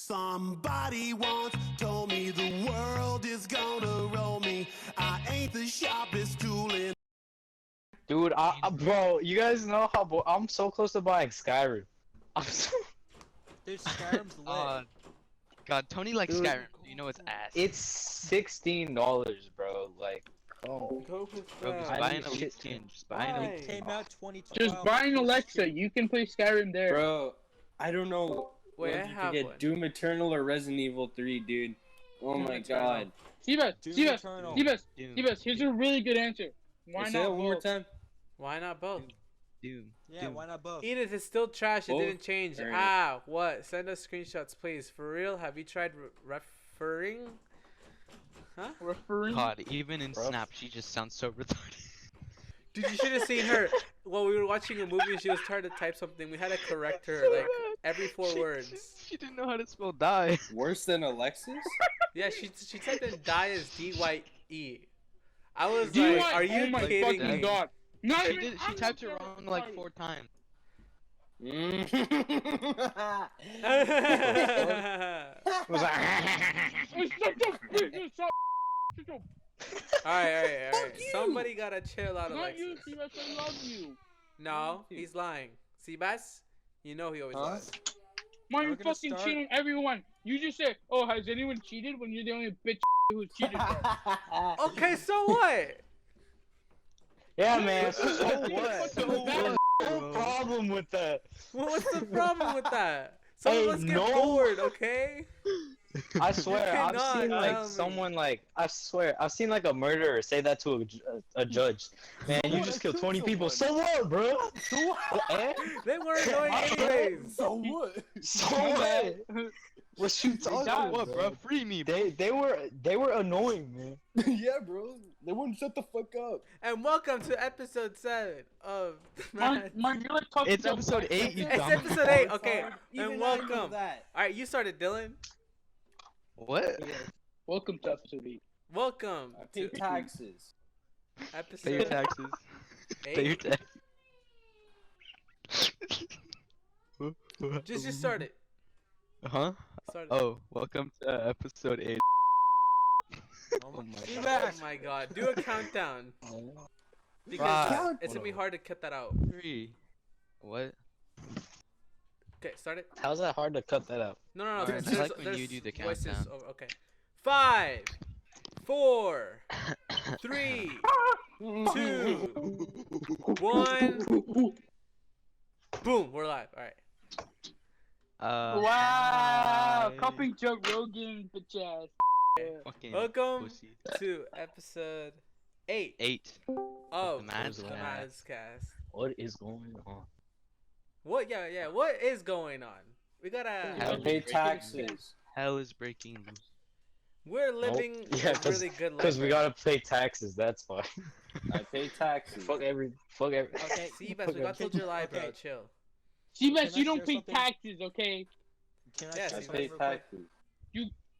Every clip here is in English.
Somebody once told me the world is gonna roll me. I ain't the sharpest tool in. Dude, bro, you guys know how I'm so close to buying Skyrim. I'm so... Dude, Skyrim's lit. God, Tony likes Dude, Skyrim. You know it's ass. It's $16, bro. Like, oh. Go with Bro, just that. buy an Elite skin. Just buy an Elite It skin. came out 2012. Just buy an Alexa. You can play Skyrim there. Bro, I don't know. Wait, what I you have get, one. Doom Eternal or Resident Evil 3, dude. Oh Doom my Eternal. god. Sebas, Doom Sebas, Eternal. Sebas, Doom. Sebas, here's a really good answer. Why Say not it one more both? time. Why not both? Doom. Yeah, why not both? Edith, it's still trash. It Both? didn't change. Alright. Ah, what? Send us screenshots, please. For real? Have you tried referring? Huh? Referring? God, even in Bro. Snap, she just sounds so retarded. Dude, you should have seen her. While we were watching a movie and she was trying to type something, we had to correct her like every 4 words. She didn't know how to spell die. Worse than Alexis? Yeah, she typed in die as D-Y-E. I was Do you like, want- are you oh my kidding fucking me? God. Not She even- did. She I'm typed it not wrong gonna like fight. 4 times. Was like, Alright. Somebody gotta chill out, Not you, Alexis. Sebas, I love you. No, he's lying. Sebas, you know he always Huh? lies. Why We're you gonna fucking start- cheating on everyone? You just said, oh, has anyone cheated when you're the only bitch who's cheated there? Okay, so what? yeah, man. So What? what? So what? No problem with that. Well, what's the problem with that? Some of Hey, us get no. bored, okay? I swear, I've cannot seen tell like me. someone like I swear I've seen like a murderer say that to a judge. Man, you What? just I killed killed 20 people. someone. So what, bro? Eh? They weren't annoying anyways. So what? So what? What you talking So about, what, bro? Free me, bro. They were annoying, man. Yeah, bro. They wouldn't shut the fuck up. And welcome to episode 7 of Mark, you're like talking It's about- episode 8, you It's dumb. episode 8, okay. Even And I know welcome. that. Alright, you started, Dylan. What? Welcome to episode 8. Welcome I pay to taxes. Pay your episode taxes. Pay your 8. taxes. Just start it. Huh? Start it. Oh, welcome to episode 8. Oh my Oh my god. Do a countdown. Because Five. it's gonna be hard to cut that out. 3. What? Okay, start it. How's that hard to cut that out? No. Alright, just like when you do the voices countdown. over. Okay. 5, 4, 3, 2, 1. Boom. We're live. All right. Wow! hi. Cupping Joe Rogan, bitch ass. Fucking Welcome pussy. to episode 8 8. of The Mads the Cast. Mads Cast. What is going on? What? Yeah. What is going on? We gotta. Hell I pay taxes. Hell is breaking loose. We're living Yeah, a really good life. Because we right gotta pay taxes. That's why. I pay taxes. Fuck every. Okay, Sebas, we got told you're live, bro. Okay. Chill. Sebas, Can I you don't share pay something? taxes, okay? Can I Yes, say I you pay something real quick? taxes.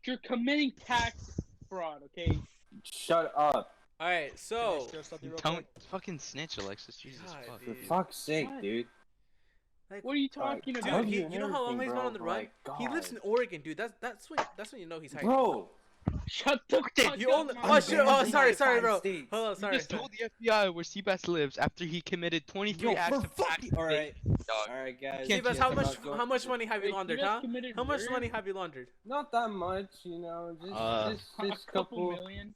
You're committing tax fraud, okay? Shut up. All right, so Can I share something real Don't quick? fucking snitch, Alexis. Jesus God, fuck. For dude. fuck's sake, What? dude. like, What are you talking dude, about? you know how long he's been on the Bro, run? like, He lives God. in Oregon, dude. That's when you know he's hiding. Bro. Shut the fuck You up, only. man. Oh shit! Oh, sorry, Fine bro. states. Hold on, sorry. Just told the FBI where Sebas lives after he committed 23 Yo, acts for of tax fucking. Alright. dog. Alright, guys. Can't Sebas, you- how much money have you Wait, laundered, you guys huh? committed How much murder? money have you laundered? Not that much, you know. Just A just couple million?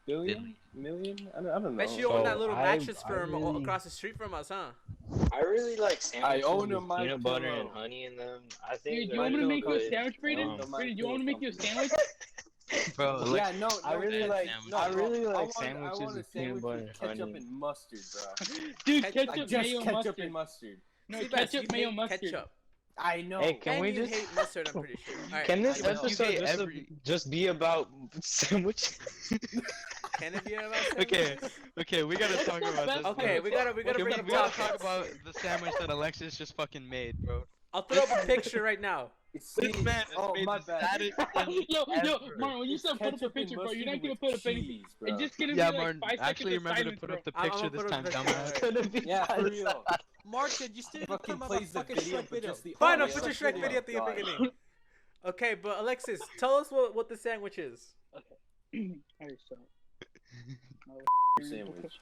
billion, million. I don't know. Bet you own that little I- mattress I firm really- across the street from us, huh? I really like sandwiches own a with My peanut butter and Pillow. honey in them. I think. Dude, they're you want me to I make you know, a but- sandwich, Braiden? Um, Braiden, you want me to make you a sandwich? Bro, Alexis, Yeah, no, I really no, like. sandwich. no, I really bro, like want- sandwiches want a with peanut sandwich butter with and ketchup honey. and mustard, bro. Dude, Ketchup- ketchup, Just mayo, ketchup mustard. and mustard. No, Sebas, ketchup, you mayo, hate mustard. ketchup. I know. Hey, can And we you just? hate mustard, I'm pretty sure. Alright, Can this Sebas, you episode hate just, every- just be about sandwiches? Can it be about Okay, sandwiches? okay, we gotta talk about this. Okay, we gotta we bring gotta, up we gotta topics. talk about the sandwich that Alexis just fucking made, bro. I'll throw up a picture right now. See, This man has oh made my the bad. saddest thing Yo, ever. Martin, when you It's said put up a ketchup and picture, bro, you're not mustard gonna with put up anything. cheese, bro. It's just gonna Yeah, be like Martin, 5 actually seconds of remember to silence, put bro. up the I'm picture gonna this put up time, the picture, dumbass. alright. Gonna be Yeah, for fun. real. Martin, you still didn't Fucking put my plays the fucking video, Shrek but video. just the Fine, I'll audio. put your Shrek Shrek video at the God. beginning. Okay, but Alexis, tell us what the sandwich is. Alright, so. Sandwich.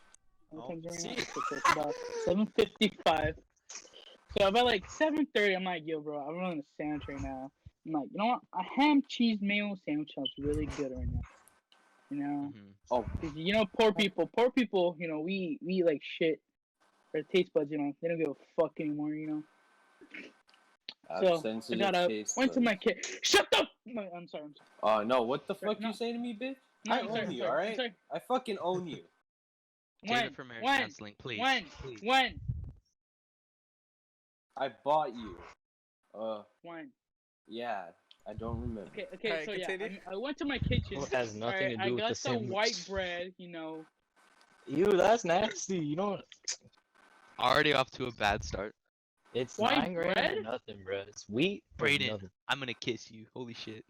See? It's about 7:55. So about like 7:30, I'm like, yo, bro, I'm running a sandwich right now. I'm like, you know what? A ham cheese mayo sandwich sounds really good right now. You know, Oh, 'cause, you know, poor people, you know, we eat like shit. Our taste buds, you know, they don't give a fuck anymore, you know. So I sensitive got up, taste went to buds. my kid. Shut up! No, I'm sorry. No, what the Sorry, fuck no. you saying to me, bitch? No, I I'm sorry, own I'm you, sorry, I'm alright? sorry. I fucking own you. Save it for marriage counseling, please. Please. When? I bought you. When? Yeah, I don't remember. Okay, Alright, so yeah, continue. I went to my kitchen. It has nothing to do I with got the the sandwich. white bread, you know. Ew, that's nasty. You know, Already off to a bad start. it's White 9 grams bread? or nothing, bro. It's wheat. or Braiden, nothing. I'm gonna kiss you. Holy shit.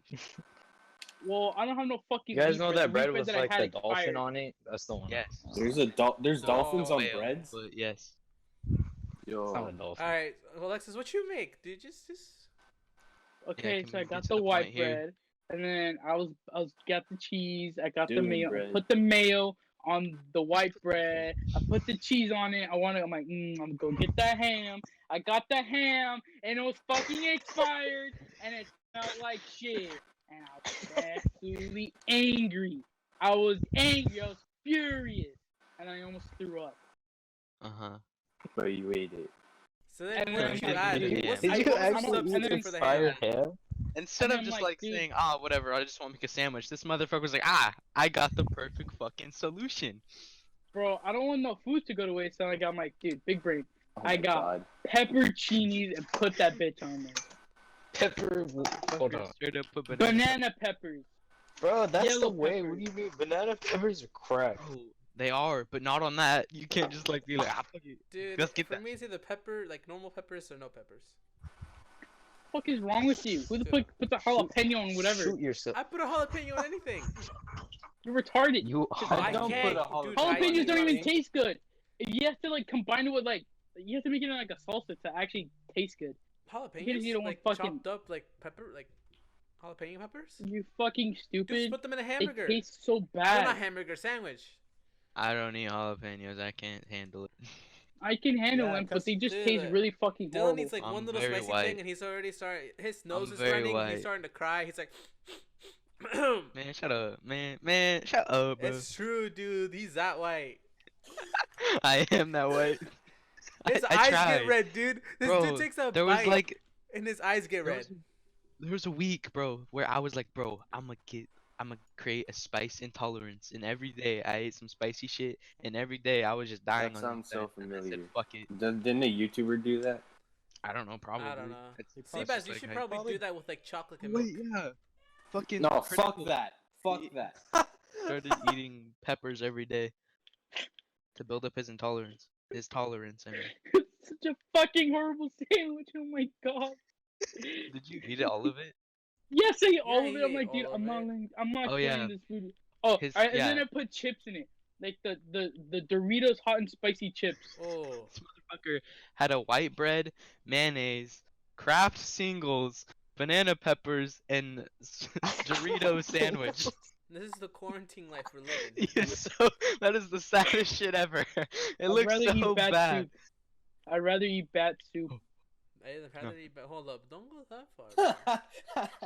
Well, I don't have no fucking. You guys wheat know bread. that The wheat bread bread with that I like had the dolphin expired. on it? That's the one. Yes. There's dolphins on Whale, breads? But yes. It's not a Yo. dolphin. Alright, Alexis, what you make, dude? Just. Okay, can so we I get got to the the white point here? bread, and then I got the cheese. I got the Dude, mayo. I bread. put the mayo on the white bread. I put the cheese on it. I'm like, I'm gonna go get the ham. I got the ham, and it was fucking expired, and it smelled like shit. And I was absolutely angry. I was furious, and I almost threw up. Uh-huh. But you ate it. So then, And what then did I'm you like, add? dude, What's Did the you I'm actually substitute eat for the ham? expired ham? Instead And of I'm just like, like dude. saying, whatever, I just want to make a sandwich, this motherfucker was like, I got the perfect fucking solution. Bro, I don't want no food to go to waste. So I'm like, dude, big brain. Oh I my got God. pepperoncinis and put that bitch on there. Pepper. Hold on. Straight up put Banana peppers. Bro, that's Yellow the way. pepper. What do you mean? Banana peppers are crack. Bro, they are, but not on that. You can't just like be like, fuck it. Dude, Let's get for that. me, it's either pepper, like normal peppers, or no peppers. What the fuck is wrong with you? Who the fuck puts a jalapeno on whatever? Shoot yourself. I put a jalapeno on anything. You're retarded. You. I don't can't, put a dude, Jalapenos don't even jalapeno. taste good. You have to like combine it with like, you have to make it in like a salsa to actually taste good. Jalapenos, You don't like fucking- chopped up, like pepper, like jalapeno peppers. You fucking Dude, just stupid. put them in a It hamburger. tastes so They're bad. not hamburger sandwich. I don't eat jalapenos. I can't handle it. I can handle Yeah, them, but 'cause they just dude, taste really fucking Dylan horrible. needs like one I'm little very spicy white. thing, and he's already starting. His nose is very running. white. He's starting to cry. He's like, Man, shut up. Man, shut up, bro. it's true, dude. He's that white. I am that white. His I eyes tried. get red, dude. This Bro, dude takes a there was bite, like and his eyes get there red. was a week, bro, where I was like, bro, I'm gonna create a spice intolerance, and every day I ate some spicy shit, and every day I was just dying That on sounds the so inside, and I said, familiar. fuck it. Didn't a YouTuber do that? I don't know, probably. I don't know. It's Sebas, just you like should I- probably do that with like chocolate and milk. Wait, yeah. Fucking No, pretty fuck cool. that. Fuck that. Started eating peppers every day to build up his intolerance. His tolerance, I mean. It's such a fucking horrible sandwich. Oh my god. Did you eat all of it? Yes, I ate all Yeah, of he it. I'm ate like, dude, all I'm of not, it. letting- I'm not Oh, cleaning yeah. this food. Oh, His- and then yeah. I put chips in it, like the Doritos hot and spicy chips. Oh, This motherfucker had a white bread, mayonnaise, Kraft singles, banana peppers, and Dorito sandwich. this is the quarantine life we're living. It's so that is the saddest shit ever. It I'd looks rather so eat bat bad. soup. I'd rather eat bat soup. I'd rather eat, but hold up, don't go that far.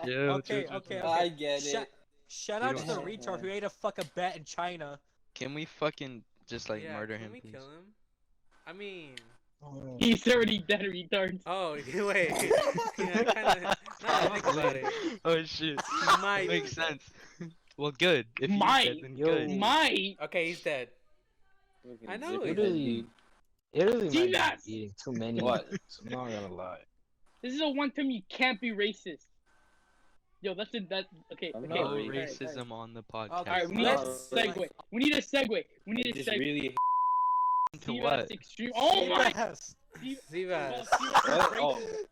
Yeah, Okay, true. okay. I get Shout- it. Shout You out to the don't- retard who ate a fucking bat in China. Can we fucking just like Yeah, murder can him, we please? kill him? I mean, He's already dead, retards. oh wait, yeah, kind of. Now I think about it, Oh shit. he might. That makes sense. Well, good. If he's Might. dead, then Yo. good. Might. Okay, he's dead. Fucking I know zip he it, Literally. dude. Italy might Jesus! be eating too many. What? I'm not gonna lie. This is the one time you can't be racist. Yo, that's it. That okay. I'm Okay. not No alright, racism on the podcast. Alright, we need a Let's- segue. We need a segue. We need I a just segue. really To Sebas what? Extreme. Oh my! Yes. Sebas.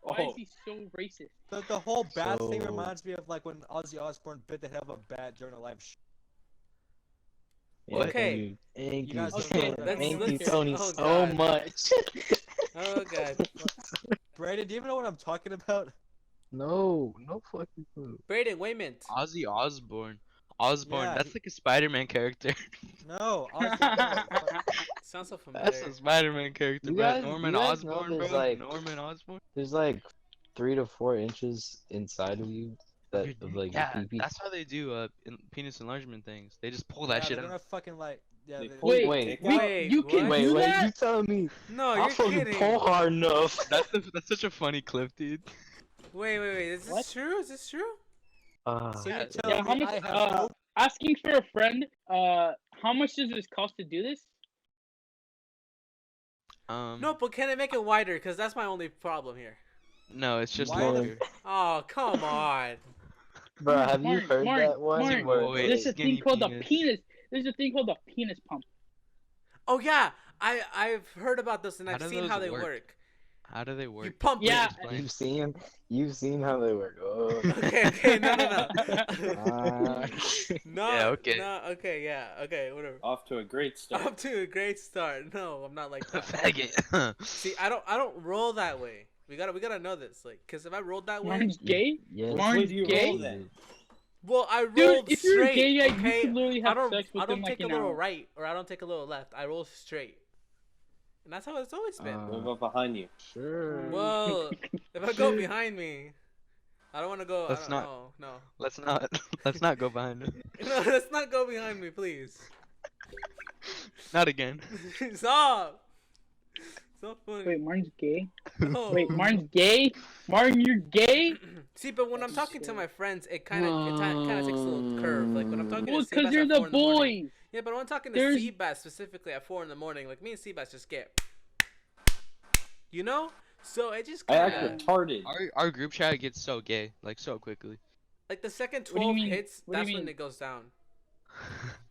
Why is he so racist? The whole bat thing So- reminds me of like when Ozzy Osbourne bit the head of a bat during a live show. Yeah, Okay. Thank You you, guys don't Okay, know that. let's- thank you, let's- Tony, oh, so God. much. Oh god. Braiden, do you even know what I'm talking about? No fucking clue. Braiden, wait a minute. Ozzy Osbourne. Osbourne, Yeah, that's he- like a Spider-Man character. No, Ozzy. Sounds so That's familiar. a Spider-Man character, You bro. guys- Norman you guys know Osborn, there's bro. like- Norman Osborn. There's like 3 to 4 inches inside of you that Your of dick? like Yeah, pee-pee. that's how they do penis enlargement things. They just pull that Yeah, shit they're out. gonna fucking like. Yeah, They they- pull Wait, your wait, dick wait, out? Wait, you can what? do Wait, that? you telling me No, I'll you're fucking kidding. pull hard enough? That's such a funny clip, dude. Wait. Is this What? true? Is this true? So Yeah, you're Yeah, telling how me much? I have Asking for a friend. How much does this cost to do this? No, but can I make it wider? Because that's my only problem here. No, it's just Why the- longer. Oh, come on. Bro, have you heard that one? Martin, where wait, there's they- a skinny thing called penis. the penis. There's a thing called the penis pump. Oh yeah, I've heard about this and How I've do seen those how they work? work. How do they You work? pump Yeah. it. Explain. You've seen how they work. Oh. Okay, no. No, Yeah, okay. No, okay, yeah, okay, whatever. Off to a great start. Up to a great start. No, I'm not like that. Faggot. See, I don't roll that way. We gotta know this, like, cause if I rolled that way, Martin's gay? Yes. Which Martin's way do you gay? roll then? well, I Dude, rolled if you're a straight. gay guy, you okay? could literally I have don't, sex I within don't like take an a little hour. right or I don't take a little left. I roll straight, and that's how it's always been. Uh, What about behind you? Sure. Well, if I go behind me, I don't want to go. Let's I not- don't know. Let's not go behind it. No, let's not go behind me, please. Not again. Stop. So funny. Wait, Martin's gay? No. Wait, Martin's gay? Martin, you're gay? See, but when I'm talking to my friends, it kind of takes a little curve. Like when I'm talking Well, to because Sebas you're at the 4 in the morning. boys. Yeah, but when I'm talking to There's- Sebas specifically at 4 in the morning, like me and Sebas just get, you know. So it just I kind act of retarded. Our group chat gets so gay, like so quickly. like the second What do you 12 mean? hits, What do you that's when mean? it goes down.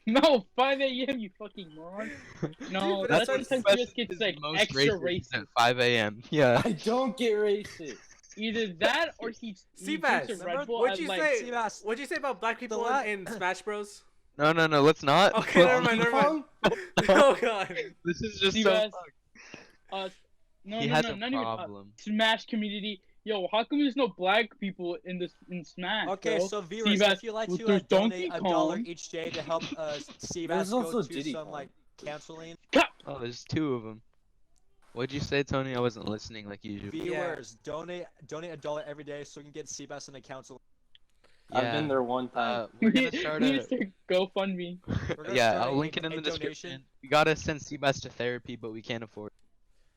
No, 5 a.m., you fucking moron. No, but that's that's when what Sebas gets Is like most extra racist racist. at 5 a.m. Yeah. I don't get racist. Either that or he Sebas, drinks a Red Bull what'd at you like say? Sebas, What'd you say about black people la- in Smash Bros? No, let's not. Okay, never mind, Donkey never mind. Kong? Oh god. This is just Sebas, so. no, He no, has no, a not even problem. Smash community. Yo, how come there's no black people in Smash? okay, bro? so viewers, Sebas, if you'd like well, to there's donate Donkey $1 Kong. each day to help Sebas There's go also to Diddy some Kong. like counseling, Oh, there's 2 of them. What'd you say, Tony? I wasn't listening like usual. viewers donate $1 every day so we can get Sebas into counseling. I've been there one time. We're gonna start We a. need to start GoFundMe. We're gonna Yeah, start I'll link it in a the donation. description. We gotta send Sebas to therapy, but we can't afford it.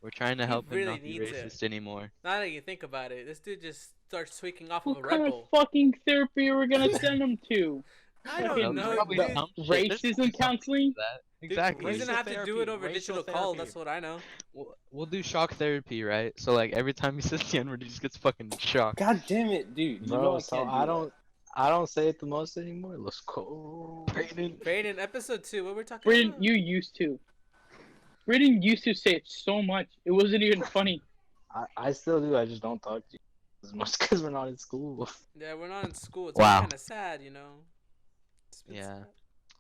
We're trying to He help him really not be needs it. racist anymore. Now that you think about it, this dude just starts tweaking off of a What Red kind of Bull. fucking therapy are we gonna send him to? I fucking don't know, Probably dude. some shit. There's Racism something counseling? for that. Dude, Exactly. He's gonna have to do it Racial over therapy, digital racial call. therapy. That's what I know. We'll do shock therapy, right? So like every time he says the N-word, he just gets fucking shocked. God damn it, dude. You know Bro, I so can't do I that. don't say it the most anymore. Let's go. Braiden, episode 2, what we're talking Braden, about? you used to. Braden used to say it so much. It wasn't even funny. I still do. I just don't talk to you as much because we're not in school. Yeah, we're not in school. It's Wow. kind of sad, you know. It's Yeah. sad.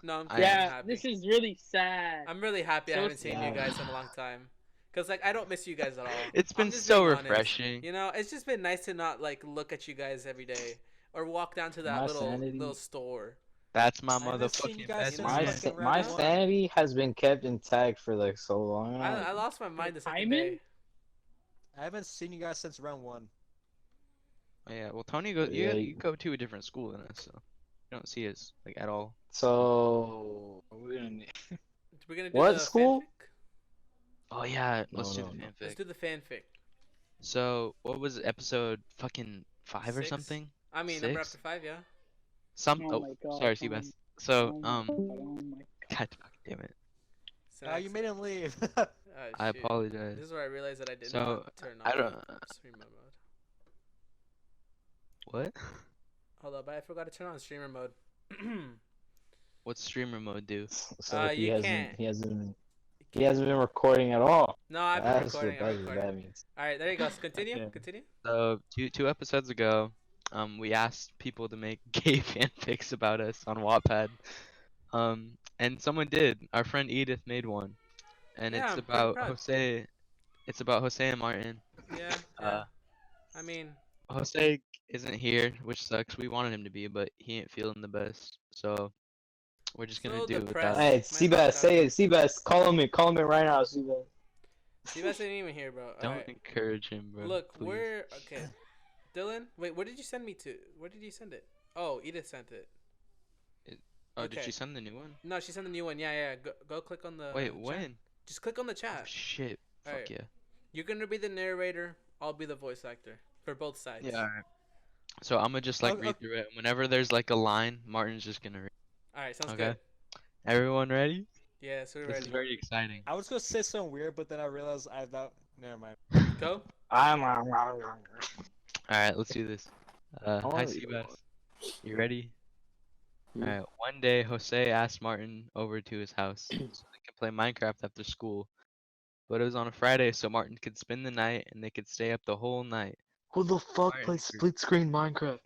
No, I'm I feeling am Yeah, happy. this is really sad. I'm really happy I so haven't seen you sad. guys in a long time. Cause like I don't miss you guys at all. It's I'm been just so being honest. refreshing. You know, it's just been nice to not like look at you guys every day or walk down to that My little sanity. store. That's my I haven't seen you motherfucking guys best since My fucking friend. round my one. sanity has been kept intact for like so long. I lost my mind the second Hyman? day. I haven't seen you guys since round 1. Oh, yeah, well Tony goes. Yeah, You go to a different school than us, so you don't see us like at all. So we're gonna We're gonna do What the school? fanfic? Oh yeah, let's do No, the no. Let's fanfic. do the fanfic. So what was it, episode fucking 5 or 6? something? I mean, number 6? after 5, yeah. Oh my God, sorry, Tony. Sebas. So Oh my God. God fucking damn it. So Oh, you made him leave. oh, I shoot. apologize. This is where I realized that I did So, not turn on I don't- streamer mode. What? Hold up, I forgot to turn on streamer mode. What's streamer mode do? so You he hasn't can't. he hasn't You He hasn't been recording at all. No, I've been That's recording. what I'm recording. that means. All right, there you go. So continue. Okay. Continue. So two episodes ago, we asked people to make gay fanfics about us on Wattpad. And someone did. Our friend Edith made one, and Yeah, it's I'm pretty about proud. Jose. It's about Jose and Martin. Yeah. Yeah. I mean, Jose isn't here, which sucks. We wanted him to be, but he ain't feeling the best. So we're just gonna so do it depressed. without. Hey, My Sebas, say it. Sebas, call him in right now, Sebas. Sebas ain't even here, bro. Don't Alright. encourage him, bro. Look, please. we're okay. Dylan, wait, where did you send me to? Where did you send it? Oh, Edith sent it. Oh, okay. did she send the new one? No, she sent the new one. Yeah, yeah. Go click on the. Wait, chat. when? Just click on the Oh, chat. shit. Fuck Alright. yeah. You're gonna be the narrator. I'll be the voice actor for both sides. Yeah. Alright. So I'm gonna just like read through it. Whenever there's like a line, Martin's just gonna read. Alright, sounds Okay. good. Everyone ready? Yeah, so we're This ready. is very exciting. I was gonna say something weird, but then I realized I thought. Never mind. Go. Alright, let's do this. Hi Oh, Sebas. You ready? Hmm. Alright, one day Jose asked Martin over to his house so they could play Minecraft after school. But it was on a Friday so Martin could spend the night and they could stay up the whole night. Who the fuck Martin plays agreed. split screen Minecraft?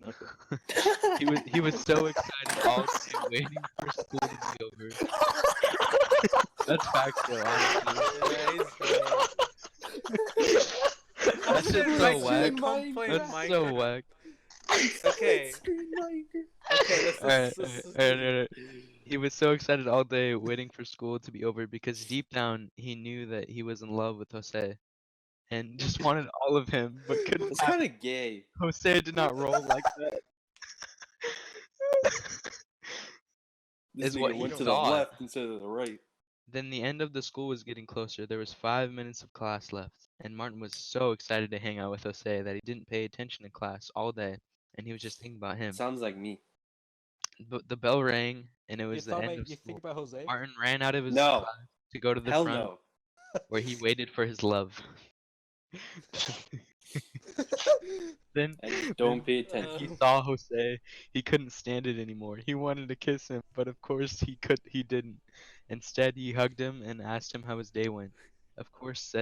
He was so excited all day waiting for school to be over. That's factual, honestly. Yeah, That shit's so whack. Come play That's so Minecraft. whack. Okay. Okay, Alright, let's alright. He was so excited all day waiting for school to be over because deep down he knew that he was in love with Jose and just wanted all of him, but couldn't. It's kind of gay. Jose did not roll like that. This Is what nigga he went to thought. the left instead of the right. Then the end of the school was getting closer. There was 5 minutes of class left, and Martin was so excited to hang out with Jose that he didn't pay attention in class all day, and he was just thinking about him. Sounds like me. But the bell rang, and it You was the thought end about, of you school. think about Jose? Martin ran out of his No. class to go to the Hell front no. where he waited for his love. Then And don't pay attention. he saw Jose. He couldn't stand it anymore. He wanted to kiss him, but of course he didn't. Instead, he hugged him and asked him how his day went. Of course,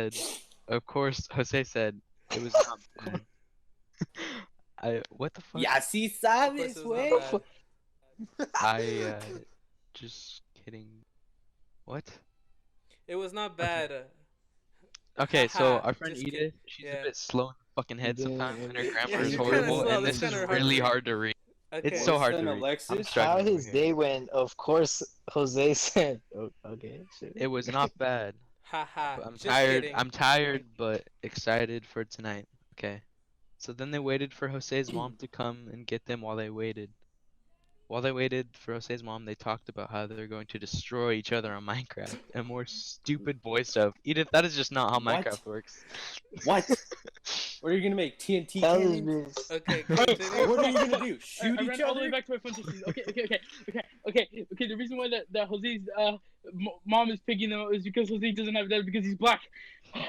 Jose said it was not bad. What the fuck? Ya si Of course sabes, it was güey. not bad. Just kidding. What? It was not bad. Okay, so Haha, our friend just Edith, kidding. she's Yeah. a bit slow in the fucking head Yeah, sometimes, and her yeah, grammar Yeah, is she's kinda horrible, slow, and that's this is kinda hard to really read. hard to read. Okay. It's so hard Listen, to read. I'm Alexis, How struggling his over here. day went, of course, Jose said. Okay, shit. It was not bad. Haha. But I'm just tired. kidding. I'm tired, but excited for tonight. Okay. So then they waited for Jose's mom to come and get them while they waited. While they waited for Jose's mom, they talked about how they're going to destroy each other on Minecraft and more stupid boy stuff. Edith, that is just not how What? Minecraft works. What? What are you gonna make? TNT Tell this cannons? bitch. Okay, continue. What are you gonna do? I Shoot ran each all the way other? back to my phone system. Okay. The reason why that Jose's mom is picking them up is because Jose doesn't have that because he's black. You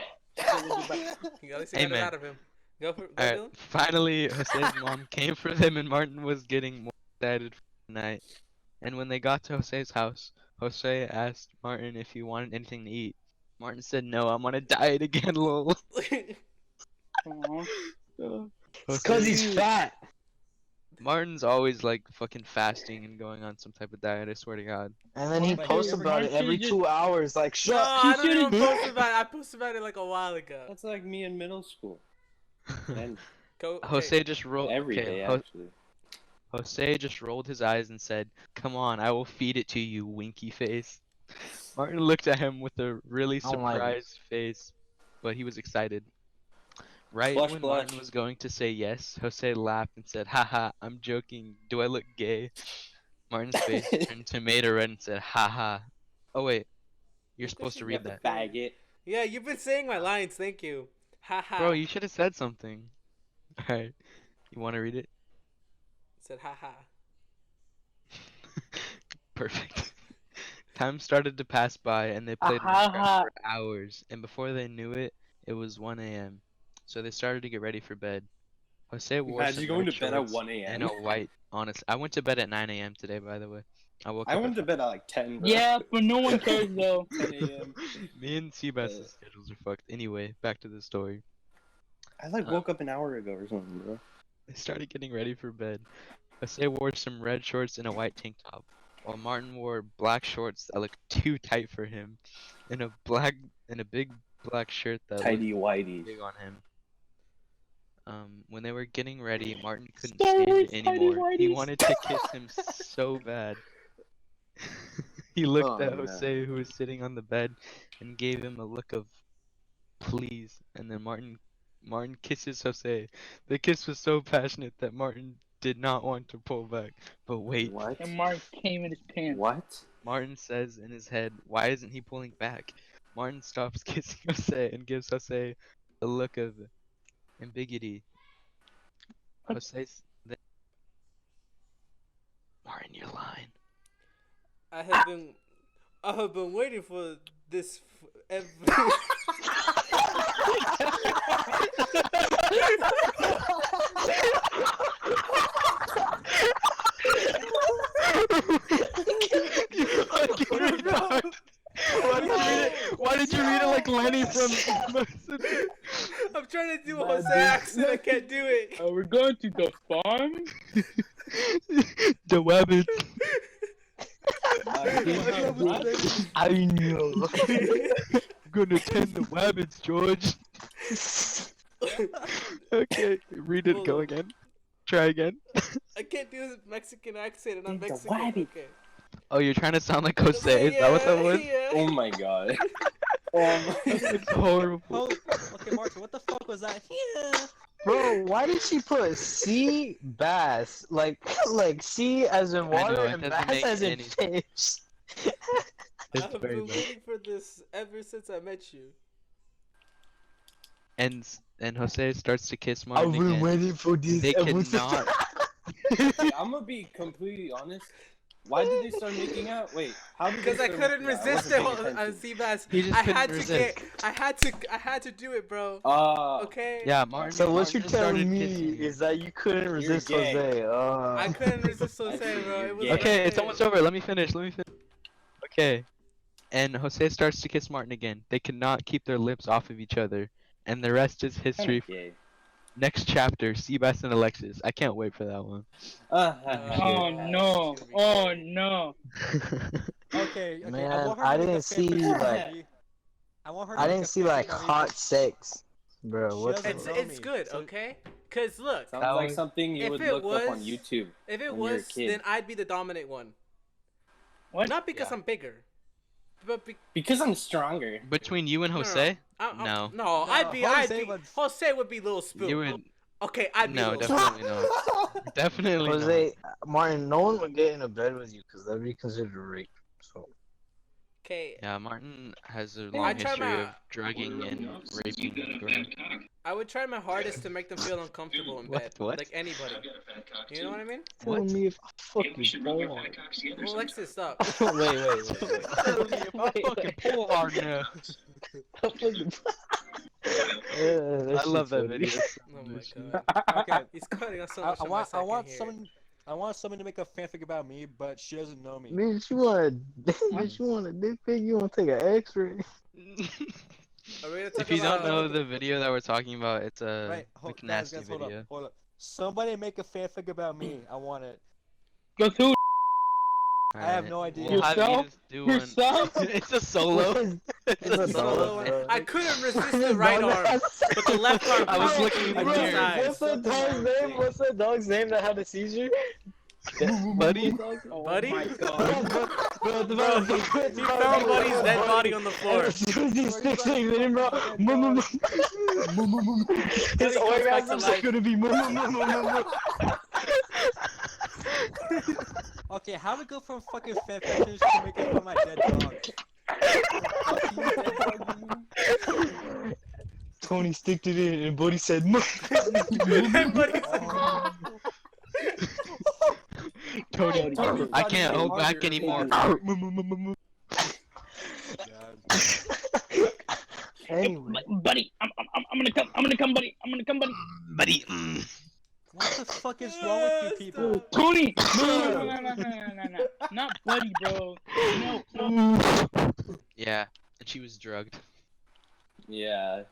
at least you got it Amen. out of him. Go Alright, Dylan. finally, Jose's mom came for them, and Martin was getting more excited for the night. And when they got to Jose's house, Jose asked Martin if he wanted anything to eat. Martin said, "No, I'm on a diet again, lol." Aw. It's cause he's fat. Martin's always like fucking fasting and going on some type of diet, I swear to God. And then he But posts he- about it every Martin 2 hours, like, No, shut I don't even shouldn't- post about it. I posted about it like a while ago. That's like me in middle school. And Go. Okay. Jose just rolled. every okay, day, actually. Jose just rolled his eyes and said, "Come on, I will feed it to you, winky face." Martin looked at him with a really I don't like surprised face, but he was excited. Right Blush, when blush. Martin was going to say yes, Jose laughed and said, "Haha, I'm joking. Do I look gay?" Martin's face turned tomato red and said, "Haha." Oh wait, you're supposed to read that. Faggot. Yeah, you've been saying my lines. Thank you. Haha. Bro, you should have said something. Alright, you want to read it? Said haha. Perfect. Time started to pass by and they played Minecraft for hours, and before they knew it, it was 1 a.m. So they started to get ready for bed. Jose wore Imagine some going red to bed at shorts 1 and a.m. a white, honest. I went to bed at 9 a.m. today, by the way. I woke I up went at to bed at like 10, bro. Yeah, but no one cares though. 10 a.m. Me and Sebas' schedules are fucked. Anyway, back to the story. I like woke up an hour ago or something, bro. They started getting ready for bed. Jose wore some red shorts and a white tank top, while Martin wore black shorts that looked too tight for him, and a big black shirt that Tidy looked whitey. big on him. When they were getting ready, Martin couldn't Star stand Wars it tidy anymore. He whities. wanted to kiss him so bad. He looked Oh, at no. Jose, who was sitting on the bed, and gave him a look of please. And then Martin kisses Jose. The kiss was so passionate that Martin did not want to pull back. But wait, What? And Mark came in his pants. What? Martin says in his head, why isn't he pulling back? Martin stops kissing Jose and gives Jose a look of ambiguity. Jose's then, Martin, you're lying. I have been waiting for this You fucking retard. Why did you read it like Lenny from I'm trying to do a Jose accent. I can't do it. We're going to the farm. the Wabbit? I know. Gonna tend the Wabbits, George. Okay, read it. Go again. Try again. I can't do a Mexican accent, and I'm The Mexican. wabbit. Okay. Oh, you're trying to sound like Jose? Is that what that was? Yeah. Oh my god. Oh my. It's horrible. Oh, okay, Martin, what the fuck was that? Yeah. Bro, why did she put sea bass? Like sea as in I water know, it and doesn't bass make as in any fish. It's I've very been bad. waiting for this ever since I met you. And Jose starts to kiss I've Martin been again. waiting for this They ever cannot. I'm gonna be completely honest. Why did they start making out? Wait, how did they Because I start couldn't making out? resist I it, wasn't paying attention. Seabass. He just I couldn't had to resist. I had to do it, bro. Oh. Okay. Yeah, Martin. So what you're Martin started telling me kissing is that you couldn't resist gay. Jose? I couldn't resist Jose, bro. It was Yeah. Okay, it's okay. almost over. Let me finish. Okay. And Jose starts to kiss Martin again. They cannot keep their lips off of each other. And the rest is history. Kinda gay. Next chapter, Sebas and Alexis. I can't wait for that one. Oh no! Oh no! Okay, Man, I want her I to make a didn't see, fanfic about like- me. I want her to I make didn't a see fanfic like about me, hot but sex, bro. She What? doesn't The... know It's me, good, so- okay? Cause look, Sounds That like was- something you if would it look up on was- YouTube. if it when you're a was, kid. then I'd be the dominant one. What? Not because Yeah. I'm bigger, but Because I'm stronger. Between you and Jose? No, No, Jose would be Little Spoon. You would. Okay, I'd be No, Little Spoon. definitely not. Definitely not. Jose, Martin, no one would get in a bed with you because that'd be considered rape. So Okay, Yeah, Martin has a I long try history my- of drugging and raping girls. I would try my hardest to make them feel uncomfortable in bed, What? like anybody. You know what I mean? telling me if I fucking pull hard. Well, Alexis, stop. wait. Tell me if I fucking pull hard now. I love that video. Oh my god. okay. He's cutting us so I, much. I on want my I want second someone I want someone to make a fanfic about me, but she doesn't know me. Bitch, you want a dick pic? You want to take an X-ray? Here. Are we gonna talk If you don't about- know the video that we're talking about, it's a Right, like nasty guys, video. hold up. Somebody make a fanfic about me. I want it. Guess who? I have no idea. We'll have you Yourself? just do one. Yourself? It's a solo. It's a solo. one. bro. I couldn't resist the right arm, but the left arm. I was pushed looking me at with you. his eyes. What's the dog's name? What's the dog's name that had a seizure? Buddy. Buddy? Bro, Bro, he found Buddy's dead body on the floor. As soon as he sticks his name, bro, his comes back to orgasms are life. gonna be Okay, how we go from fucking fanfictions to making fun of my dead dog? Tony sticked it in, and Buddy said, And Buddy's like, Tony, I can't hold back anymore. Anyway, Buddy, I'm gonna come. I'm gonna come, buddy. I'm gonna come, buddy. Buddy. What the fuck is wrong with you people? Stop. Tony! No. Not buddy, bro. No. Yeah, and she was drugged. Yeah.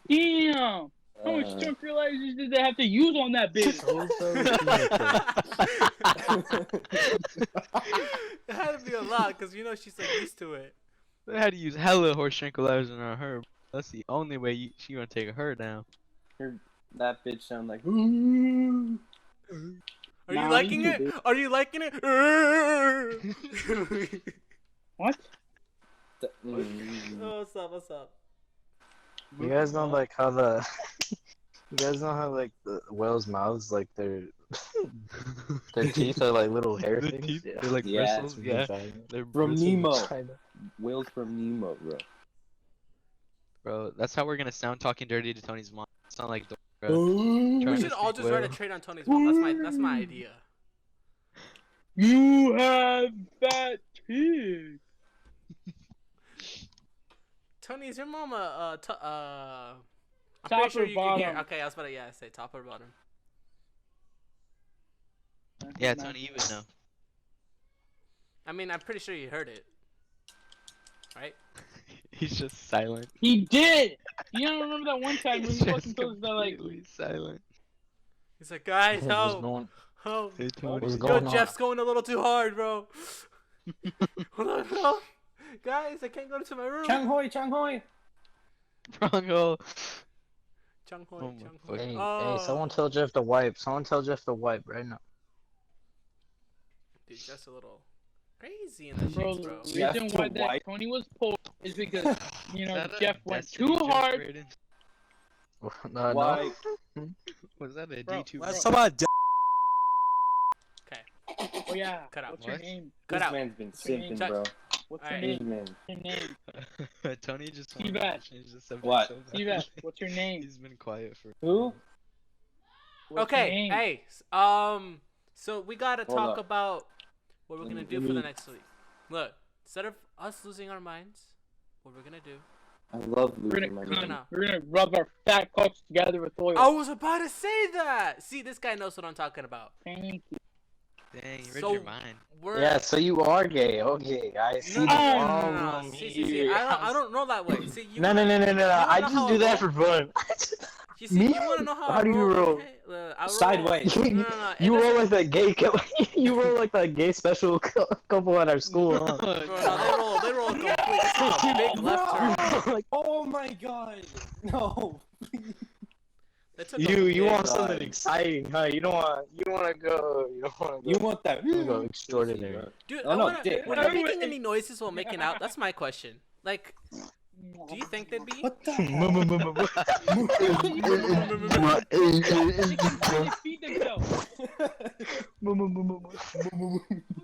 Damn! How much tranquilizers did they have to use on that bitch? It had to be a lot, because you know she's like used to it. They had to use hella horse tranquilizer on her. That's the only way she gonna take her down. That bitch sound like. Are you liking it? Are you liking it? What? Oh, what's up? You guys know like how the you guys know how like the whales' mouths like their teeth are like little hair The things? teeth, Yeah. they're like Yeah. bristles. Yeah, they're From bristles. Nemo. Kinda. Whales from Nemo, bro. Bro, that's how we're gonna sound talking dirty to Tony's mom. Sound like Dora. We Trying should to all speak just write a well. trade on Tony's mom. That's my idea. You have fat teeth. Tony, is your mom I'm Top pretty sure or you can hear. bottom? Okay, I was about to say top or bottom. Yeah, Tony, you would know. I mean, I'm pretty sure you heard it. Right? He's just silent. He did! You don't remember that one time when He's he just fucking told us that, like, completely silent. He's like, guys, What's help! going, Help! Hey, Tony. what's Yo, going on? Jeff's going a little too hard, bro. Hold on, help! Guys, I can't go to my room. Chang Hoi, Chang Hoi. Bronco. Chung Hoi, Oh my Chung Hoi. fuck. Hey, Oh. hey, someone tell Jeff to wipe. Someone tell Jeff to wipe right now. Dude, Jeff's a little crazy in the bro, sheets, bro. the You have reason to why that wipe. Tony was pulled is because, you know, Is that a Jeff went destiny too joke, hard. Braiden? Why? Was that a Bro, D2? Let's bro? talk about Oh, yeah. Cut out. What's your What? name? Cut This out. man's been Change. simping, Check. bro. What's Alright. your This name? man. Your name? Tony just Sebas. wanted to change the subject What? so bad. Sebas, what's your name? He's been quiet for. Who? What's your Okay, name? hey, so we gotta Hold talk up. about what we're Let gonna me- do let for the me- next week. Look, instead of us losing our minds, what we're gonna do? I love We're losing my gonna, mind. No. we're gonna rub our fat cocks together with oil. I was about to say that. See, this guy knows what I'm talking about. Thank you. Dang, you read So your mind. we're Yeah, so you are gay. Okay, I see no, the no, no, problem no. See, here. I don't know that way. See, you No. wanna I know just how do I that roll? for fun. You see, Me? you wanna know how How I do you roll? roll? Okay, I roll Sideways. No. It You roll doesn't- like that gay. You roll like that gay special couple at our school, huh? Bro, no, they roll a complete a big left turn. Like, Oh my god. No. They took a you big- want God. something exciting, huh? You don't want to go. You don't want to You go. want that? You go extraordinary. Dude, Oh, I no, wanna, dick. were they making any noises while making out? That's my question. Like, do you think they'd be? What the They can barely feed themselves.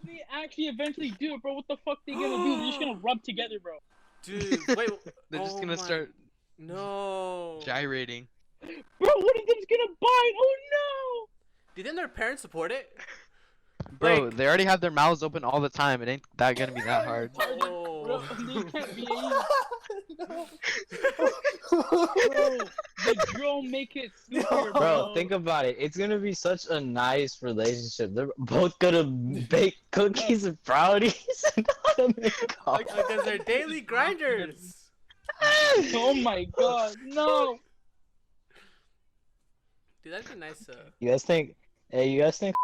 They actually eventually do it, bro. What the fuck they gonna do? They're just gonna rub together, bro. Dude, wait. They're just oh gonna my- start No. gyrating. Bro, one of them's gonna bite. Oh Do you think their parents support it? Bro, Like- they already have their mouths open all the time. It ain't that gonna be that hard. Oh. no! Bro, they can't be any. Bro, the drill make it smoother, bro. Bro, think about it. It's gonna be such a nice relationship. They're both gonna bake cookies and brownies and how to make coffee. Because they're daily grinders. Oh my god, no! Dude, that'd be nice. You guys think? Hey, you guys think?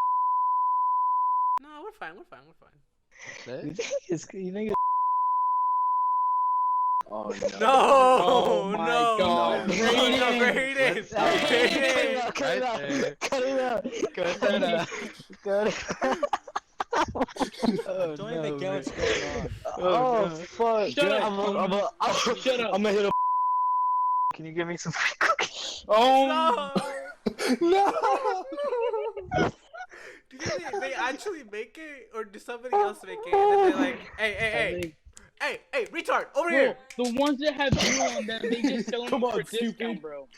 No, we're fine. We're fine. We're fine. You think it's? You think? Oh no. No, Oh my no, God. no, Braiden. Braiden. It's... Braiden. Cut it out! Right there. Cut it out! Cut that out. Cut it out! Oh, Don't even get what's going on. Oh, no. fuck! Shut up. Shut up. I'm gonna hit a. Can you give me some free cookies? Oh No. No. Do you think they actually make it, or do somebody else make it? And then they're like, hey, retard, over bro, here. the ones that have glue on them, they just sell them Come for on, a discount, stupid. bro.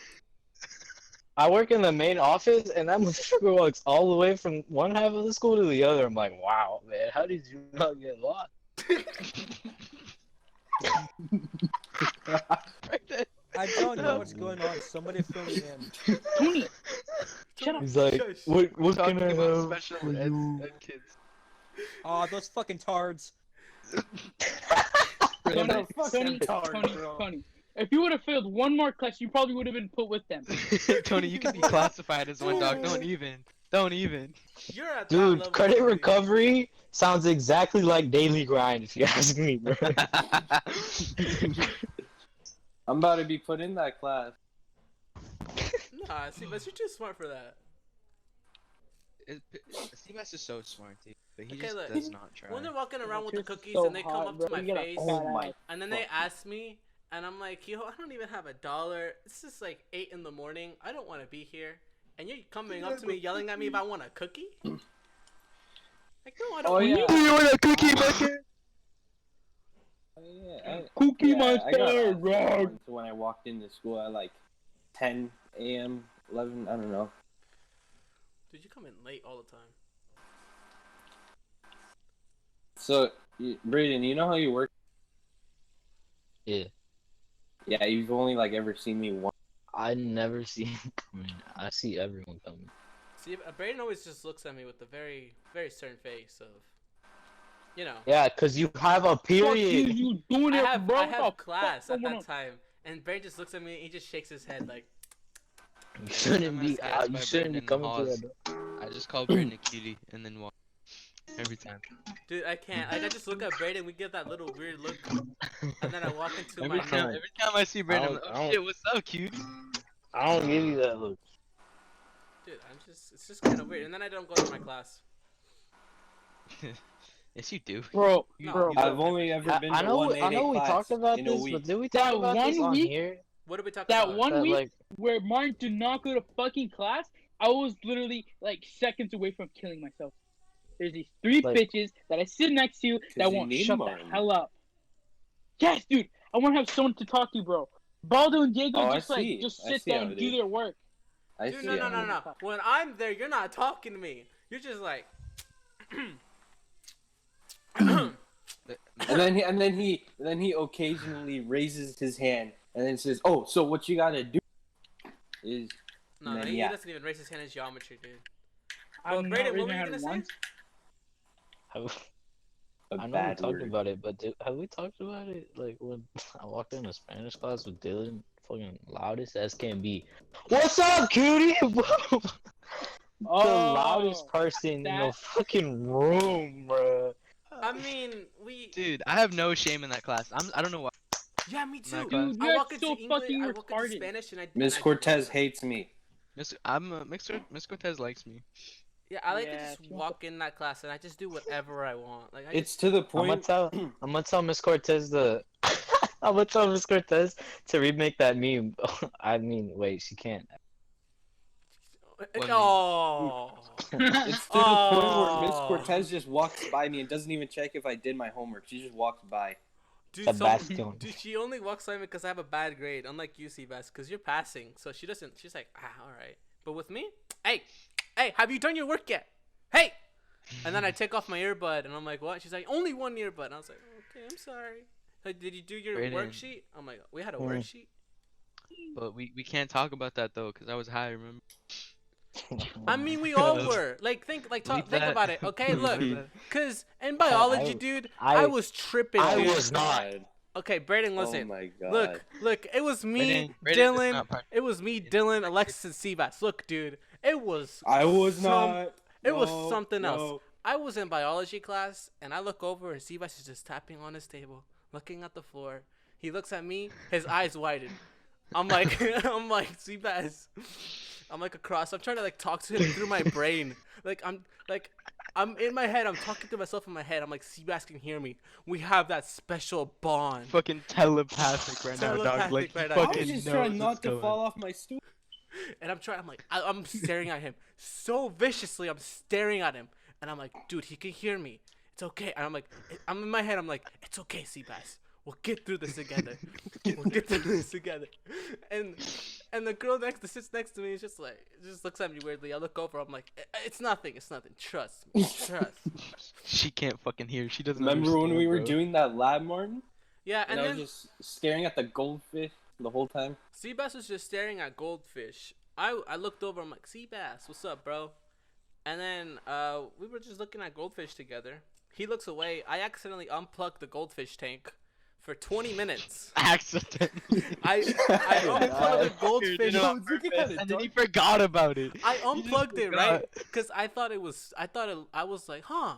I work in the main office, and that motherfucker walks all the way from one half of the school to the other. I'm like, wow, man, how did you not get lost? I don't know what's going on. Somebody fill me in. Tony, Shut up. He's like, Shush. what Talking can I about have special for ed, you? ed kids. Aw, those fucking tards. Tony, the fuck Tony, them tards, Tony, bro. Tony. If you would have failed one more class, you probably would have been put with them. Tony, you can be classified as one, dog. Don't even. Don't even. You're at that Dude, level. credit Tony. recovery sounds exactly like daily grind, if you ask me, bro. I'm about to be put in that class. Nah, see, but you're too smart for that. Sebas is so smart, dude, but he Okay, just look. does not try. When they're walking around with the You're cookies so and they come hot, up bro. to my You got a face, fat my ass. and then they ask me, and I'm like, yo, I don't even have $1. It's just like 8 in the morning. I don't want to be here. And you're coming up to me yelling at me if I want a cookie? Like, no, I don't Oh, want yeah. Do you want a cookie, bucket? Cookie I got monster, asked rock. once when I walked into school at like 10 a.m., 11, I don't know. Dude, you come in late all the time. So, Braiden, you know how you work? Yeah. Yeah, you've only like ever seen me once. I never see him coming. I see everyone coming. See, Braden always just looks at me with a very, very stern face of, you know. Yeah, cause you have a Fuck you, period. you doing I it, have, bro. I What have the class fuck at going that on? time, and Braden just looks at me and he just shakes his head like, You shouldn't be. Scared You by shouldn't be Braden coming to Halls. that door. I just call Braden a cutie and then walk every time. dude, I can't. Like, I just look at Braden, we get that little weird look, and then I walk into Every my time, room. every time I see Braden, I'm like, I oh don't- shit, what's up, cutie? I don't give you that look. Dude, it's just kind of weird. And then I don't go to my class. Yes, you do. Bro, No, bro. you don't. I've only ever been I to know. one I know 8A we class talked about in a this, week. but did we That talk about this one on week- here? What did we talk That about? one That, week like, where Martin did not go to fucking class, I was literally like seconds away from killing myself. There's these three Like- bitches that I sit next to that you won't need shut Martin. the hell up. Yes, dude. I want to have someone to talk to, bro. Baldo and Diego Oh, I just like see. just I sit see there how and it do is. their work. I Dude, see no, it. no, no, no. When I'm there, you're not talking to me. You're just like. And then he occasionally raises his hand and then says, "Oh, so what you gotta do is No, And then, he yeah. doesn't even raise his hand in geometry, dude. I'm Braden, not what were raising you my gonna hand say? once. a I know we bad talked word." about it, but have we talked about it? Like when I walked in a Spanish class with Dylan, fucking loudest as can be. What's up, cutie? the loudest person in the that- fucking room, bro. I mean, we. Dude, I have no shame in that class. I don't know why. Yeah, me too. Not Dude, I you're walk into so English, fucking I walk into retarded. Spanish, and I. Miss and I- Cortez hates me. Miss Cortez likes me. Yeah, I like to Yeah, just she walk in that class and I just do whatever I want. Like I It's to the I'm point. gonna tell Miss Cortez I'm gonna tell Miss Cortez to remake that meme. I mean, wait, she can't. just. No. It's to the point where Miss Oh. Cortez just walks by me and doesn't even check if I did my homework. She just walks by. Dude, Sebastian. dude, she only walks by me because I have a bad grade, unlike you, Sebas, because you're passing. So she doesn't. She's like, all right. But with me, hey, have you done your work yet? Hey. And then I take off my earbud and I'm like, what? She's like, only one earbud. And I was like, okay, I'm sorry. Like, did you do your Braden. worksheet? I'm like, we had a Mm. worksheet. But we can't talk about that though, cause I was high. Remember? I mean, we all were. Like, think that. about it. Okay, look, Leave that. because in biology, I- dude, I- I was tripping. I dude. was not. Okay, Braden, Oh listen. my god. Look, it was me, Braden is Dylan. not part- It was me, Dylan, Alexis, and Sebas. Look, dude, it was. I was some- not. It was No, something else. no. I was in biology class, and I look over, and Sebas is just tapping on his table, looking at the floor. He looks at me, his eyes widen. I'm like, I'm like, Sebas. I'm like across. I'm trying to like talk to him through my brain. I'm in my head. I'm talking to myself in my head. I'm like, Sebas can hear me. We have that special bond. Fucking telepathic right now, dog. Like Telepathic right you now. I fucking was just knows trying not what's to going. fall off my stool. And I'm staring at him so viciously. I'm staring at him, and I'm like, dude, he can hear me. It's okay. And I'm in my head. I'm like, it's okay, Sebas. We'll get through this together. We'll get through this together. And the girl that sits next to me is just like, just looks at me weirdly. I look over. I'm like, it's nothing. It's nothing. Trust me. Trust. She can't fucking hear. She doesn't. Remember when we understand, were bro. doing that lab, Martin? Yeah, And and I was then just staring at the goldfish the whole time. Sebas was just staring at goldfish, I looked over. I'm like, Sebas, what's up, bro? And then we were just looking at goldfish together. He looks away. I accidentally unplugged the goldfish tank for 20 minutes. Accident. I unplugged the goldfish. And then he forgot about it. I He just unplugged it, forgot. right? Because I was like, huh,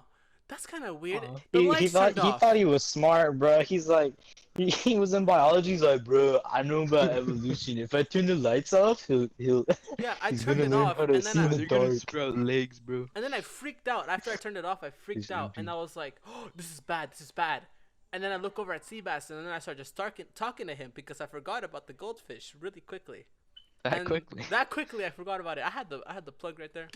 that's kind of weird. Uh-huh. The He lights thought turned off. he was smart, bro. He's like, he was in biology. He's like, bro, I know about evolution. If I turn the lights off, he'll Yeah, I he's turned gonna it learn off, how to and see then in the You're gonna dark. sprout legs, bro. I freaked out. After I turned it off, I freaked He's out, and empty. I was like, oh, this is bad, this is bad. And then I look over at Sebas, and then I start just talking to him because I forgot about the goldfish really quickly. That And quickly. That quickly, I forgot about it. I had the plug right there.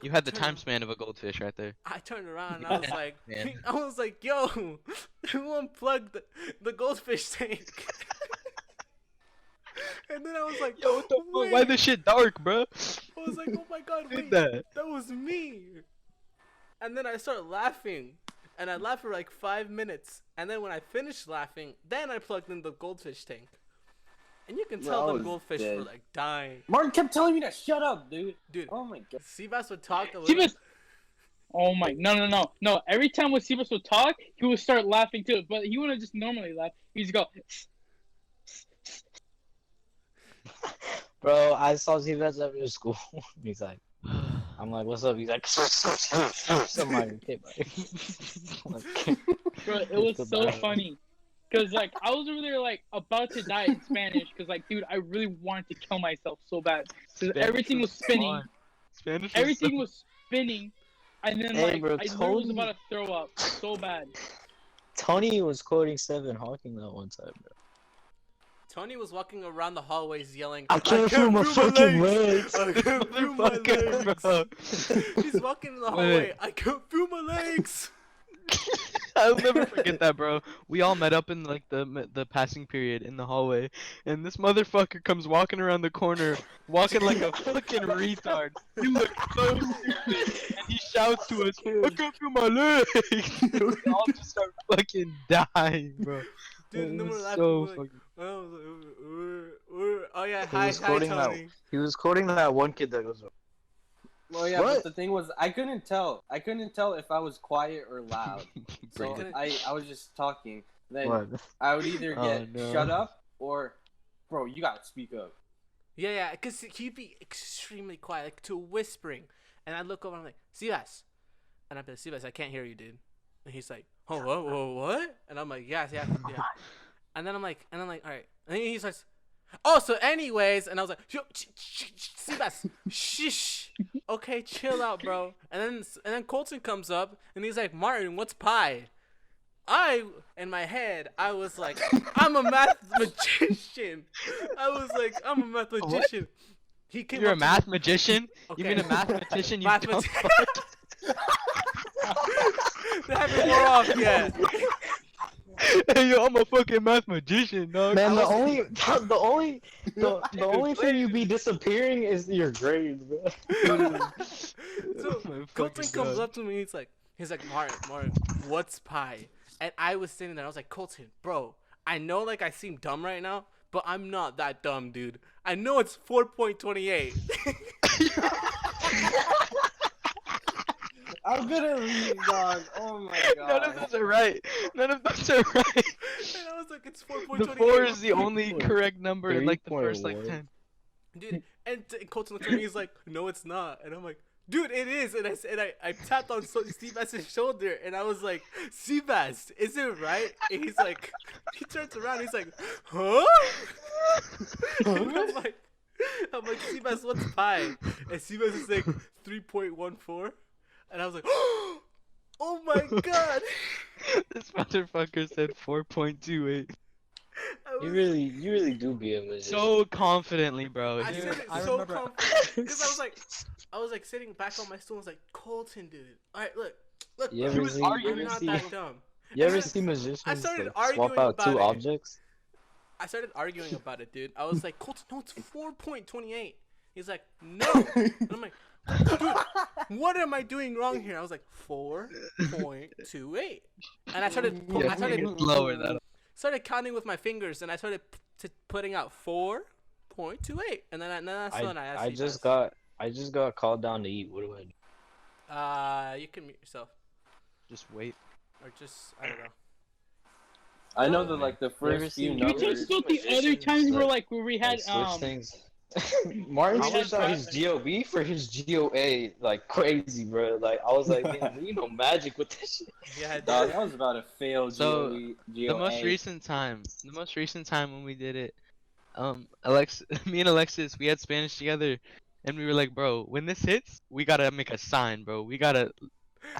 You had the turned- time span of a goldfish right there. I turned around and I was like, Man. I was like, yo, who unplugged the goldfish tank? And then I was like, Yo, what the fuck? wait. Why this shit dark, bro? I was like, oh my god, Who wait, did that? that was me. And then I started laughing, and I laughed for like 5 minutes. And then when I finished laughing, then I plugged in the goldfish tank. And you can Bro, tell I the was goldfish dead. were like dying. Martin kept telling me to shut up, dude. Dude, Oh my god. Sebas would talk a little. Sebas. Oh my, no. Every time when Sebas would talk, he would start laughing too. But he wouldn't just normally laugh. He'd just go. Bro, I saw Sebas after school. He's like, I'm like, what's up? He's like, I'm like, okay, buddy. Bro, it was so funny. Cause like I was over there like about to die in Spanish. Cause like, dude, I really wanted to kill myself so bad. Cause everything was spinning. Spanish was Everything was spinning. And then Hey, like bro, I literally was about to throw up so bad. Tony was quoting Stephen Hawking that one time, bro. Tony was walking around the hallways yelling, I can't feel my fucking legs. I can't feel my Motherfucker, legs. bro. He's walking in the hallway. I can't feel my legs. I'll never forget that, bro. We all met up in like the passing period in the hallway, and this motherfucker comes walking around the corner, walking like a fucking retard. He looks so stupid, and he shouts to us, "I can't feel my legs." We all just start fucking dying, bro. Dude, and then It we're was laughing. so We're like, fucking. oh yeah, He hi was quoting Tony. He was quoting that one kid that goes, Well, yeah, What? but the thing was, I couldn't tell. I couldn't tell if I was quiet or loud. So Braiden. I was just talking. Then what? I would either Oh, get no. shut up or, bro, you gotta speak up. Yeah, because he'd be extremely quiet, like to whispering. And I'd look over and I'm like, Sebas. And I'd be like, Sebas, I can't hear you, dude. And he's like, oh, what? And I'm like, yeah. And then I'm like, all right. And then he starts, oh, so anyways. And I was like, Sebas, shish. Okay, chill out, bro. And then Colton comes up and he's like, Martin, what's pie? In my head, I was like, I'm a math magician. I was like, I'm a math magician. He came You're a up to math me- magician? Okay. You mean a mathematician? You dumb Mathemati- fuck? They haven't wore off yet. Hey, yo, I'm a fucking math magician, dog. Man, I the only thing you be disappearing is your grades, bro. So Colton comes up to me. He's like, Martin, what's pi? And I was sitting there. I was like, Colton, bro, I know like I seem dumb right now, but I'm not that dumb, dude. I know it's 4.28. I'm gonna leave, dog. Oh my god. None of those are right. None of those are right. And I was like, it's 4.28. The 4 is the only correct number in like the first like 3.1. 10. Dude, and Colton looked at me. He's like, no, it's not. And I'm like, dude, it is. And I tapped on Sebas' shoulder, and I was like, Sebas, is it right? And he's like, he turns around. He's like, huh? And I'm like, Sebas, what's pi? And Sebas is like 3.14. And I was like, oh my god. This motherfucker said 4.28. You really do be a magician. So confidently, bro. I Dude, said it I so remember- confident because I was like sitting back on my stool. I was like, Colton, dude. All right, look, You bro, ever see- I'm you ever not see- that dumb. You ever And see magicians I started like, arguing swap out about two it. objects? I started arguing about it, dude. I was like, Colton, no, it's 4.28. He's like, no. And I'm like, dude, what am I doing wrong here? I was like, 4.28. And I started, Yeah, I started lower that. started counting with my fingers, and I started putting out 4.28. 0.28, and then that's when I asked I you just guys. got called down to eat. What do I do? You can mute yourself, Just wait. or just I don't know. I know Oh, that like the You ever first few seen- Can we Numbers. talk numbers. about the other Magicians, times where like- like where we had Switch things. Martin we had switched out his GOB for his GOA like crazy, bro. Like I was like, man, you know magic with this shit. yeah, Dog, dude. I was about to fail So, GOE, The GOA. most recent time when we did it, me and Alexis, we had Spanish together, and we were like, bro, when this hits, we gotta make a sign, bro. We gotta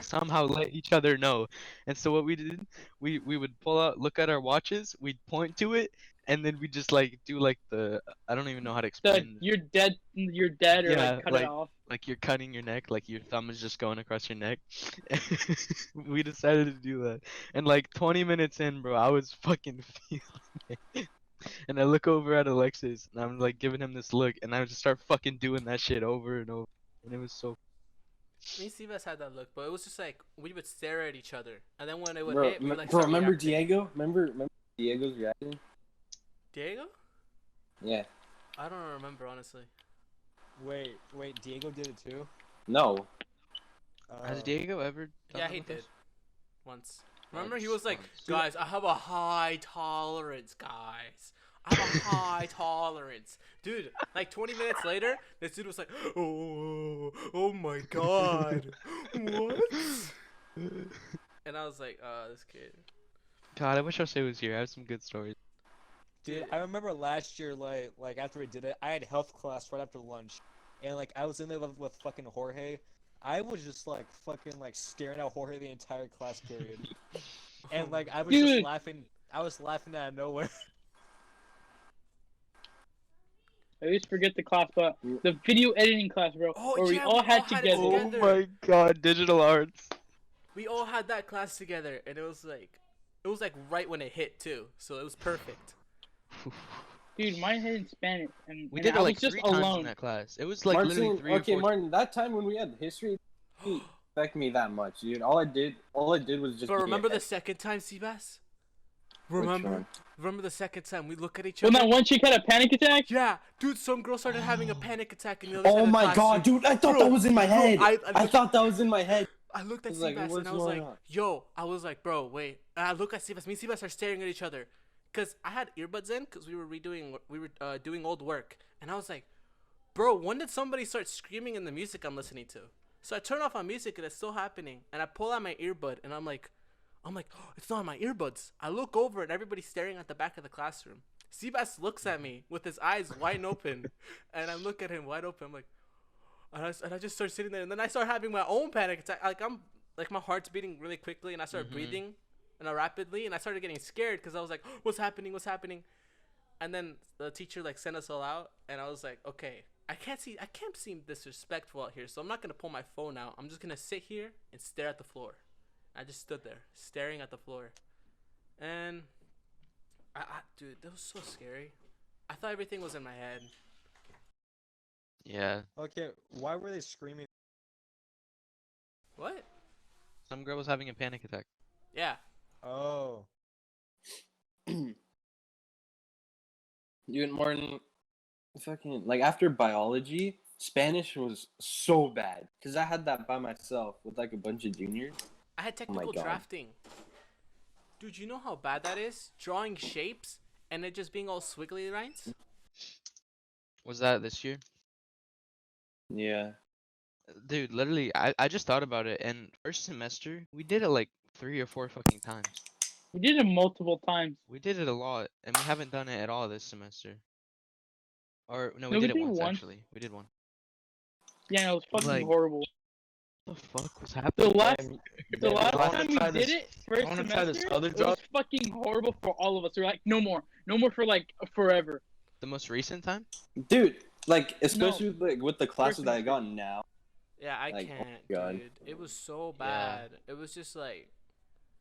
somehow let each other know. And so what we did, we would pull out, look at our watches, we'd point to it, and then we just like do like the I don't even know how to the explain. you're dead or Yeah, like cut it off. Like you're cutting your neck, like your thumb is just going across your neck. We decided to do that. And like 20 minutes in, bro, I was fucking feeling it. And I look over at Alexis and I'm like giving him this look and I just start fucking doing that shit over and over. And it was so Me and Sebas had that look, but it was just like we would stare at each other, and then when it would Bro, hit, we would like bro, start remember reacting. Diego? Remember Diego's reaction? Diego? Yeah. I don't remember honestly. Wait, Diego did it too? No. Has Diego ever done Yeah, that he with did. us? Once. Remember, he Once, was like, once. guys, I have a high tolerance, guys. I have a high tolerance. Dude, like 20 minutes later, this dude was like, oh my god. What? And I was like, this kid. God, I wish Jose was here. I have some good stories. Dude, I remember last year, like after we did it, I had health class right after lunch, and like I was in there with fucking Jorge. I was just like fucking like staring at Jorge the entire class period, and like I was just Dude. laughing. I was laughing out of nowhere. I always forget the class, but the video editing class, bro, Oh, where we yeah, all we had all had it together. together. Oh my god, digital arts. We all had that class together, and it was like right when it hit too, so it was perfect. Dude, mine hit in Spanish, and, We and did I it was like just 3 times in alone. that class. It was like literally Martin, 3 or 4 Martin, that time when we had history, it didn't affect me that much, dude. All I did was just. But be remember the ahead. second time, Sebas? Which Remember? one? Remember the second time we look at each When other? that one chick had a panic attack. Yeah, dude, some girl started having a panic attack in the other side Oh of the my class, god, dude! I thought Bro, that was in my bro, head. I I looked- thought that was in my head. I looked at It's like, Sebas what's and I was going like, on? yo, I was like, bro, wait. And I look at Sebas. Me and Sebas are staring at each other. Because I had earbuds in because we were doing old work. And I was like, bro, when did somebody start screaming in the music I'm listening to? So I turn off my music and it's still happening. And I pull out my earbud and I'm like, oh, it's not on my earbuds. I look over and everybody's staring at the back of the classroom. Sebas looks at me with his eyes wide open. And I look at him wide open. I'm like, and I just start sitting there, and then I start having my own panic attack. Like my heart's beating really quickly, and I start breathing, rapidly, and I started getting scared because I was like, "What's happening? What's happening?" And then the teacher like sent us all out, and I was like, "Okay, I can't seem disrespectful out here, so I'm not gonna pull my phone out. I'm just gonna sit here and stare at the floor." I just stood there staring at the floor, and dude, that was so scary. I thought everything was in my head. Yeah. Okay, why were they screaming? What? Some girl was having a panic attack. Yeah. Oh, Dude, Martin, fucking like after biology, Spanish was so bad because I had that by myself with like a bunch of juniors. I had technical God. drafting. Dude, you know how bad that is? Drawing shapes and it just being all squiggly lines? Was that this year? Yeah. Dude, literally, I just thought about it, and first semester, we did it like 3 or 4 fucking times. We did it multiple times. We did it a lot, and we haven't done it at all this semester. Or, no, we No, we did it did it once, once. actually. We did one. Yeah, it was fucking Like- horrible. What the fuck was The happening? last, Damn, the damn, last I wanna time we try did this- it, first I wanna try this semester, other it was drop. fucking horrible for all of us. We're like, no more for like forever. The most recent time? Dude, like especially like with the classes First that I got now. Yeah, I Like, oh can't, my God. dude. It was so Yeah. bad. It was just like,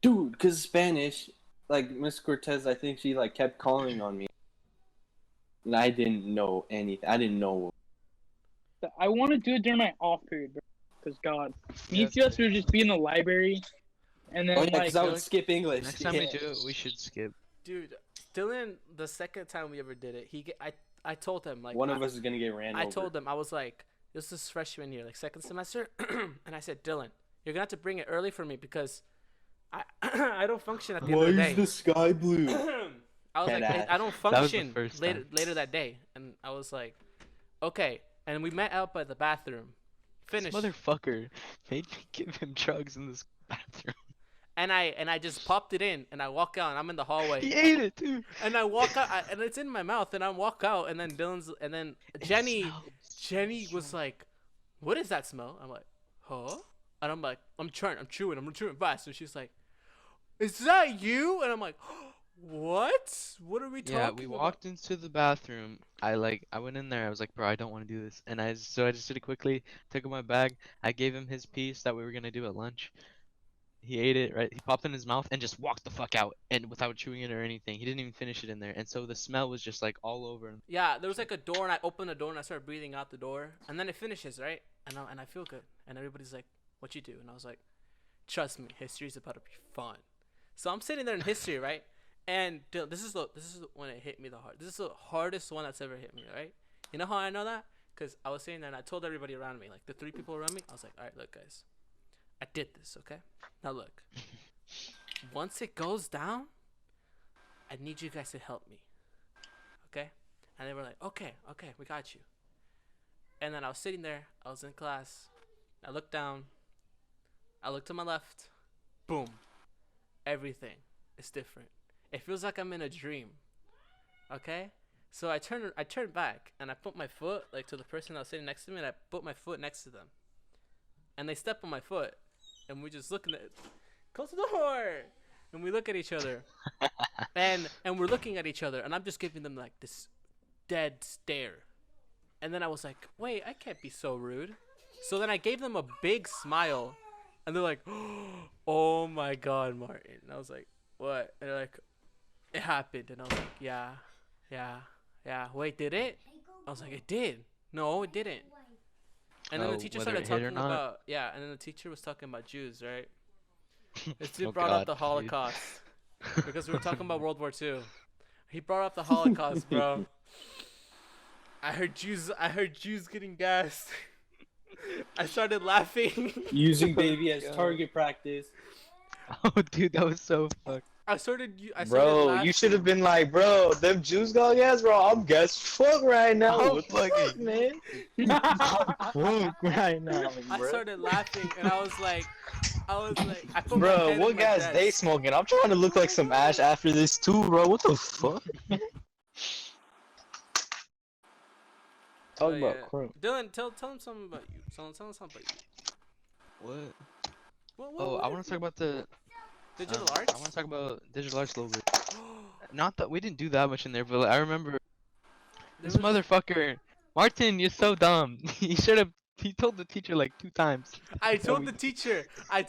Dude, because Spanish, like Miss Cortez, I think she like kept calling on me, and I didn't know anything. I didn't know. I want to do it during my off period, bro. Cause God, me Yeah, and Sebas would just be in the library, and then Oh yeah, like, because I would skip English. Next time we Yeah. do it, we should skip. dude, Dylan, the second time we ever did it, I told him like One of us is gonna get ran over. I told him I was like, this is freshman year, like second semester, and I said, Dylan, you're gonna have to bring it early for me because I I don't function at the end Why of the is day. the sky blue? I was Dead like, ass. I don't That was the function first later that day, and I was like, okay. And we met up at the bathroom. This Finished. motherfucker made me give him drugs in this bathroom. And I just popped it in, and I walk out, and I'm in the hallway. He ate it too. And I walk out, and it's in my mouth, and I walk out, and then Jenny was like, "What is that smell?" I'm like, "Huh?" And I'm like, I'm chewing fast. And she's like, "Is that you?" And I'm like, "What? What are we talking Yeah, about?" we walked into the bathroom. I went in there. I was like, bro, I don't want to do this. And I just did it quickly. Took out my bag. I gave him his piece that we were gonna do at lunch. He ate it, right? He popped it in his mouth and just walked the fuck out, and without chewing it or anything. He didn't even finish it in there, and so the smell was just like all over. Yeah, there was like a door, and I opened the door, and I started breathing out the door, and then it finishes, right? And I feel good, and everybody's like, "What you do?" And I was like, "Trust me, history's about to be fun." So I'm sitting there in history, right? And dude, this is when it hit me the hard. This is the hardest one that's ever hit me, right? You know how I know that? Cause I was sitting there and I told everybody around me, like the 3 people around me, I was like, "All right, look, guys, I did this, okay? Now look, once it goes down, I need you guys to help me, okay?" And they were like, "Okay, we got you." And then I was sitting there, I was in class, I looked down, I looked to my left, boom, everything is different. It feels like I'm in a dream, okay? So I turned back, and I put my foot, like, to the person that was sitting next to me, and I put my foot next to them. And they step on my foot, and we just looking at, close the door, and we look at each other, and we're looking at each other, and I'm just giving them, like, this dead stare. And then I was like, wait, I can't be so rude. So then I gave them a big smile, and they're like, "Oh my God, Martin." And I was like, "What?" And they're like, "It happened." And I was like, yeah. Wait, did it? I was like, "It did." No, it didn't. And then the Oh, teacher whether started it hit or talking not? about, yeah, and then the teacher was talking about Jews, right? This dude Oh brought up God, the dude. Holocaust because we were talking about World War II. He brought up the Holocaust, bro. I heard Jews getting gassed. I started laughing. Using baby as God. target practice. Oh, dude, that was so fucked. I started Bro, laughing. you should have been like, bro, them Jews got gas, bro. I'm gas fuck right now. I'm What the fuck, man? Fuck right now, I bro. started laughing, and I was like, I put my Bro, head what in my gas desk. they smoking? I'm trying to look like some ash after this too, bro. What the fuck? Talk Oh, about yeah. crunk. Dylan, tell him something about you. Tell him something about you. What? What Oh, I want to talk about the digital I arts. want to talk about digital arts a little bit. Not that we didn't do that much in there, but like, I remember this motherfucker, Martin. You're so dumb. He told the teacher like 2 times. I told the teacher. I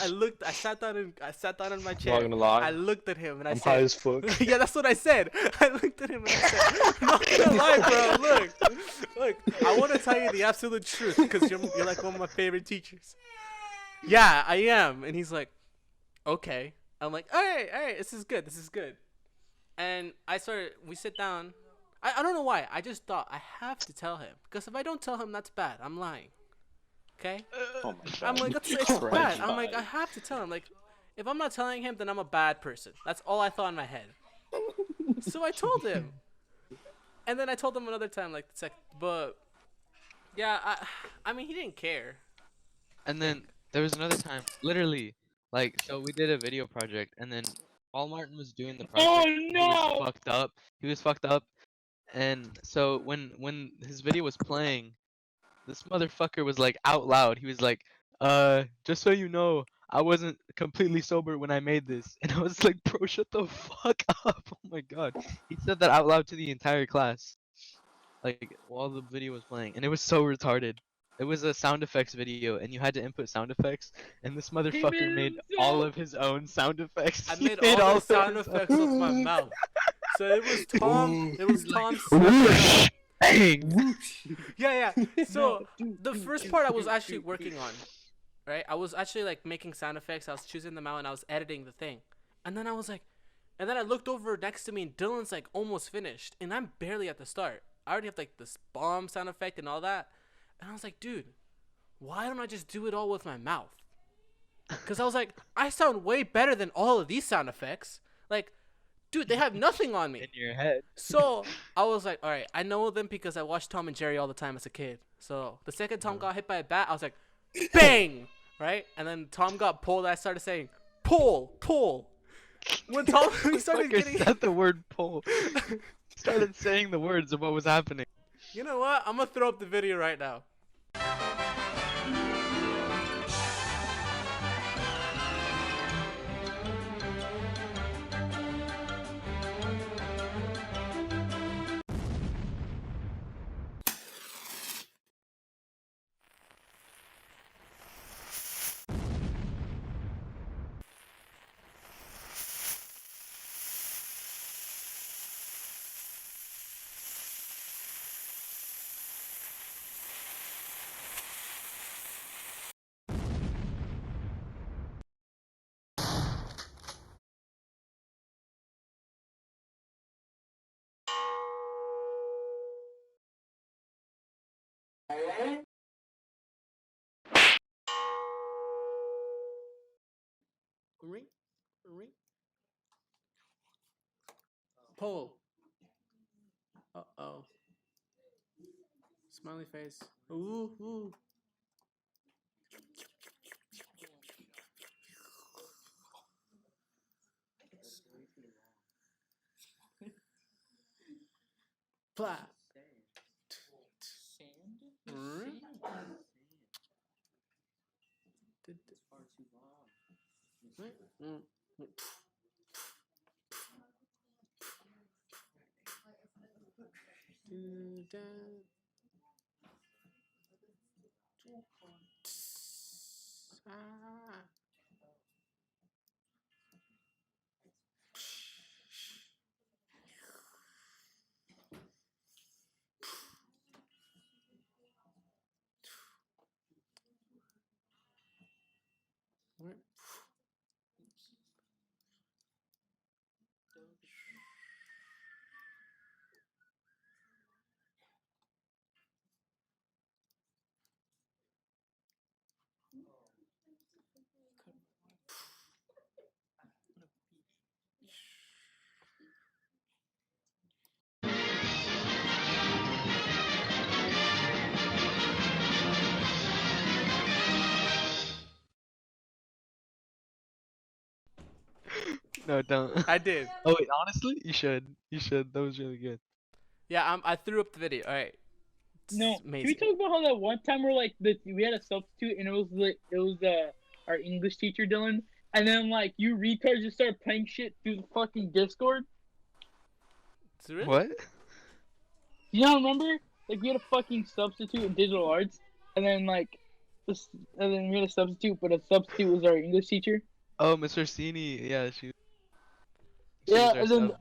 looked. I sat down in my chair. Not gonna lie. I looked at him and I I'm high said, as fuck. "Yeah, that's what I said." I looked at him and I said, "I'm not gonna lie, bro. Look. I want to tell you the absolute truth because you're like one of my favorite teachers." "Yeah, I am." And he's like, "Okay." I'm like, all right. This is good. And we sit down. I don't know why. I just thought I have to tell him because if I don't tell him, that's bad. I'm lying. Okay? Oh my God. I'm like, it's bad. I'm like, I have to tell him. Like, if I'm not telling him, then I'm a bad person. That's all I thought in my head. So I told him. And then I told him another time, like, but yeah, I mean, he didn't care. And then there was another time, literally, like, so we did a video project, and then while Martin was doing the project, Oh he no! was fucked up, and so when his video was playing, this motherfucker was like out loud. He was like, just so you know, I wasn't completely sober when I made this, and I was like, bro, shut the fuck up. Oh my God, he said that out loud to the entire class, like while the video was playing, and it was so retarded. It was a sound effects video, and you had to input sound effects, and this motherfucker made all of his own sound effects. I He made all the of sound his effects with my mouth. So it was Tom. It was Tom's. Whoosh, bang. Yeah. So the first part I was actually working on, right? I was actually like making sound effects. I was choosing them out and I was editing the thing. And then I was like, And then I looked over next to me, and Dylan's like almost finished, and I'm barely at the start. I already have like this bomb sound effect and all that, and I was like, dude, why don't I just do it all with my mouth? Because I was like, I sound way better than all of these sound effects. Like, dude, they have nothing on me. In your head. So I was like, all right, I know them because I watched Tom and Jerry all the time as a kid. So the second Tom got hit by a bat, I was like, bang, right? And then Tom got pulled. I started saying, pull, pull. When Tom he started Fucker getting, said the word pull. Started saying the words of what was happening. you know what? I'm gonna throw up the video right now. Ring, ring. Pull. Uh-oh. Smiley face. Ooh, ooh. Plah. Ring. Ah. What? No, don't. I did. Oh wait, honestly, you should. You should. That was really good. Yeah, I threw up the video. All right. No, It's can we amazing. talk about how that one time where like we had a substitute and it was our English teacher Dylan, and then like you retards just started playing shit through the fucking Discord. Is it really? What? You don't remember? Like we had a fucking substitute in digital arts, and then like and then we had a substitute, but a substitute was our English teacher. Oh, Miss Orsini. Yeah, she Yeah, was our and then sub.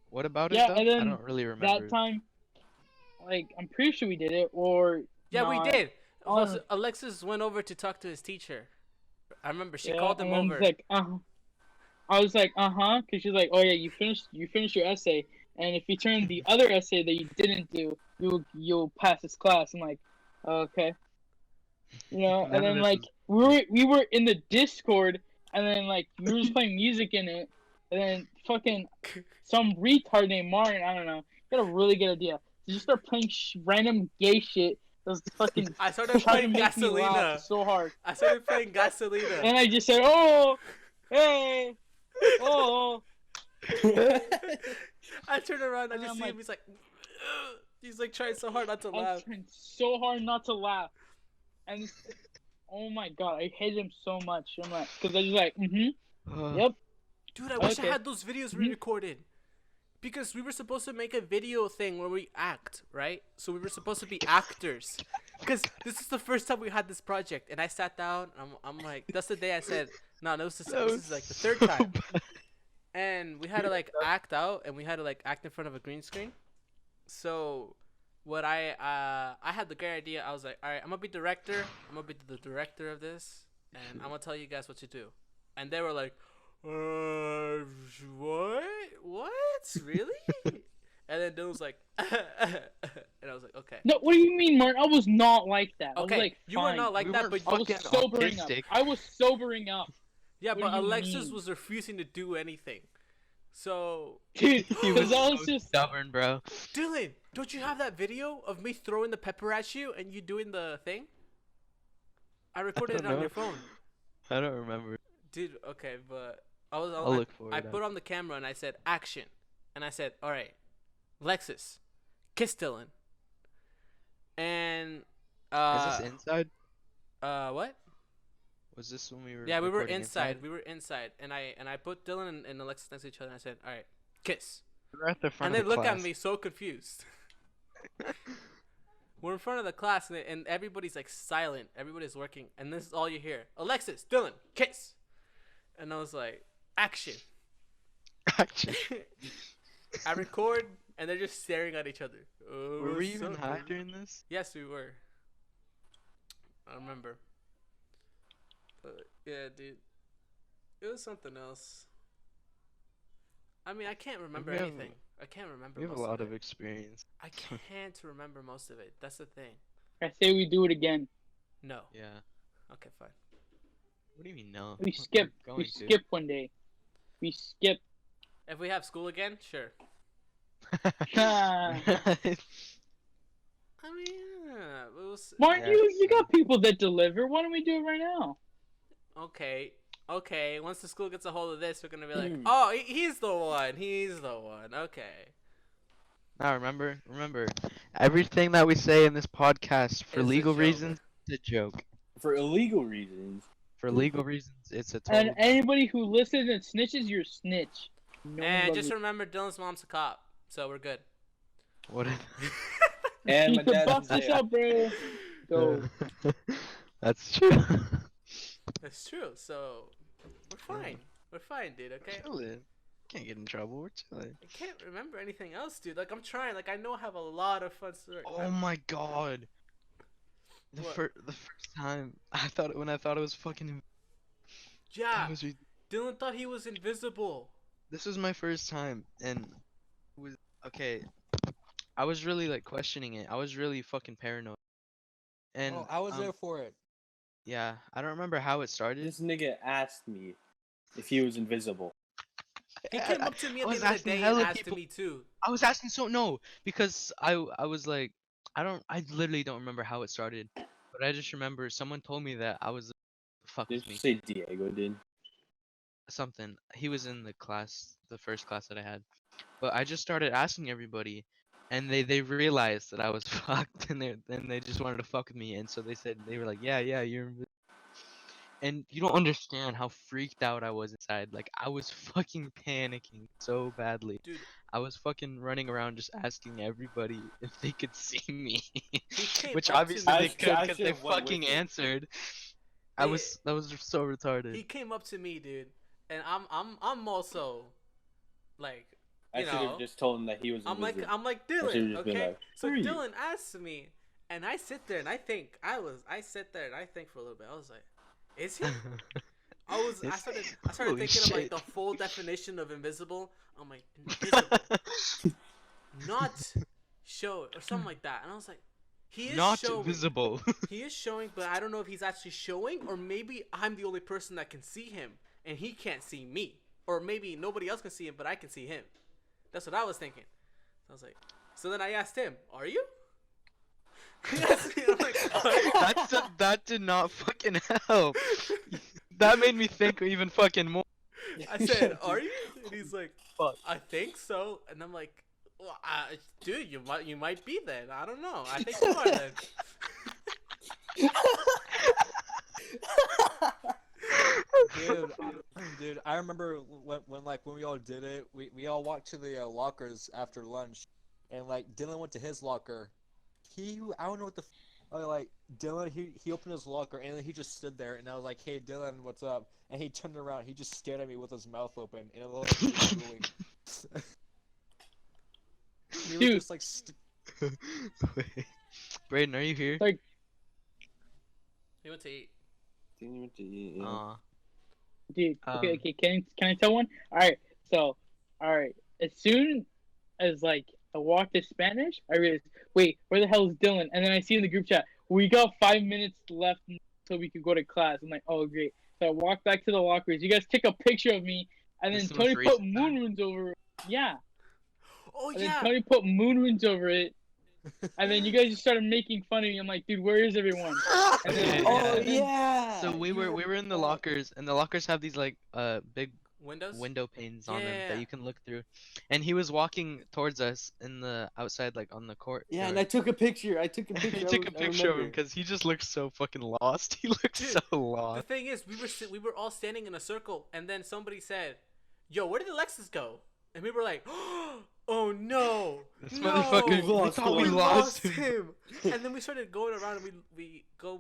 What about it yeah, though? and I then don't really remember. that time, like I'm pretty sure we did it, or Yeah, we not. did. Uh, Alexis went over to talk to his teacher. I remember she yeah, called him and then over. it's like I was like, because she's like, oh yeah, you finished your essay, and if you turn the other essay that you didn't do, you'll pass this class. I'm like, okay, None and of then this like is. we were in the Discord, and then like we were just playing music in it, and then fucking some retard named Martin, I don't know, got a really good idea. To just start playing random gay shit. That was fucking I started trying to playing make me laugh Gasolina. so hard, I started playing Gasolina. and I just said, oh, hey, oh. I turned around. I And just I'm see like- him. He's like, "Ugh." He's like trying so hard not to I was laugh. trying so hard not to laugh, and oh my god, I hate him so much. I'm like, because I just like, yep. Dude, I wish I Okay. had those videos re-recorded. Because we were supposed to make a video thing where we act, right? So we were supposed to be actors. Because this is the first time we had this project, and I sat down. I'm like, that's the day I said, no, this is like the third time. And we had to like act out, and we had to like act in front of a green screen. So what I had the great idea. I was like, all right, I'm gonna be director. I'm gonna be the director of this, and I'm gonna tell you guys what to do. And they were like, What? What? Really? And then Dylan was like, and I was like, okay. No, what do you mean, Martin? I was not like that. I was Okay, like, you were fine. not like We that, weren't but I was fucking sobering up. autistic. I was sobering up. yeah, what but do you Alexis mean? was refusing to do anything. So, Dude, He was because I was so just. stubborn, bro. Dylan, don't you have that video of me throwing the pepper at you and you doing the thing? I recorded it don't on know. your phone. I don't remember. Dude, okay, but I'll look for I it. put on the camera and I said action, and I said, all right, Lexus, kiss Dylan, and Is this inside? what? Was this when we were? Yeah, we were recording inside. We were inside, and I put Dylan and Alexis next to each other, and I said, all right, kiss, We were at the front and they of the look class. at me so confused. We're in front of the class, and everybody's like silent. Everybody's working, and this is all you hear: Alexis, Dylan, kiss, and I was like, action. Action. I record, and they're just staring at each other. Oh, Were we what's even up, high baby? during this? Yes, we were. I remember. But yeah, dude, it was something else. I mean, I can't remember We have- anything. I can't remember. We have a most lot of of it. experience. I can't remember most of it. That's the thing. I say we do it again. No. Yeah. Okay, fine. What do you mean no? We We're skip. going We to. skip one day. We skip. If we have school again, sure. Ah. I mean, yeah, it was Martin, Yeah, you so- got people that deliver. Why don't we do it right now? okay. Okay, once the school gets a hold of this, we're gonna be like, Hmm. oh, he's the one. He's the one. Okay. Now remember, everything that we say in this podcast for It's a legal joke. reasons, it's a joke. For illegal reasons. For legal reasons, it's a total. And anybody who listens and snitches, you're a snitch. No one And loves just you. remember, Dylan's mom's a cop, so we're good. What? And my Keep the dad's boxes in jail. up, bro. Go. That's true. That's true. So we're fine. We're fine, dude. Okay. Chilling. Can't get in trouble. We're chilling. I can't remember anything else, dude. Like I'm trying. Like I know I have a lot of fun stories. Oh my god. The What? the first time I thought it was fucking. Yeah. that was Dylan thought he was invisible. This was my first time, and it was okay. I was really like questioning it. I was really fucking paranoid. And Oh, I was there for it. yeah, I don't remember how it started. This nigga asked me if he was invisible. He came up to me I at the was end of the asking day and hella asked people- me too. I was asking because I was like I literally don't remember how it started, but I just remember someone told me that I was fuck Did with me you say Diego did? something. He was in the class, the first class that I had, but I just started asking everybody, and they realized that I was fucked, and they just wanted to fuck with me, and so they were like, yeah, you're. And you don't understand how freaked out I was inside. Like I was fucking panicking so badly. Dude, I was fucking running around just asking everybody if they could see me, came which up to obviously me- they I could because they should've went fucking with it. answered. They- That was so retarded. he came up to me, dude, and I'm also like, I you should know, have just told him that he was I'm invisible. like should've Dylan, just been okay? like, So "Who are you?" Dylan asks me, and I sit there and I think I sit there and I think for a little bit. I was like, is he? I started Holy thinking of like shit. the full definition of invisible. I'm like invisible, not show or something like that. And I was like, he is Not showing. visible. He is showing, but I don't know if he's actually showing, or maybe I'm the only person that can see him and he can't see me, or maybe nobody else can see him, but I can see him. That's what I was thinking. So I was like, so then I asked him, "Are you?" He asked me, I'm like, that did not fucking help. That made me think even fucking more. I said, "Are you?" And he's like, Fuck. "I think so." And I'm like, well, "Dude, you might be then. I don't know. I think you are then." Dude, I remember when we all did it, we all walked to the lockers after lunch, and like Dylan went to his locker. I don't know what like Dylan he opened his locker and then he just stood there and I was like, hey Dylan, what's up? And he turned around, he just stared at me with his mouth open and it looked like he was drooling. He was Dude. just like Wait. Braiden, are you here? Like, He went to eat. Didn't even to eat, yeah. Aw. Dude, okay, Um, okay. Can I tell one? So, all right. As soon as like I walked to Spanish, I realized, wait, where the hell is Dylan? And then I see in the group chat, we got 5 minutes left until we could go to class. I'm like, oh great. So I walked back to the lockers. You guys took a picture of me, and this then is the most Tony put recent moon time. runes over it. Yeah, Oh and then yeah. Tony put moon runes over it, and then you guys just started making fun of me. I'm like, dude, where is everyone? And then, Okay, Oh yeah. yeah. So we were in the lockers, and the lockers have these like big Windows. window panes on them that Yeah. you can look through. And he was walking towards us in the outside, like on the court. Yeah, and I took a picture. I took a He picture. took a I picture of him remember. because he just looked so fucking lost. He looked Dude, so The lost. thing is, we were all standing in a circle, and then somebody said, "Yo, where did Alexis go?" And we were like, "Oh no, This no, motherfucker, we thought we lost him. him." And then we started going around, and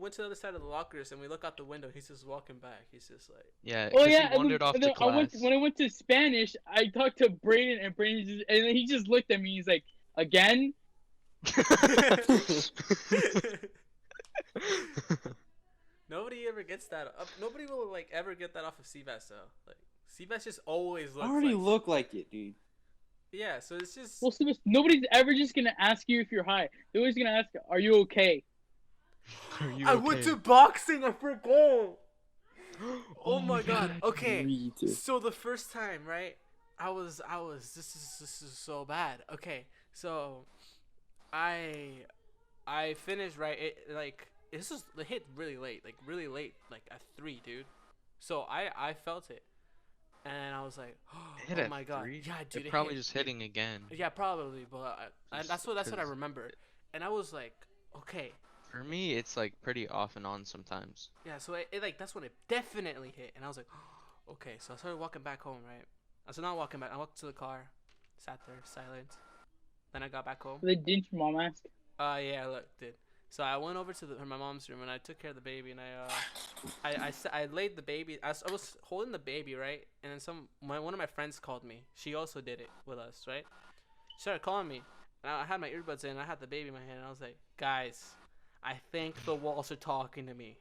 went to the other side of the lockers, and we look out the window. He's just walking back. He's just like, Yeah, oh 'cause yeah, he wandered off and to then class. when I went to Spanish, I talked to Braiden, and Braiden just, and then he just looked at me. He's like, again. nobody ever gets that. Nobody will like ever get that off of Sebas though. Like Sebas just always I looks. already like, look like it, dude. Yeah, so it's just. Well, Sebas, nobody's ever just gonna ask you if you're high. They're always gonna ask, "Are you okay?" Are you I okay? went to boxing. I forgot. Oh my god. Okay. Me too. So the first time, right? I was. This is so bad. Okay. So, I finished right. This was the hit really late, like at 3, dude. So I felt it, and I was like, It hit oh at my god, 3? yeah, dude. They're it probably hit. just hitting again. Yeah, probably, but that's what I 'cause remember, and I was like, okay. For me, it's like pretty off and on sometimes. Yeah, so it like that's when it definitely hit, and I was like, okay. So I started walking back home, right? I started not walking back. I walked to the car, sat there, silent. Then I got back home. They didn't your mom ask? Yeah, look, did. So I went over to my mom's room and I took care of the baby, and I laid the baby. I was holding the baby, right? And then one of my friends called me. She also did it with us, right? She started calling me, and I had my earbuds in. I had the baby in my hand, and I was like, guys, I think the walls are talking to me.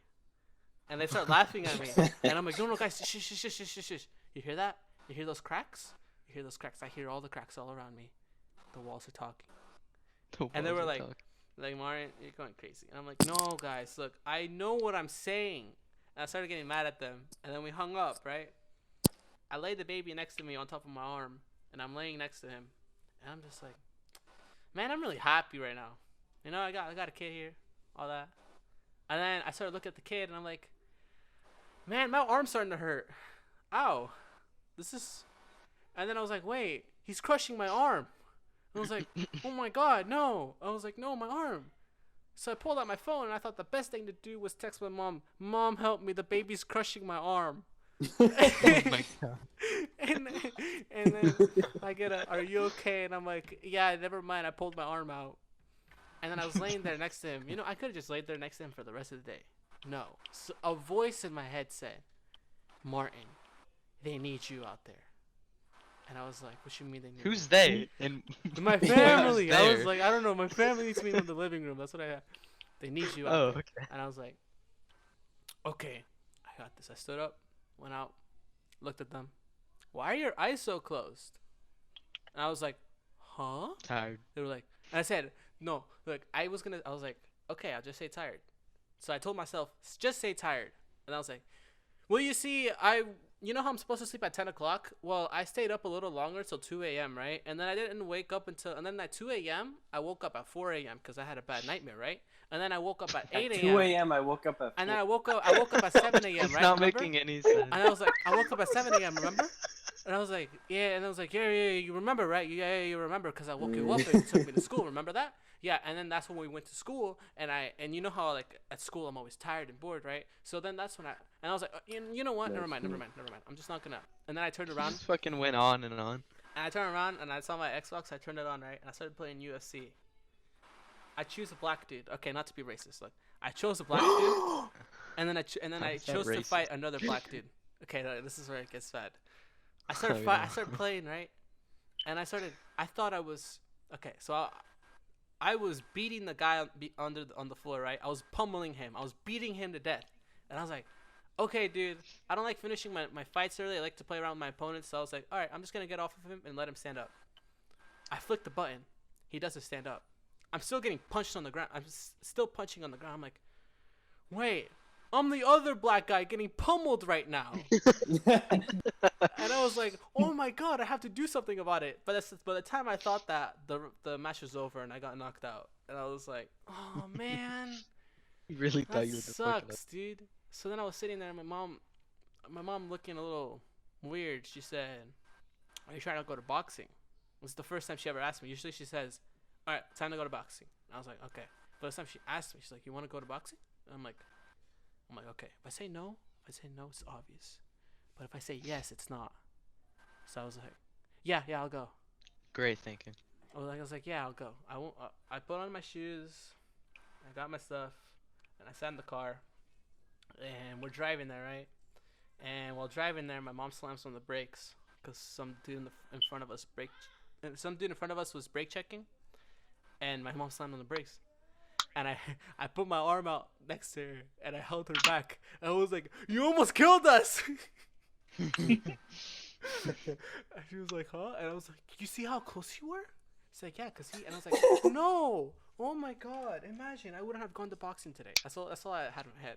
And they start laughing at me. And I'm like, no, guys, shh, shh, shh, shh, shh, shh. You hear that? You hear those cracks? You hear those cracks? I hear all the cracks all around me. The walls are talking. And they were like, Marian, you're going crazy. And I'm like, no, guys, look, I know what I'm saying. And I started getting mad at them. And then we hung up, right? I laid the baby next to me on top of my arm. And I'm laying next to him. And I'm just like, man, I'm really happy right now. You know, I got a kid here. All that. And then I started looking at the kid. And I'm like, man, my arm's starting to hurt. Ow. This is... And then I was like, wait, he's crushing my arm. I was like, oh my god, no. I was like, no, my arm. So I pulled out my phone, and I thought the best thing to do was text my mom. Mom, help me, the baby's crushing my arm. Oh my god. and then I get a, are you okay? And I'm like, yeah, never mind, I pulled my arm out. And then I was laying there next to him. You know, I could have just laid there next to him for the rest of the day. No. So a voice in my head said, Martin, they need you out there. And I was like, what you mean they need Who's me? they? And My family. I was there? like, I don't know. My family needs me in the living room. That's what I had. They need you out Oh, there. okay. And I was like, okay, I got this. I stood up, went out, looked at them. Why are your eyes so closed? And I was like, huh? Tired. They were like, and I said, no, look, I was like, okay, I'll just say tired. So I told myself, just say tired. And I was like, well, you see, you know how I'm supposed to sleep at 10 o'clock? Well, I stayed up a little longer till 2 a.m., right? And then I didn't wake up and then at 2 a.m., I woke up at 4 a.m. because I had a bad nightmare, right? And then I woke up at 8 At a.m. 2 a.m. I woke up at. And then I woke up at 7 a.m., It's right? not Remember? making any sense. And I was like, I woke up at 7 a.m., remember? And I was like, yeah. And I was like, yeah, you remember, right? Yeah, you remember because I woke you up and you took me to school. Remember that? Yeah. And then that's when we went to school. And you know how, like, at school I'm always tired and bored, right? So then that's when I was like, you know what? Never mind. I'm just not going to. And then I turned around. Just fucking went on and on. And I turned around and I saw my Xbox. I turned it on, right? And I started playing UFC. I choose a black dude. Okay, not to be racist. Look, I chose a black dude. And then I That's not chose to racist. fight another black dude. Okay, this is where it gets bad. I Oh, yeah. I started playing, right? And I thought I was okay. So I was beating the guy on the floor, right? I was pummeling him. I was beating him to death. And I was like, okay, dude, I don't like finishing my fights early. I like to play around with my opponents. So I was like, all right, I'm just gonna get off of him and let him stand up. I flick the button. He doesn't stand up. I'm still getting punched on the ground. I'm still punching on the ground. I'm like, wait, I'm the other black guy getting pummeled right now. And I was like, oh my god, I have to do something about it. But by the time I thought that, the match was over and I got knocked out. And I was like, oh man, You really that thought you would have fucked it up. sucks, dude. So then I was sitting there and my mom looking a little weird. She said, are you trying to go to boxing? It was the first time she ever asked me. Usually she says, all right, time to go to boxing. And I was like, okay. But this time she asked me, she's like, you want to go to boxing? And I'm like, okay. If I say no, it's obvious. But if I say yes, it's not. So I was like, yeah, I'll go. Great thinking. I was like, yeah, I'll go. I won't. I put on my shoes, I got my stuff, and I sat in the car, and we're driving there, right? And while driving there, my mom slams on the brakes because some dude in front of us was brake checking, and my mom slammed on the brakes. And I put my arm out next to her and I held her back. I was like, "You almost killed us." And she was like, huh? And I was like, you see how close you were? She's like, yeah, cause he. And I was like, no. Oh my god. Imagine I wouldn't have gone to boxing today. That's all I had in my head.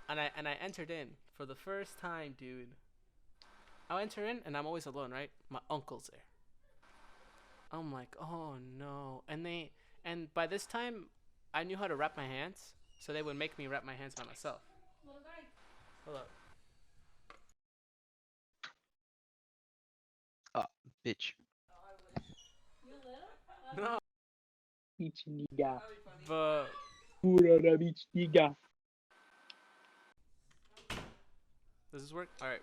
And I entered in for the first time, dude. I enter in and I'm always alone, right? My uncle's there. I'm like, oh no. And by this time, I knew how to wrap my hands, so they would make me wrap my hands by myself. Hello. Oh, bitch. No. Beach nigga. But Pura da beach nigga. does this work? All right.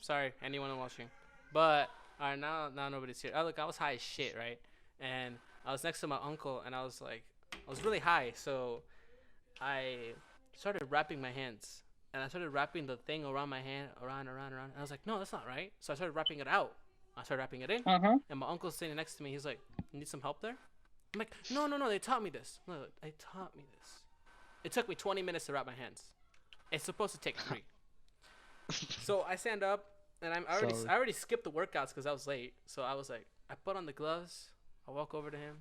Sorry, anyone watching. But all right, now nobody's here. Oh look, I was high as shit, right? And I was next to my uncle, and I was really high, so I started wrapping my hands, and I started wrapping the thing around my hand, around. And I was like, no, that's not right. So I started wrapping it out. I started wrapping it in, and my uncle's sitting next to me. He's like, "You need some help there?" I'm like, no, they taught me this. No, they taught me this. It took me 20 minutes to wrap my hands. It's supposed to take 3. So I stand up, and Solid. I already skipped the workouts because I was late. So I was like, I put on the gloves. I walk over to him,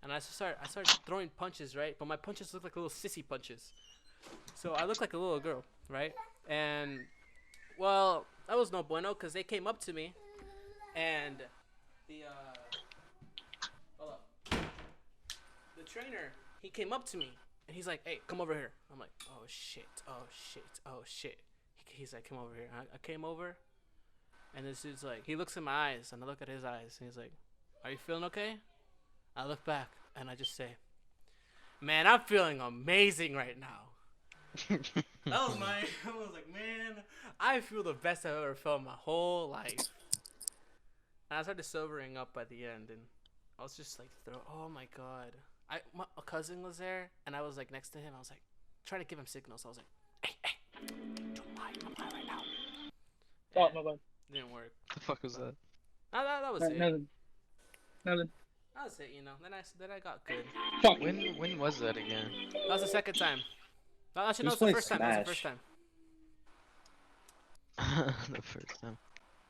and I started throwing punches, right? But my punches look like little sissy punches. So I look like a little girl, right? And well, that was no bueno because they came up to me, and the hold up, the trainer, he came up to me and he's like, "Hey, come over here." I'm like, "Oh shit, oh shit, oh shit." He's like, "Come over here." I came over, and this dude's like, he looks in my eyes, and I look at his eyes, and he's like, "Are you feeling okay?" I look back, and I just say, "Man, I'm feeling amazing right now." I was like, man, I feel the best I've ever felt in my whole life. And I started sobering up by the end, and I was just like, oh my god. My cousin was there, and I was like next to him. I was like, trying to give him signals. I was like, hey, don't lie, I'm high right now. Oh, And my bad. didn't work. The fuck was that? That was it. Nothing. That was it, you know. Then I got good. Fuck. When was that again? That was the second time. No, actually, no, Who's it was the playing first time. That was the first Smash? time. The first time.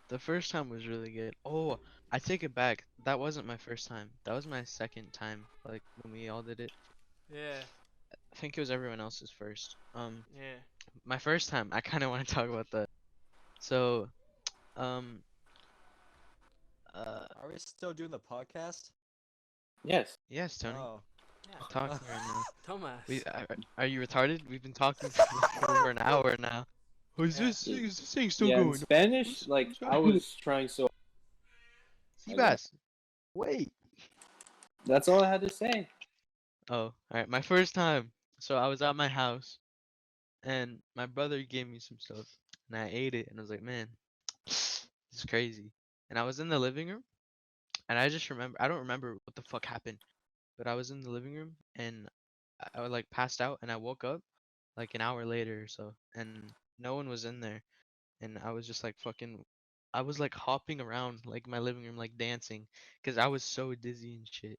The first time was really good. Oh, I take it back. That wasn't my first time. That was my second time. Like when we all did it. Yeah, I think it was everyone else's first. yeah. My first time. I kind of want to talk about that. So, um, Are we still doing the podcast? Yes. yes, Tony. Oh. Yeah. Talking right now. Thomas. Are you retarded? We've been talking for over an hour now. Oh, is Yeah. this thing still Yeah, in going? Spanish, like I was trying so. Sebas, wait. That's all I had to say. Oh, alright. My first time. So I was at my house, and my brother gave me some stuff, and I ate it, and I was like, man, this is crazy. And I was in the living room, and I just remember, I don't remember what the fuck happened, but I was in the living room, and I like passed out, and I woke up like an hour later or so, and no one was in there, and I was just like fucking, I was like hopping around like my living room, like dancing, cause I was so dizzy and shit,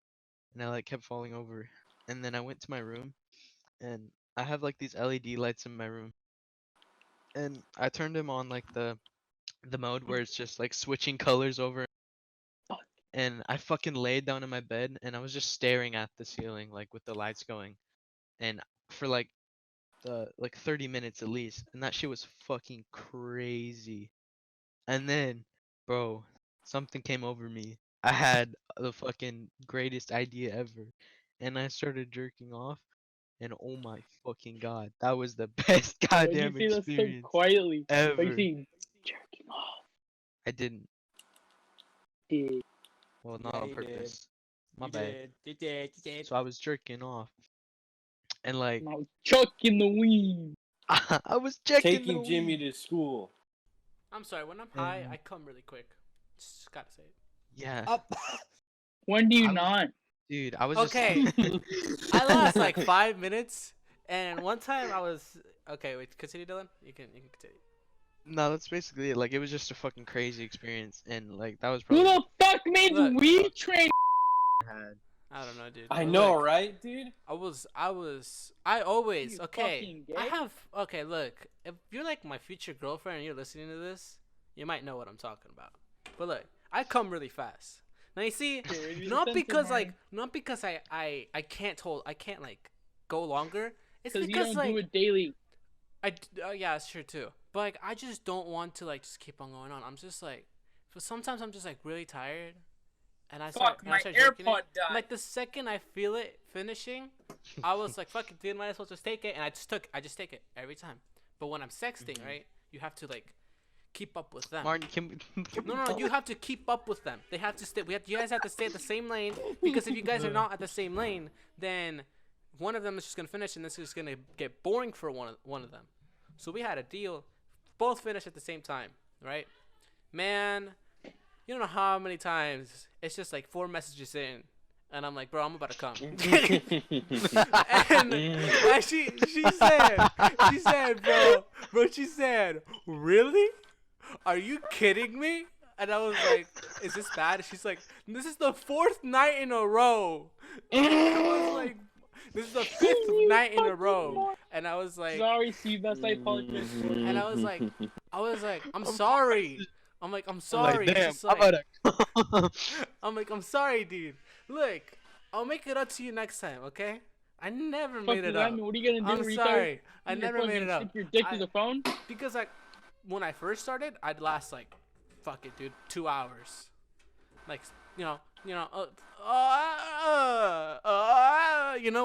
and I like kept falling over, and then I went to my room, and I have like these LED lights in my room, and I turned him on like the mode where it's just like switching colors over, and I fucking laid down in my bed and I was just staring at the ceiling like with the lights going, and for like 30 minutes at least, and that shit was fucking crazy. And then, bro, something came over me. I had the fucking greatest idea ever, and I started jerking off, and oh my fucking god, that was the best Why do you goddamn say that so experience quietly? Why you ever. say jerking off? I didn't. Dude. Well, not Yeah, on you did. purpose. My You bad. did. You did. You did. So I was jerking off, and like Now chuck in the weed. I was checking the Taking Jimmy weed. to school. I'm sorry. When I'm high, And I come really quick. Just gotta say it. yeah, Up. When do you I was- not? dude, I was Okay. just. I lost like 5 minutes, and one time I was okay. Wait, continue, Dylan. You can continue. No, that's basically it. Like, it was just a fucking crazy experience, and like that was Who probably the fuck made Look. weed train? had. I don't know, dude. I But know, look, right, dude? I always You okay. fucking I gay? have okay. Look, if you're like my future girlfriend and you're listening to this, you might know what I'm talking about. But look, I come really fast. Now you see, Dude, you're not sensitive, because man. not because I can't like go longer. It's Because you because don't like do it daily. yeah, it's true too. But like I just don't want to like just keep on going on. I'm just like, but sometimes I'm just like really tired, and I start Fuck, my jerking it. AirPod died. Like the second I feel it finishing, I was like, "Fuck it, dude, might as well just take it." And I just take it every time. But when I'm sexting, right, you have to like keep up with them. Martin, can we? No, you have to keep up with them. They have to stay. You guys have to stay at the same lane because if you guys are not at the same lane, then one of them is just gonna finish, and this is gonna get boring for one of them. So we had a deal, both finished at the same time, right? Man, you don't know how many times it's just like 4 messages in, and I'm like, bro, I'm about to come. and she said, bro, she said, really? Are you kidding me? And I was like, is this bad? She's like, this is the 4th night in a row. I was like, this is the 5th night in a row. And I was like, Sorry, Sebas, I apologize. and I was like, I'm sorry. I'm like, I'm sorry. Like, damn, It's just how like, about I'm like, I'm sorry, dude. Look, I'll make it up to you next time, okay? I never Fuck made you, it up. What are you gonna do, I'm retard? sorry. I You're never made fucking it up. Stick your dick to I- the phone? Because like when I first started, I'd last like, fuck it, dude, 2 hours. Like, you know, you know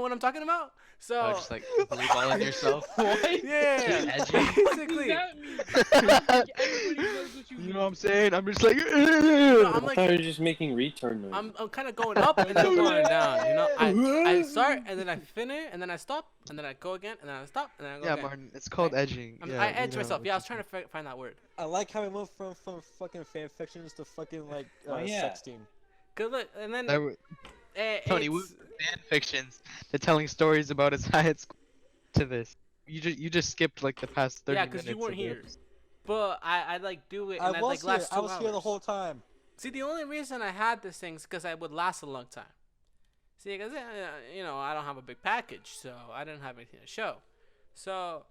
what I'm talking about? So Oh, just like blue balling yourself. yeah, Edgy. What does basically. that mean? Everybody knows what you You mean. know what I'm saying? I'm just like. I'm I like, thought you were just making retard noise. I'm kind of going up and then I'm going down. You know, I start and then I finish and then I stop and then I go again and then I stop and then I go Yeah, again. Martin, it's called edging. Yeah, I you edge know myself. what Yeah, I was you- trying to find that word. I like how we moved from fucking fan fictions to fucking like Oh, yeah. sexting. Cause look, and then That were- Tony, we it's- fan fictions. They're telling stories about his high school to this. You just skipped like the past 30 yeah, minutes. cause you weren't of the here. episode. But I like do it and I I'd was like here. last 2 I was here the hours. whole time. See, the only reason I had this thing is because I would last a long time. See, because you know I don't have a big package, so I didn't have anything to show. So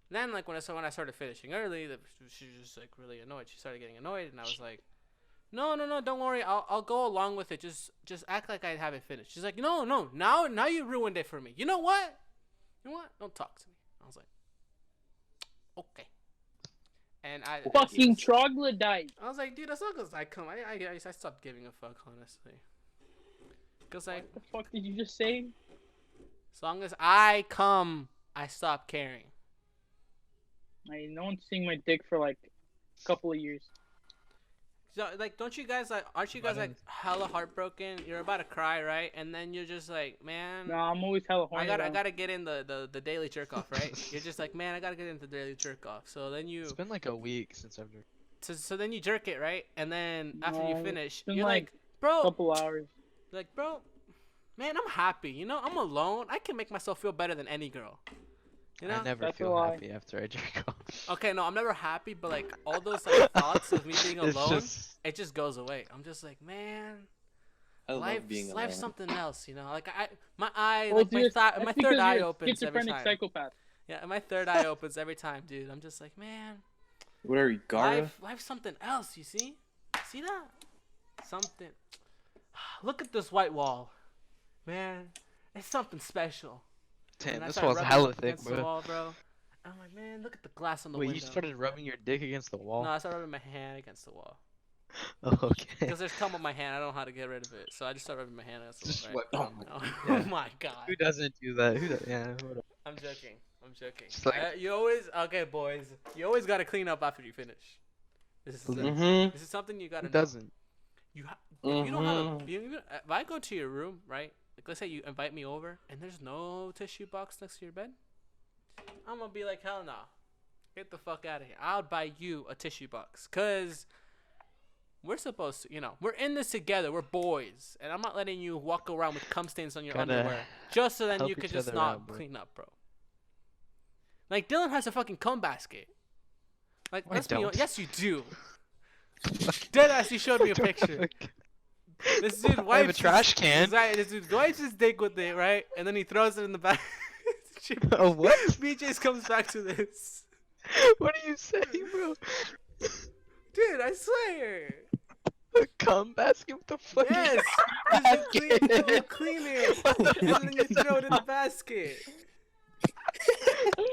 then, like when I started finishing early, she was just like really annoyed. She started getting annoyed, and I was like, no, don't worry, I'll go along with it. Just act like I haven't finished. She's like, no, now you ruined it for me. You know what? Don't talk to me. I was like, okay. And Fucking troglodyte. I was like, dude, as long as I come, I stopped giving a fuck, honestly. Cause like, What the fuck did you just say? as long as I come, I stop caring. No one's seen my dick for like a couple of years. So like, don't you guys like? Aren't you guys like hella heartbroken? You're about to cry, right? And then you're just like, man, No, I'm always hella horny. I though. gotta get in the daily jerk off, right? You're just like, man, I gotta get into the daily jerk off. So then you It's been like a week since I've. so then you jerk it, right? And then after you No, finish, been you're like like, bro, couple hours. like, bro, man, I'm happy. You know, I'm alone. I can make myself feel better than any girl. You know? I never That's a feel lie. happy after I jerk off. Okay, no, I'm never happy, but like all those like thoughts of me being It's alone, just- it just goes away. I'm just like, man, I love being life's alone. something else, you know. Like my eye, Well, like my dude, my that's third because eye you're a opens every schizophrenic time. psychopath. Yeah, my third eye opens every time, dude. I'm just like, man, What are you, Gara? life's something else. You see? See that? Something. Look at this white wall, man. It's something special. Damn, And I this started wall's rubbing hella up thick, against the bro. wall, bro. I'm like, man, look at the glass on the Wait, window. you started rubbing your dick against the wall? No, I started rubbing my hand against the wall. Oh, okay. Because there's cum on my hand. I don't know how to get rid of it. So I just started rubbing my hand against the Just wall. wipe Right? it Oh, Yeah. oh my god. Who doesn't do that? Who does? Yeah, whatever. I'm joking. I'm joking. Just like- You always okay, boys. You always gotta clean up after you finish. This is Mm-hmm. this is something you gotta Who know. doesn't? If you don't have if I go to your room, right? Like let's say you invite me over and there's no tissue box next to your bed, I'm gonna be like, hell no. Get the fuck out of here. I'll buy you a tissue box. Cause we're supposed to, we're in this together. We're boys. And I'm not letting you walk around with cum stains on your Gotta underwear. Just so then help you could each just other not out, bro. clean up, bro. Like Dylan has a fucking cum basket. Like I let's be don't. honest. Yes you do. Deadass, you showed me a picture. This dude wipes I have a trash can. This dude wipes his dick with it, right? And then he throws it in the back. Oh, what? BJ's comes back to this. What are you saying, bro? Dude, I swear. A cum basket? What the fuck? Yes. You clean it. And then you throw it in the basket.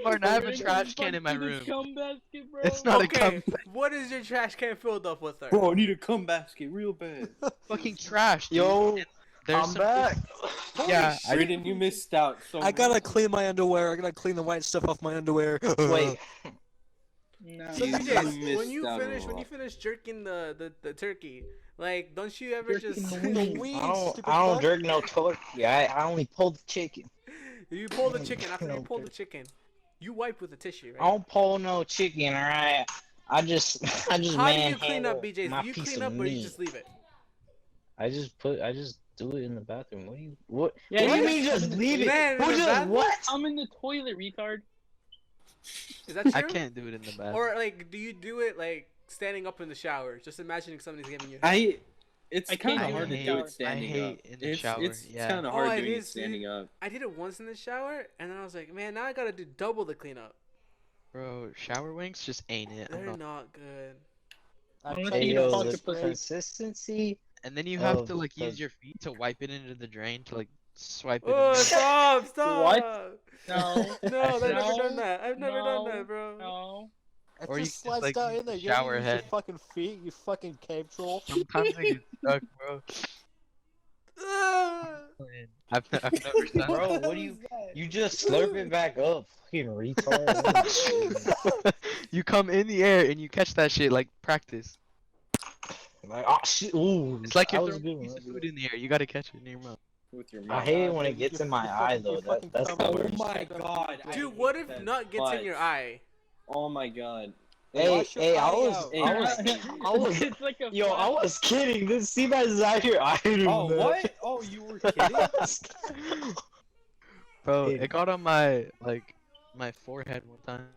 Martin, I have a We're trash gonna can in my fuck to room. this cum basket, bro. It's not a cum Okay, what is your trash can filled up with? There? Bro, I need a cum basket real bad. fucking trash, dude. Yo, There's I'm some back. Yeah, Braiden, you missed out. So I gotta clean my underwear. I gotta clean the white stuff off my underwear. Wait, No. So You BJ, when missed you out a finish lot. jerking the turkey, like don't you ever Jerking just the weed, I stupid don't fuck. jerk no turkey. I only pull the chicken. you pull the chicken after you pull the chicken, you wipe with a tissue, I right? don't pull no chicken, alright? I just How do you clean up, manhandle BJ? my Do you piece clean of up or you meat. just leave it? I just do it in the bathroom. What Yeah, do you you mean just leave it? Man, in Who the just bathroom? what? I'm in the toilet, retard. Is that true? I can't do it in the bathroom. Or like, do you do it like standing up in the shower? Just imagining somebody's giving you. It's I kind can't of do hard it to in do the it shower. standing I hate up. in the shower, It's yeah. kind of Oh, hard it doing it is, standing dude. up. I did it once in the shower, and then I was like, man, now I gotta do double the cleanup. Bro, shower winks just ain't it. I'm They're not- not good. I've Unless tried you Hey, eat a to yo, the octopus. consistency. And then you have Oh, to like use the- your feet to wipe it into the drain to like swipe it. Oh, in there. stop! What? No. No, I've never No, done that. I've never done no, that, bro. No. It Or you just can just, slides like, down use in there. the You don't shower use your head. fucking feet, you fucking cave troll. Sometimes I get stuck, bro. Ah. I've never done Bro, what do you just slurp it back up, fucking retard. You come in the air and you catch that shit like practice. Like, oh shit, ooh. It's like that you're was throwing a good. piece of food in the air. You gotta catch it in your mouth. With your I mouth. hate it when dude, it gets you- in my you eye fucking- though. you That's the fucking come worst. Oh my god. I Dude, hate what if that nut gets in your butt. eye? Oh my god. Hey, Wash your hey, eye out. I was, It's like a yo, I was kidding. This Sebas is out here eyeing Oh, him, man. what? Oh, you were kidding? Bro, Hey. it got on my my forehead one time.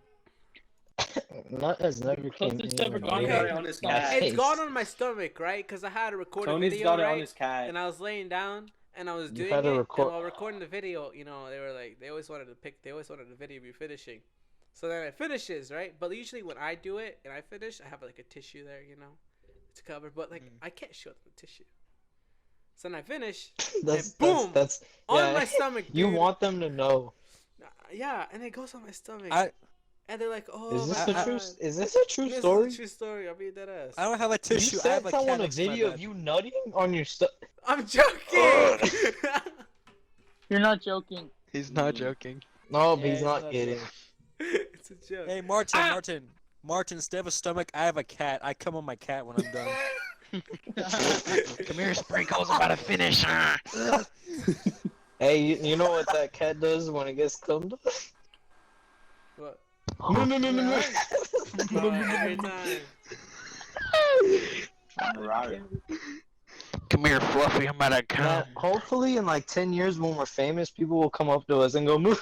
Nut has never came Closest in ever my gone face. got it on his My cat. It's face. gone on my stomach, right? Because I had to record a Tony's video, got it right? on his cat. And I was laying down, and I was You doing had it, to record- and while recording the video, they were like, they always wanted the video of you finishing. So then it finishes, right? But usually when I do it and I finish, I have like a tissue there, to cover. But like, I can't show them the tissue. So then I finish, That's and boom, that's on yeah. my stomach, You dude. want them to know. Yeah, and it goes on my stomach. I- And they're like, oh Is this my a God. true? Is this a true This story? is a true story. I'll be dead ass. I don't have a You tissue. I sent have a someone cat a next to my video bed. of you nutting on your stuff. I'm joking. You're not joking. He's not joking. No, Yeah, he's he's not not kidding. It's a joke. Hey, Martin, instead of a stomach, I have a cat. I come on my cat when I'm done. Come here, Sprinkles. I'm about to finish. Hey, you know what that cat does when it gets cummed? What? No, no, no, no, no. Every time. Right. Come here, Fluffy. I'm about to come. Man, hopefully in like 10 years when we're famous, people will come up to us and go, "Move."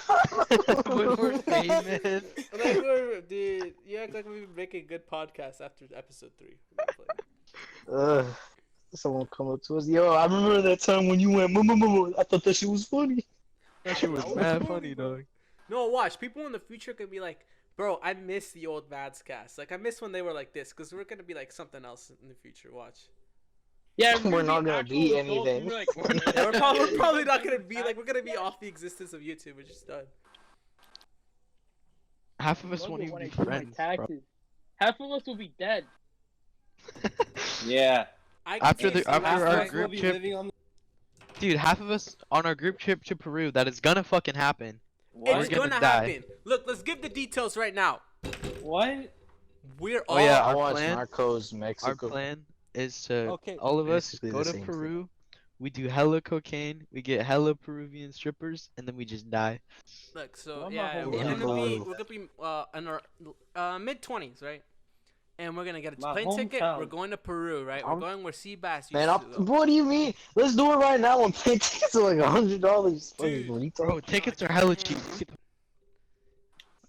When we're famous. Dude, you act like we've been making good podcasts after episode 3. Someone come up to us. Yo, I remember that time when you went, "Moo, moo, moo, moo." I thought that shit was funny. That shit was mad funny, dog. No, watch. People in the future could be like, bro, I miss the old Mads cast. Like, I miss when they were like this, because we're gonna be like something else in the future. Watch. Yeah, We're not gonna actual be adults, anything. we're like, Yeah, we're probably not gonna be like, we're gonna be off the existence of YouTube. We're just done. Half of us Look won't at even when be I do my friends, bro. taxes. Half of us will be dead. Yeah. I After can the see after last our night- We'll group be trip, living on dude, half of us on our group trip to Peru, that is gonna fucking happen. what? It's We're gonna gonna die. happen. Look, let's give the details right now. What? We're Oh, all. yeah, I our watched plan- Narcos Our Mexico. plan is to Okay. all of us Basically go the to same thing. Peru. We do hella cocaine. We get hella Peruvian strippers, and then we just die. Look, so Well, my yeah, whole we're life. gonna be in our mid-20s, right? And we're gonna get a My plane ticket. hometown. We're going to Peru, right? I'm- We're going where Sebas used Man, to go. what do you mean? Let's do it right now when plane tickets are like $100. Dude, Fucking Bro, retard. tickets are hella cheap.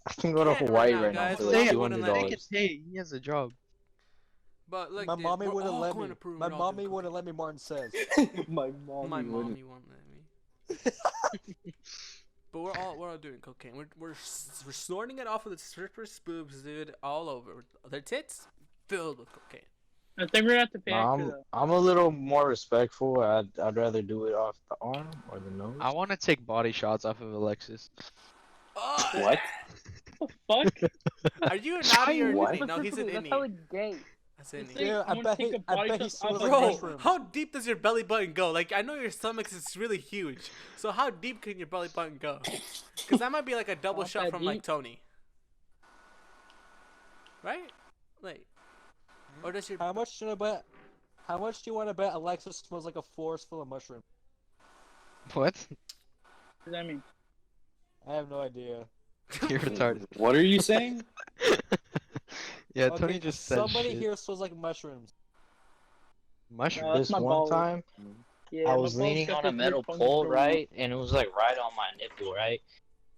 I can go to can't Hawaii right now, right now guys. for Say like it, $200. wouldn't let me. He has a job. But look, My dude, mommy we're wouldn't all let going me. to Peru. My We're all doing mommy wouldn't let me. Martin says. My mom. My wouldn't. mommy won't let me. But we're all doing cocaine. We're snorting it off of the strippers' boobs, dude, all over. Their tits filled with cocaine. I think we're gonna have to pay extra though. I'm a little more respectful. I'd rather do it off the arm or the nose. I want to take body shots off of Alexis. What? What the fuck? Are you an outie or an What? innie? No, he's an That's innie. hella gay. That's an It's innie. like, Yeah, I I wanna bet take he- a I body bet he shot smells off like my Bro, mushrooms. how deep does your belly button go? Like, I know your stomach is really huge. So how deep can your belly button go? Because that might be like a double Not shot that from like deep. Tony. Right? Like, or does your How much do you bet? How much do you want to bet Alexis smells like a forest full of mushrooms? What? What does that mean? I have no idea. You're retarded. What are you saying? Yeah, Okay, Tony just said somebody shit. here smells like mushrooms. Mushroom. That's This my one balls. time, Yeah, I my was balls leaning got on a this metal weird fungus pole, growing out. right, and it was like right on my nipple, right,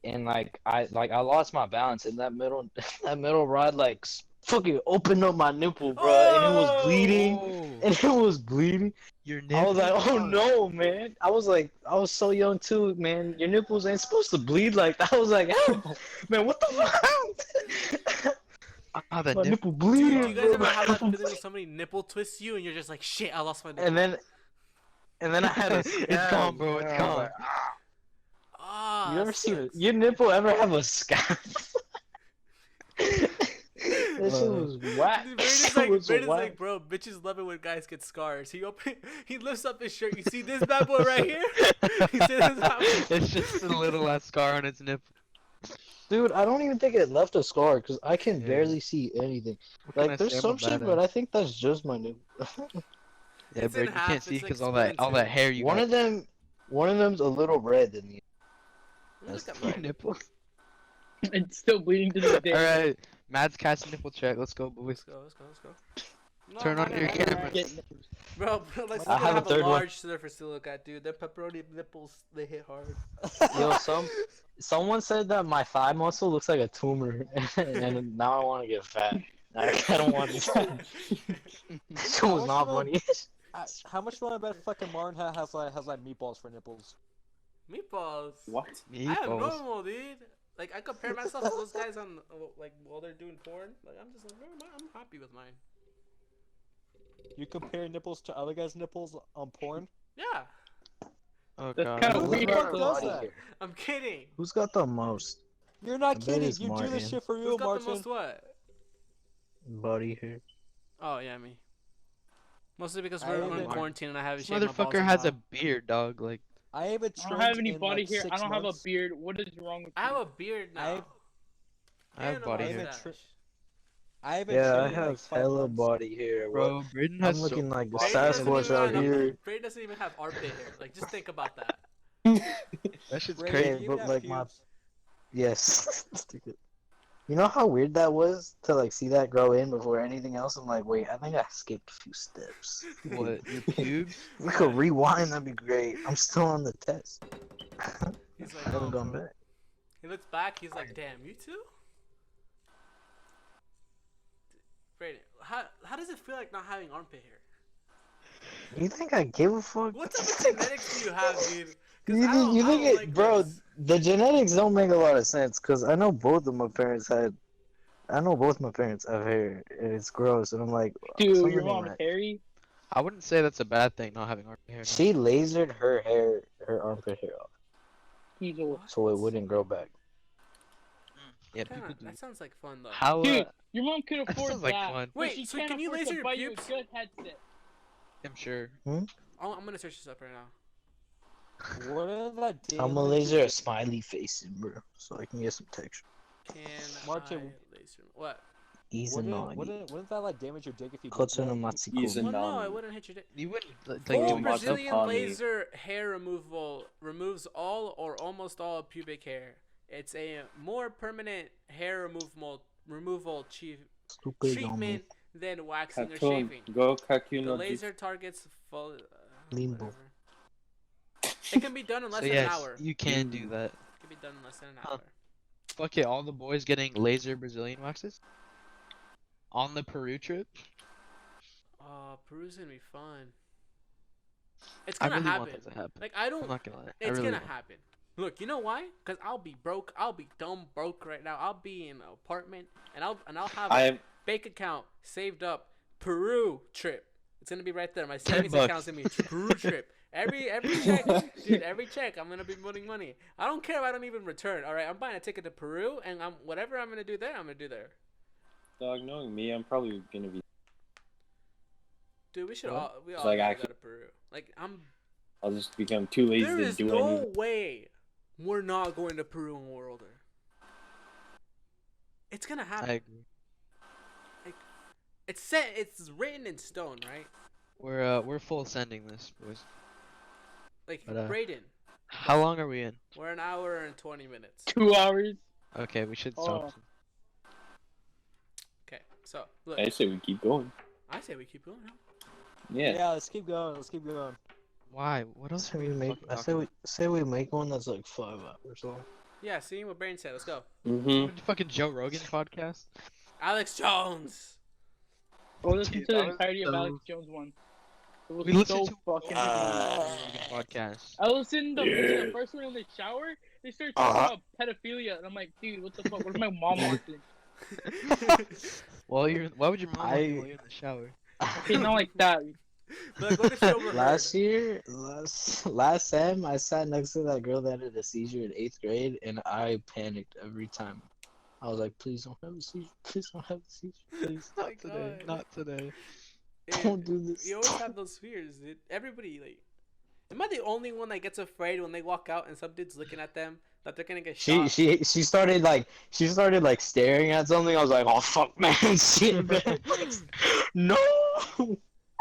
and like I lost my balance, and that middle that middle rod like fucking opened up my nipple, bro, and it was bleeding, Oh, and it was bleeding. your I was like, nipple? oh no, man. I was so young too, man. Your nipples ain't supposed to bleed like that. I was like, help, man, what the fuck? Ah, the My nipple. nipple Dude, bleeding, do you guys bro. ever have that feeling when somebody nipple twists you and you're just like, shit, I lost my nipple? And then I had a It's gone, bro. It's I was gone. like, Ah, you ever that seen sucks. your nipple ever have a scab? That shit was whack. Dude, Shit was Braiden's whack. like, bro, bitches love it when guys get scars. He lifts up his shirt. You see this bad boy right here? You see this bad boy? It's just a little ass scar on its nipple. Dude, I don't even think it left a scar because I can Yeah. barely see anything. What can I Like, there's say? I'm a some shit, badass. but I think that's just my nipple. Yeah, It's bro, in you half, can't see it's, like, because all split that in two. hair you One got. of them's a little red than the Look at Your mine. nipple. It's still bleeding to this day. All right, Mads cast nipple check. Let's go, boys. Let's go. No, Turn on no, your no, no, no. camera. Bro, let's I have a have a third one. large surface to look at, dude. Them pepperoni nipples, they hit hard. Yo, someone said that my thigh muscle looks like a tumor, and now I want to get fat. I don't want to. That shit was not funny. How much do you want to bet fucking Martin has like meatballs for nipples? Meatballs. What? I have Meatballs. normal, dude. Like, I compare myself to those guys on, like, while they're doing porn. Like, I'm just like, bro, I'm happy with mine. You compare nipples to other guys' nipples on porn? Yeah, Oh That's god. kinda Who the weird. fuck does that? I'm kidding. Who's got the most You're I not bet kidding. it's You do Martin. this shit for Who's real, got Martin. the most what? body hair? Oh, yeah, me. Mostly because I we're haven't- in quarantine and I haven't This shaved my balls motherfucker in has a while. beard, dog. Like, I haven't I don't have trimmed any in, body like, hair. 6 I don't have a months. beard. What is wrong with I you? have a beard now. I have And a body hair. mustache. I haven't Yeah, I trimmed in, like, have 5 hella months. body hair. bro, Braden I'm has looking so like the body Braden doesn't Sasquatch even out have- here. Braden doesn't even have armpit hair. Like, just think about that. That shit's Ray, crazy. do you but, have like, my- pubes? Yes. Stupid. You know how weird that was to like see that grow in before anything else? I'm like, wait, I think I skipped a few steps. What, your pubes? If we could rewind, that'd be great. I'm still on the test. He's I like, haven't oh, gone bro. back. He looks back. He's like, damn, you too? Braden, how does it feel like not having armpit hair? You think I give a fuck? What type of genetics do you have, dude? 'Cause You I think, don't- you I think don't it, like bro? this. the genetics don't make a lot of sense because I know both of my parents had. I know both my parents have hair, and it's gross, and I'm like, Dude, your something in mom's my. hairy. I wouldn't say that's a bad thing not having armpit hair. No. She lasered her hair, her armpit hair off, He's old. so it wouldn't grow back. Yeah, Kinda, people do. that sounds like fun though. How? Dude, your mom could that afford sounds like that. fun. But Wait, she so can't can you afford laser to your buy you a pubes? good headset. I'm sure. I'm gonna search this up right now. What are that I'm gonna laser a smiley face, in, bro, so I can get some texture. Can Martin, I laser? What? Easy naughty. Wouldn't that like damage your dick if you did Kotsu no that? Matsuko. He's a Well, no, non. it wouldn't hit your dick. You wouldn't like Full do do Macho Brazilian Pani. laser hair removal removes all or almost all pubic hair. It's a more permanent hair removal Stupid treatment than waxing or Cartoon. shaving. Go Kaku The no laser targets full. Limbo. Whatever. It can be done in less So than an yes, hour. you can do that. It can be done in less than an Huh. hour. Fuck it, all the boys getting laser Brazilian waxes on the Peru trip. Peru's gonna be fun. It's I gonna really want happen. that to happen. Like I don't. I'm not gonna lie. I It's really gonna want. happen. Look, you know why? Cause I'll be broke. I'll be dumb broke right now. I'll be in an apartment, and I'll have I a am. bank account saved up. Peru trip. It's gonna be right there. My 10 savings bucks. account's gonna be Peru trip. Every check, dude. Every check, I'm gonna be putting money. I don't care if I don't even return. All right, I'm buying a ticket to Peru, and whatever I'm gonna do there, I'm gonna do there. Dog, knowing me, I'm probably gonna be. Dude, we should What? all we It's all like gotta actually- go to Peru. Like I'll just become too lazy there to is do no anything. way we're not going to Peru when we're older. It's gonna happen. I agree. It's set. It's written in stone, right? We're full sending this, boys. Like But, Braiden, How long are we in? we're an hour and 20 minutes. 2 hours. Okay, we should stop. Oh. soon. Okay, so look, I say we keep going. I say we keep going. Huh? Yeah. Yeah, let's keep going. Let's keep going. Why? What else Say are we we make. fucking I talking say we make one that's like 5 hours long. Yeah, see what Braiden said. Let's go. Mm-hmm. about? Fucking Joe Rogan podcast. Alex Jones. Go listen Dude, to that the was entirety of so- Alex Jones one. It was We so listened to fucking. Joe Rogan podcast. I listened to Yeah. the first one in the shower. They started Uh-huh. talking about pedophilia, and I'm like, dude, what the fuck? What is my mom watching? Why would your mom want you I- while you're in the shower? Okay, not like that. Like, what if she overheard? Last time I sat next to that girl that had a seizure in 8th grade, and I panicked every time. I was like, please don't have a seizure. Please don't have a seizure. Please. Oh my Not today. God. Not today. Don't do this. You always have those fears, dude. Everybody, like, am I the only one that gets afraid when they walk out and some dude's looking at them that they're gonna get shot? She started like staring at something. I was like, oh fuck, man, shit, man. No.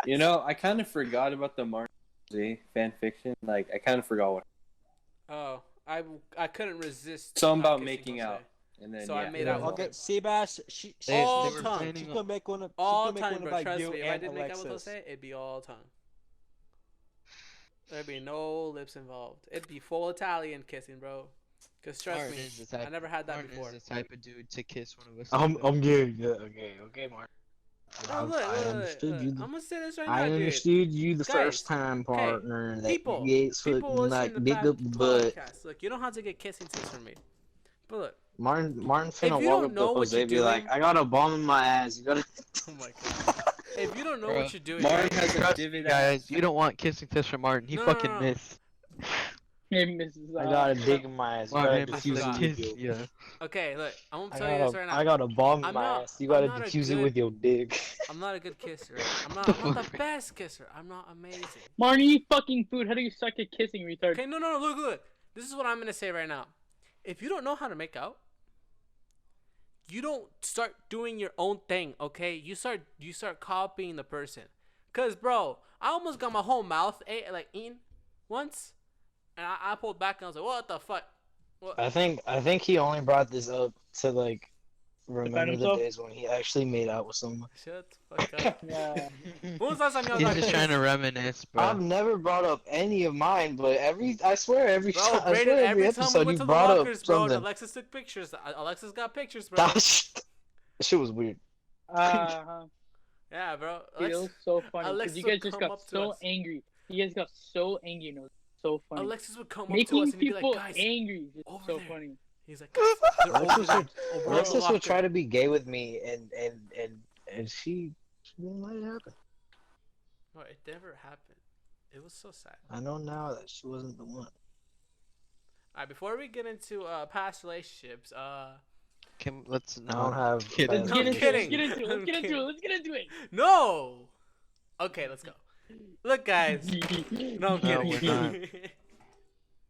You know, I kind of forgot about the Martin Z fan fiction. Like, I kind of forgot what. Oh, I couldn't resist. Something not about kissing making Jose. out. And then So I yeah. made Yeah, out I'll with get him. Sebas. She All they were time. planning She on- could make one. All she could make time, one bro. about Trust you me. If I and did make out with Alexis. Jose, it'd be all tongue. There'd be no lips involved. It'd be full Italian kissing, bro. Cause trust Martin me, is the type, I never had that Martin before. is the type of dude to kiss one of us. I'm good. Yeah, okay, Mark. Oh, look, I look, understood look. you. I'm gonna say this right now, I dude. understood you the Guys, first time, okay, partner. That people- you gave People foot, listen like to dick the up the butt. podcast. Look, you don't have to get kissing tips from me. But look, Martin finna you walk don't up know to what Jose, you're be like, doing- I got a bomb in my ass. You gotta. oh my god. If you don't know Bro, what you're doing, Martin right? has a Trust divot me, guys, you don't want kissing tips from Martin. He No, fucking no. missed. Hey, Mrs. I got a dick in my ass. You gotta Martin defuse forgot. it kiss with your. yeah. Okay, look, I'm gonna I tell you this right now. got a bomb in I'm my not- ass. You I'm gotta not a defuse it good- with your dick. I'm not a good kisser. I'm not fuck, the best kisser. I'm not amazing. Martin, you eat fucking food. How do you suck at kissing, retard? Okay, no, look. This is what I'm gonna say right now. If you don't know how to make out, you don't start doing your own thing, okay? You start copying the person. Cause bro, I almost got my whole mouth eaten once, and I pulled back and I was like, what the fuck? What? I think he only brought this up to like remember the himself? days when he actually made out with someone. Shut the fuck up. Yeah. When was the last time y'all He's got just kissed? trying to reminisce, bro. I've never brought up any of mine, but I swear every Bro, time, I Braiden, swear every time we episode went you to the brought up lockers, bro, something. Alexis took pictures. Alexis got pictures, bro. That shit was weird. Yeah, bro. Dude, it was so funny. 'cause Alexa, you guys just come got up to so us. angry. You guys got so angry, you know, so funny. Alexis would come up to Making us and he'd be people like, guys, angry is over so there. funny. He's like, guys, they're over Alexis there. would, Over in the Alexis would locker." try to be gay with me, and she didn't let it happen. No, it never happened. It was so sad. I know now that she wasn't the one. Alright, before we get into past relationships, Let's I don't not have. get Let's bad get into it. Let's kidding. get into it. Let's I'm get into kidding. it. Let's get into it. no. Okay, let's go. Look, guys. No, I'm No, kidding. we're not.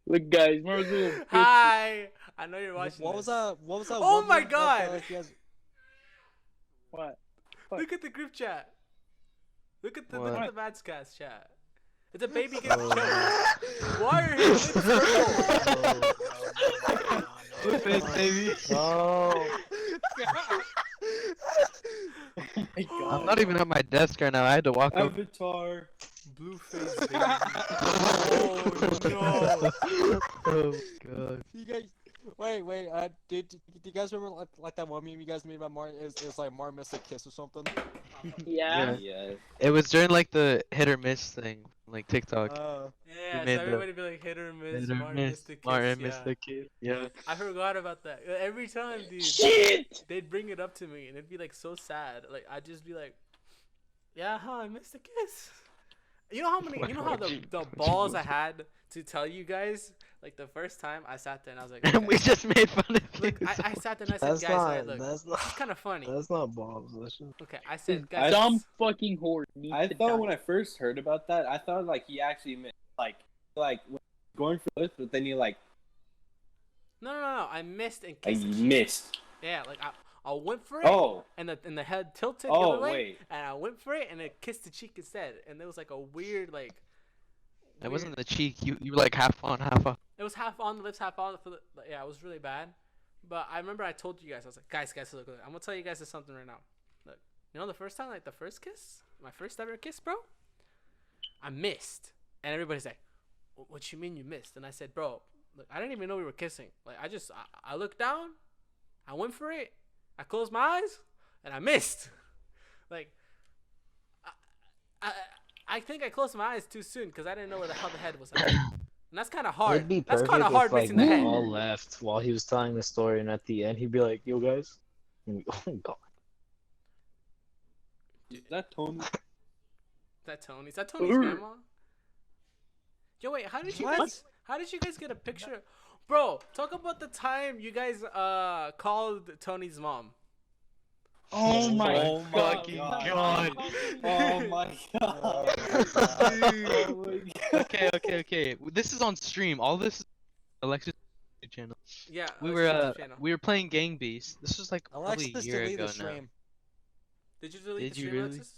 Look, guys, remember those little Hi. I know you're watching. What was this. that? What was that? Oh one my meme that, God. you guys- What? Look at the group chat. Look at the What? Madscast chat. It's a baby getting choked. Why are his lips purple? Face, baby. No. Oh my God. I'm not even at my desk right now. I had to walk over. Avatar. Blue face, baby. Oh no. Oh god. You guys, wait. Do you guys remember like that one meme you guys made about Martin? It's like Martin missed a kiss or something. Yeah. Yeah. It was during like the hit or miss thing, like TikTok. Yeah, so made the- everybody be like hit or miss. Hit or Martin miss. missed the kiss. Martin yeah. missed the kiss. Yeah. I forgot about that. Every time, dude. Shit. They'd bring it up to me and it'd be like so sad. Like I'd just be like, yeah, I missed the kiss. You know how the balls I had to tell you guys, like the first time I sat there and I was like, And we okay. just made fun of you. Look, I sat there and I said, That's guys, not. look, That's it's not. kind of funny. That's not balls. That's just. Okay, I said, guys, Dumb fucking whore. I thought when I first heard about that, I thought like he actually meant like going for this, but then you like no, I missed and you kissed. missed. Yeah, like I went for it. Oh. And the head tilted the Oh, other way, wait. and I went for it, and it kissed the cheek instead, and there was like a weird like. It wasn't the cheek. You were like half on, half off. It was half on the lips, half on for the. Yeah, it was really bad. But I remember I told you guys, I was like, guys, look. I'm gonna tell you guys something right now. Look, you know the first time, like the first kiss, my first ever kiss, bro. I missed, and everybody's like, "What you mean you missed?" And I said, "Bro, look, I didn't even know we were kissing. Like I looked down, I went for it, I closed my eyes, and I missed. Like, I think I closed my eyes too soon because I didn't know where the hell the head was at. And that's kind of hard. It'd be That's perfect kind of hard if like missing the we head. all left while he was telling the story, and at the end he'd be like, "Yo guys," and we, oh god. Is that Tony? Is that Tony? Is that Tony's grandma? Yo, wait. How did you guys get a picture? Bro, talk about the time you guys called Tony's mom. Oh my Oh my fucking God. Oh my God. Oh my God. Okay. This is on stream. All this is Alexis channel. Yeah. We let's were check the channel. we were playing Gang Beast. This was like probably a Alexis year deleted ago the now. stream. Did you delete Did the you stream, really? Alexis?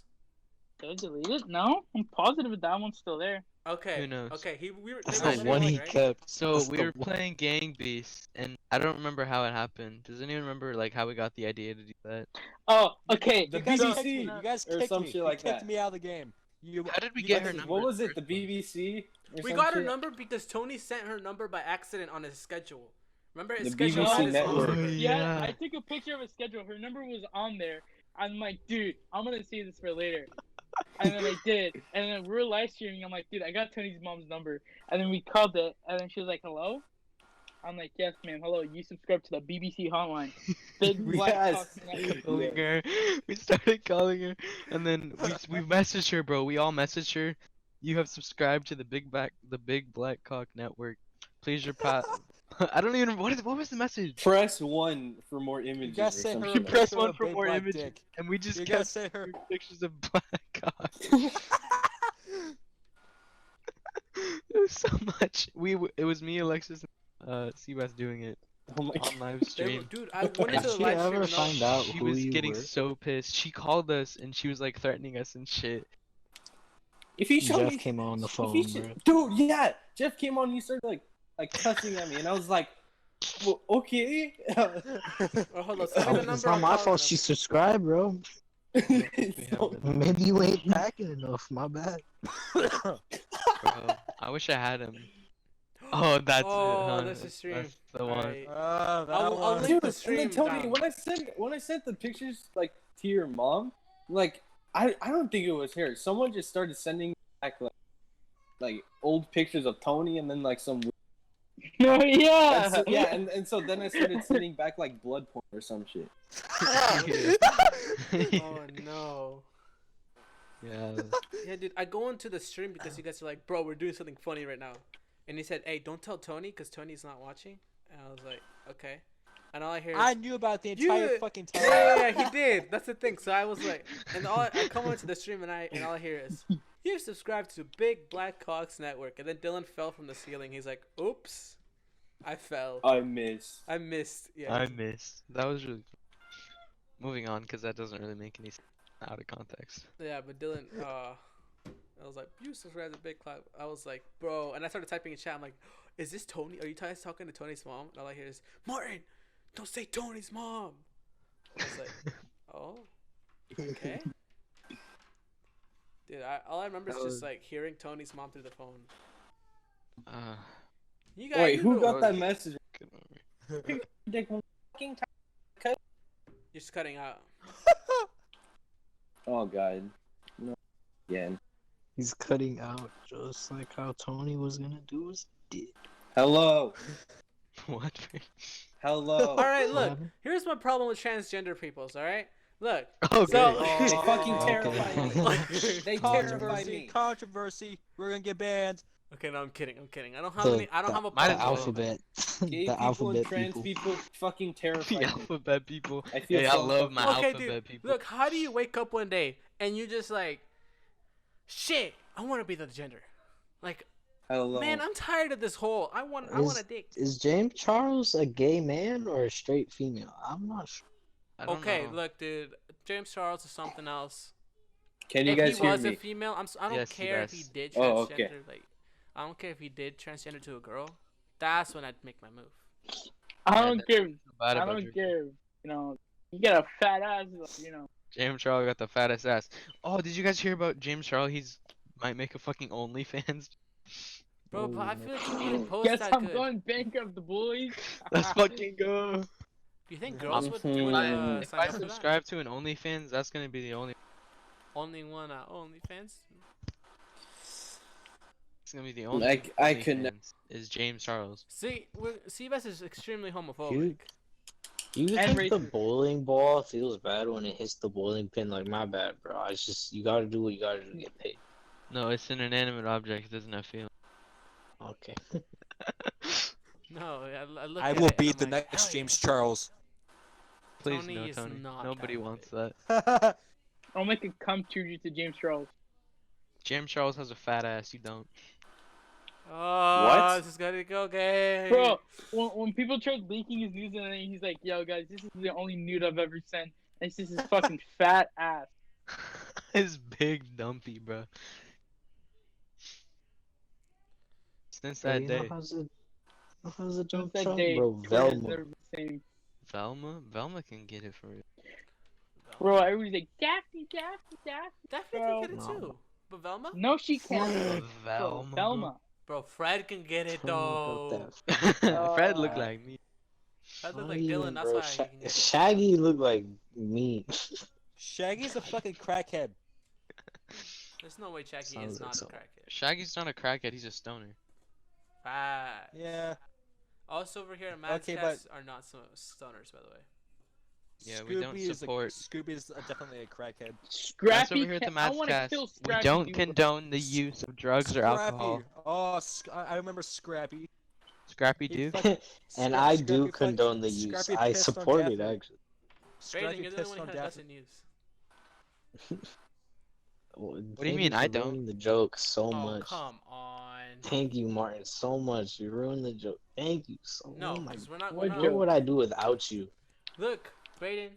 Did I delete it? No, I'm positive that one's still there. Okay. Who knows? Okay. We were. That's they were the Alright, one streaming, he right? kept. So That's we the were one. playing Gang Beast, and I don't remember how it happened. Does anyone remember like how we got the idea to do that? Oh, okay. The You guys BBC kicked me. You guys or kicked some me. shit You like kicked that. me out of the game. How did we you get guys- her number? What in was the it? The first place? BBC? Or We some got her shit? number because Tony sent her number by accident on his schedule. Remember his The schedule BBC on his network. phone? Oh, Yeah, yeah. I took a picture of a schedule. Her number was on there. I'm like, dude, I'm gonna see this for later. And then I did. And then we were live streaming. I'm like, dude, I got Tony's mom's number. And then we called it. And then she was like, hello? I'm like, yes, ma'am. Hello. You subscribe to the BBC hotline. Big black Yes. Cock Network. Calling her. We started calling her, and then we messaged her, bro. We all messaged her. You have subscribed to the Big Black Cock Network. Please reply. I don't even. What was the message? Press 1 for more You images. guys or sent some her a shit. picture Press of 1 a for big more black images, dick. and we just You kept guys sent her. pictures of black cock. It was so much. It was me, Alexis, and Sebas doing it Oh my on live They were, stream. dude, I went Did into the she live stream. ever and all- find out She who was you getting were? so pissed. She called us and she was like threatening us and shit. If he showed Jeff me, came on the if phone, he bro. dude, yeah, Jeff came on. And he started like cussing at me, and I was like, well, okay. Oh, hold on. Send me the Oh, number. it's not I'll my call fault her. she subscribed, bro. So- Maybe you ain't packing enough. My bad. Bro, I wish I had him. Oh, that's Oh, it, huh? that's the stream. That's the one. Alright. That I'll one. link Dude, the and stream then Tony, down. when I sent the pictures like to your mom, like I don't think it was her. Someone just started sending back like old pictures of Tony and then like some. No, yeah. Yeah, and so then I started sending back like blood porn or some shit. Oh no. Yeah. Yeah, dude, I go into the stream because you guys are like, bro, we're doing something funny right now. And he said, hey, don't tell Tony because Tony's not watching. And I was like, okay. And all I hear is, I knew about the entire "You-" fucking time. Yeah, he did. That's the thing. So I was like, and I come onto the stream and all I hear is, you subscribed to Big Black Cox Network. And then Dylan fell from the ceiling. He's like, oops, I fell. I missed. I missed. Yeah. I missed. That was really. Moving on, because that doesn't really make any sense out of context. Yeah, but Dylan, I was like, you subscribe to Big Cloud. I was like, bro, and I started typing in chat. I'm like, is this Tony? Are you guys talking to Tony's mom? And all I hear is, Martin, don't say Tony's mom. I was like, oh, okay. Dude, all I remember is just like hearing Tony's mom through the phone. You guys, Wait, you who know- got that message? You're just cutting out. Oh god. No. Again. He's cutting out just like how Tony was gonna do his dick. Hello. What? Hello. All right, look. happened? Here's my problem with transgender peoples. All right, look. Okay. So, They fucking Okay. terrify me. They terrify me. Controversy. We're gonna get banned. okay, no, I'm kidding. I don't have any. I don't have a The problem. alphabet. Gay The people alphabet and trans people. people fucking terrify The me. alphabet people. I feel Hey, I so love my Okay, alphabet dude. people. Look, how do you wake up one day and you just like, shit, I want to be the gender. Like, Hello. man, I'm tired of this whole. I want a dick. Is James Charles a gay man or a straight female? I'm not sure. I don't Okay, know. look, dude. James Charles is something else. Can you If guys he hear was me? a female, I don't Yes, care if he yes. did Oh, transgender. okay. Like, I don't care if he did transgender to a girl. That's when I'd make my move. I Yeah, don't that's care. Bad I about don't your- care. You know, you got a fat ass. You know. James Charles got the fattest ass. Oh, did you guys hear about James Charles? He's might make a fucking OnlyFans. Bro, but I feel like he wouldn't post Guess that I'm good. going bankrupt, the boys. Let's fucking go. Do you think girls would Mhm. If sign I up for that? subscribe to an OnlyFans, that's gonna be the only. Only one OnlyFans? It's gonna be the only. I could ne- OnlyFans is James Charles. See, Sebas is extremely homophobic. You And think the racist. bowling ball feels bad when it hits the bowling pin? Like, my bad, bro. It's just, you gotta do what you gotta do to get paid. No, it's an inanimate object. It doesn't have feeling. Okay. No, I look I at will it and be I'm the like, next hell James yeah. Charles. Please Tony no, is Tony. not Nobody that wants big. that. I'll make a come tribute to James Charles. James Charles has a fat ass. You don't. Oh, What? this is gonna go gay. Bro, when people tried leaking his news and then he's like, yo guys, this is the only nude I've ever sent. And it's just his fucking fat ass. His big dumpy, bro. Since Hey, that you know day, how's it Since jump that shot, day, bro? Twitter's Velma. never been the same. Velma can get it for you. Bro, everybody's like, Daphne. Daphne Bro. can get it No. too. But Velma? No, she can't. Bro, Velma. Velma. Bro, Fred can get it Tell me though. about that. Fred looked like me. Fred look Not like even, Dylan, that's bro. why he can get it. Shaggy looked like me. Shaggy's a fucking crackhead. There's no way Jackie Sounds is like not a something. crackhead. Shaggy's not a crackhead. He's a stoner. Facts. Yeah. Us over here at Mad's Okay, Cast are not stoners, by the way. Yeah, we don't support- Scooby is definitely a crackhead. That's Scrappy. over here at the I Matt's want to Cast. kill We Scrappy. don't dude. condone the use of drugs or alcohol. Oh, I remember Scrappy. Scrappy He do. fucking- And Scra- I Scrappy do fucking- condone the use. Scrappy I pissed on support it, Daphne. actually. Brayden, Scrappy you're the pissed one on who has the Daphne. news. What do you mean I don't? You ruined the joke so Oh, much. come on. Thank you, Martin, so much. You ruined the joke. Thank you so No, oh my because we're not. What We're What not. would I do without you? Look, Brayden.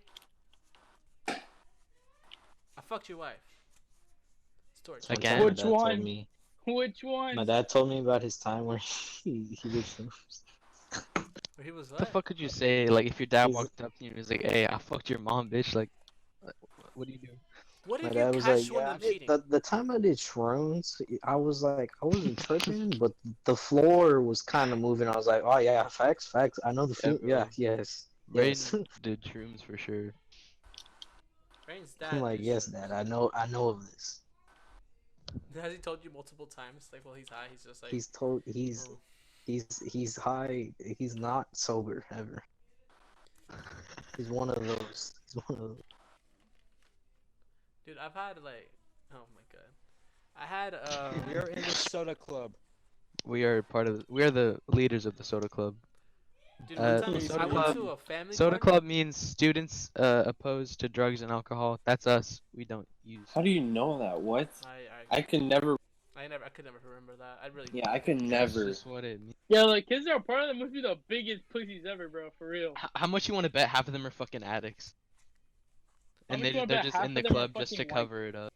I fucked your wife. Story time. Again? My Which dad told one? me- Which one? My dad told me about his time where he did films. But he was What the what? fuck could you say? Like, if your dad He's- walked up to you and was like, "Hey, I fucked your mom, bitch." Like, what do you do? What My if you dad was catch like, one yeah, of them cheating? the time I did shrooms, I was like, I wasn't tripping, but the floor was kind of moving. I was like, oh yeah, facts. I know the Yeah, feel. bro. Yeah, yes. Braiden did shrooms for sure. Brayden's dad. I'm like, did yes, shit. Dad. I know of this. Has he told you multiple times? Like, well, he's high. He's just like. He's he's high. He's not sober ever. He's one of those. He's one of those. Dude, I've had like. Oh my god. I had We are in the soda club. We are the leaders of the soda club. Dude, one time Soda I went Club- to a family Soda car. club means students opposed to drugs and alcohol. That's us. We don't use. How do you know that? What? I could never. I could never remember that. I really. Yeah, I could That's never. just what it means. Yeah, like kids that are part of that must be the biggest pussies ever, bro. For real. How much you want to bet half of them are fucking addicts? How And much you wanna they're bet just half in the of them are club just to fucking white? cover it up.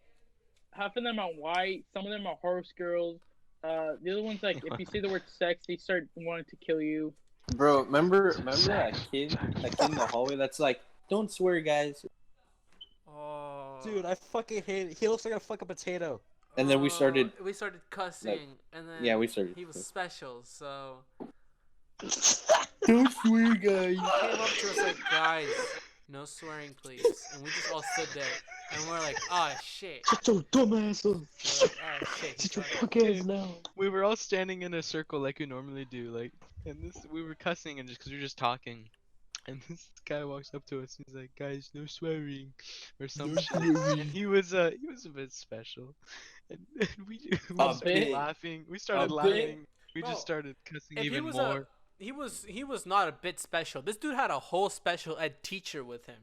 Half of them are white. Some of them are horse girls. The other ones, like, if you say the word sex, they start wanting to kill you. Bro, remember that kid in the hallway that's like, don't swear, guys. Oh. Dude, I fucking hate it. He looks like a fucking potato. And then we started. We started cussing, and then. Yeah, we started. He was special, so. Don't swear, guys. He came up to us like, guys, no swearing, please. And we just all stood there, and we're like, oh shit. Shut your dumb ass up. We're like, oh shit. Sit your he's fuck ass down. We were all standing in a circle like we normally do, like, and we were cussing and just because we were just talking, and this guy walks up to us. He's like, "Guys, no swearing," or some shit. And he was a bit special, and we A started bit. laughing. We started A bit. laughing. We Bro, just started cussing if he even was more. he was not a bit special. This dude had a whole special ed teacher with him,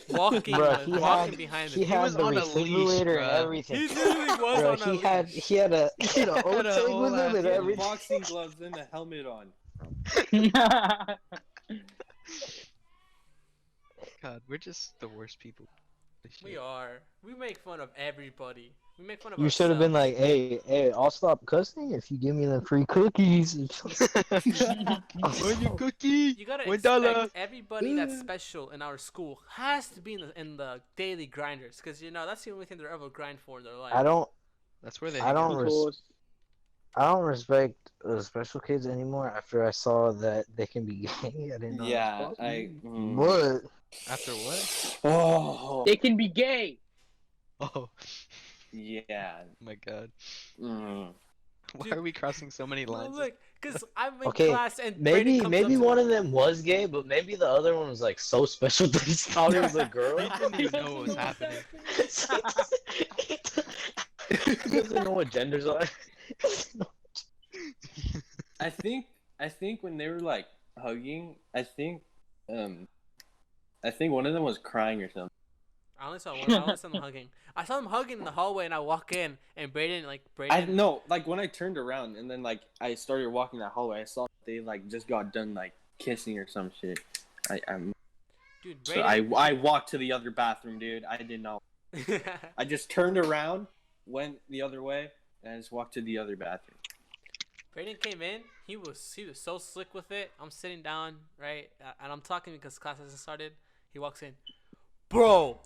walking Bruh, walking behind he him. had was the on a leash, defibrillator and bruh. everything. He literally was Bro, on a he had leash. he had a O-tag whole with him ass and He had everything. boxing gloves and a helmet on. God, we're just the worst people. We are. We make fun of everybody. We make fun of You should have been ourselves. like, hey, I'll stop cussing if you give me the free cookies. On your cookie. You gotta $1. expect everybody that's special in our school has to be in the daily grinders, because you know that's the only thing they're ever grind for in their life. That's where they. I hang out. don't respect special kids anymore after I saw that they can be gay. I didn't know. Yeah, What? After what? Oh. They can be gay. Oh Yeah. my God. Mm. Why are we crossing so many Well, lines? look, because I'm in Okay, class and Maybe Braiden comes up to one me. of them was gay, but maybe the other one was like so special that he thought it was a girl. He didn't even know what was happening. He doesn't know what genders are. I think when they were like hugging, I think one of them was crying or something. I only saw one. I only saw them hugging. I saw them hugging in the hallway, and I walk in, and Braiden. I know, like when I turned around and then like I started walking that hallway, I saw they like just got done like kissing or some shit. Dude, So Braiden. I walked to the other bathroom, dude. I did not. I just turned around, went the other way, and I just walked to the other bathroom. Braiden came in. He was so slick with it. I'm sitting down, right, and I'm talking because class hasn't started. He walks in, bro.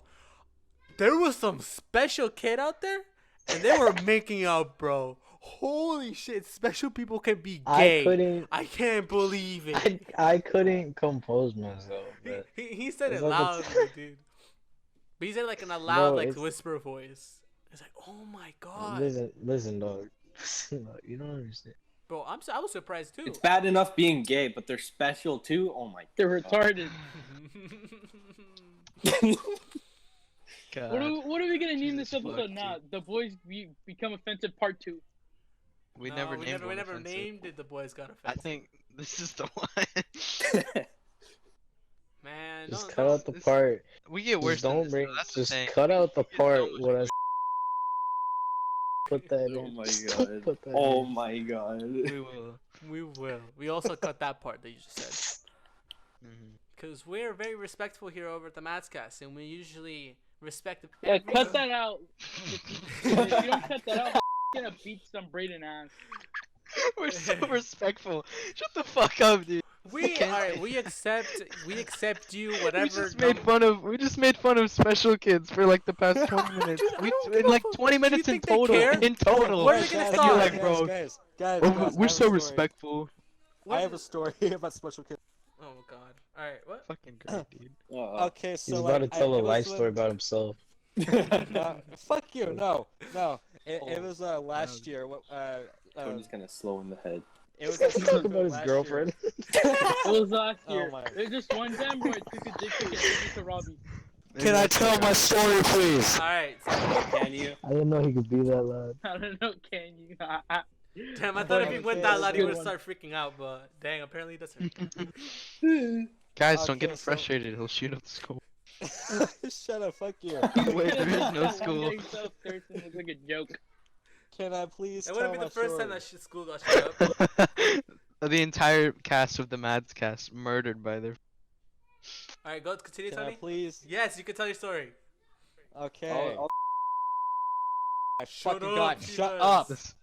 There was some special kid out there, and they were making out, bro. Holy shit! Special people can be gay. I can't believe it. I couldn't compose myself. But He said It's it like a- loudly, dude. But he said it like in a loud, Bro, like it's- whisper voice. It's like, oh my god, listen, dog. Listen, dog. You don't understand. bro. I was surprised too. It's bad enough being gay, but they're special too. Oh my. They're retarded. God. What are we gonna name this Jesus episode fuck, now? dude. The boys become offensive part 2. We No, never we named one never offensive. named it. The boys got I offensive. think this is the one. Man, Just don't- cut out the this- part. We get worse Just than don't this, bring. though. That's the Just thing. cut out the We get so part much when I put that Oh in. my Just god. don't put that Oh in. my god. We will. We will. We also cut that part that you just said. Mhm. Because we're very respectful here over at the Matscast, and we usually respect. Yeah, cut that out. If you don't cut that out, I'm gonna beat some Braiden ass. We're so respectful. Shut the fuck up, dude. We can't- alright. We accept you. We Whatever. just made fun of. We just made fun of special kids for like the past 20 minutes. I don't give In a like fuck. 20 Do you minutes in think they total. care? In total. Where are they gonna Guys, start? You're like, bro. Guys, Oh, I we're have a so story. respectful. I have a story about special kids. Oh god. Alright. What? Fucking great, dude. Uh, Okay, so He's like, about to tell I a life was story about himself. Fuck you. No. It was last year. Tony's kind of slow in the head. It was at Talking about his last girlfriend. It was last Oh year. my. There's just one time where I took a dick pic and sent it to Robbie. Can I tell my story, please? All right. Can you? I didn't know he could be that loud. I don't know, can you? Damn, I thought if he went that loud, he Good would one. start freaking out. But dang, apparently he doesn't. Guys, don't get Okay, him so- frustrated. He'll shoot up the school. Shut up. Fuck you. Wait, there is no school. Yourself, Thurston, was like a joke. Can I please It tell wouldn't be my the first story? time that school got shut up. The entire cast of the Mads cast murdered by their. All right, go continue, Can I Tony. please? Yes, you can tell your story. Okay. I'll- I Shut fucking up, got Jesus. shut up. This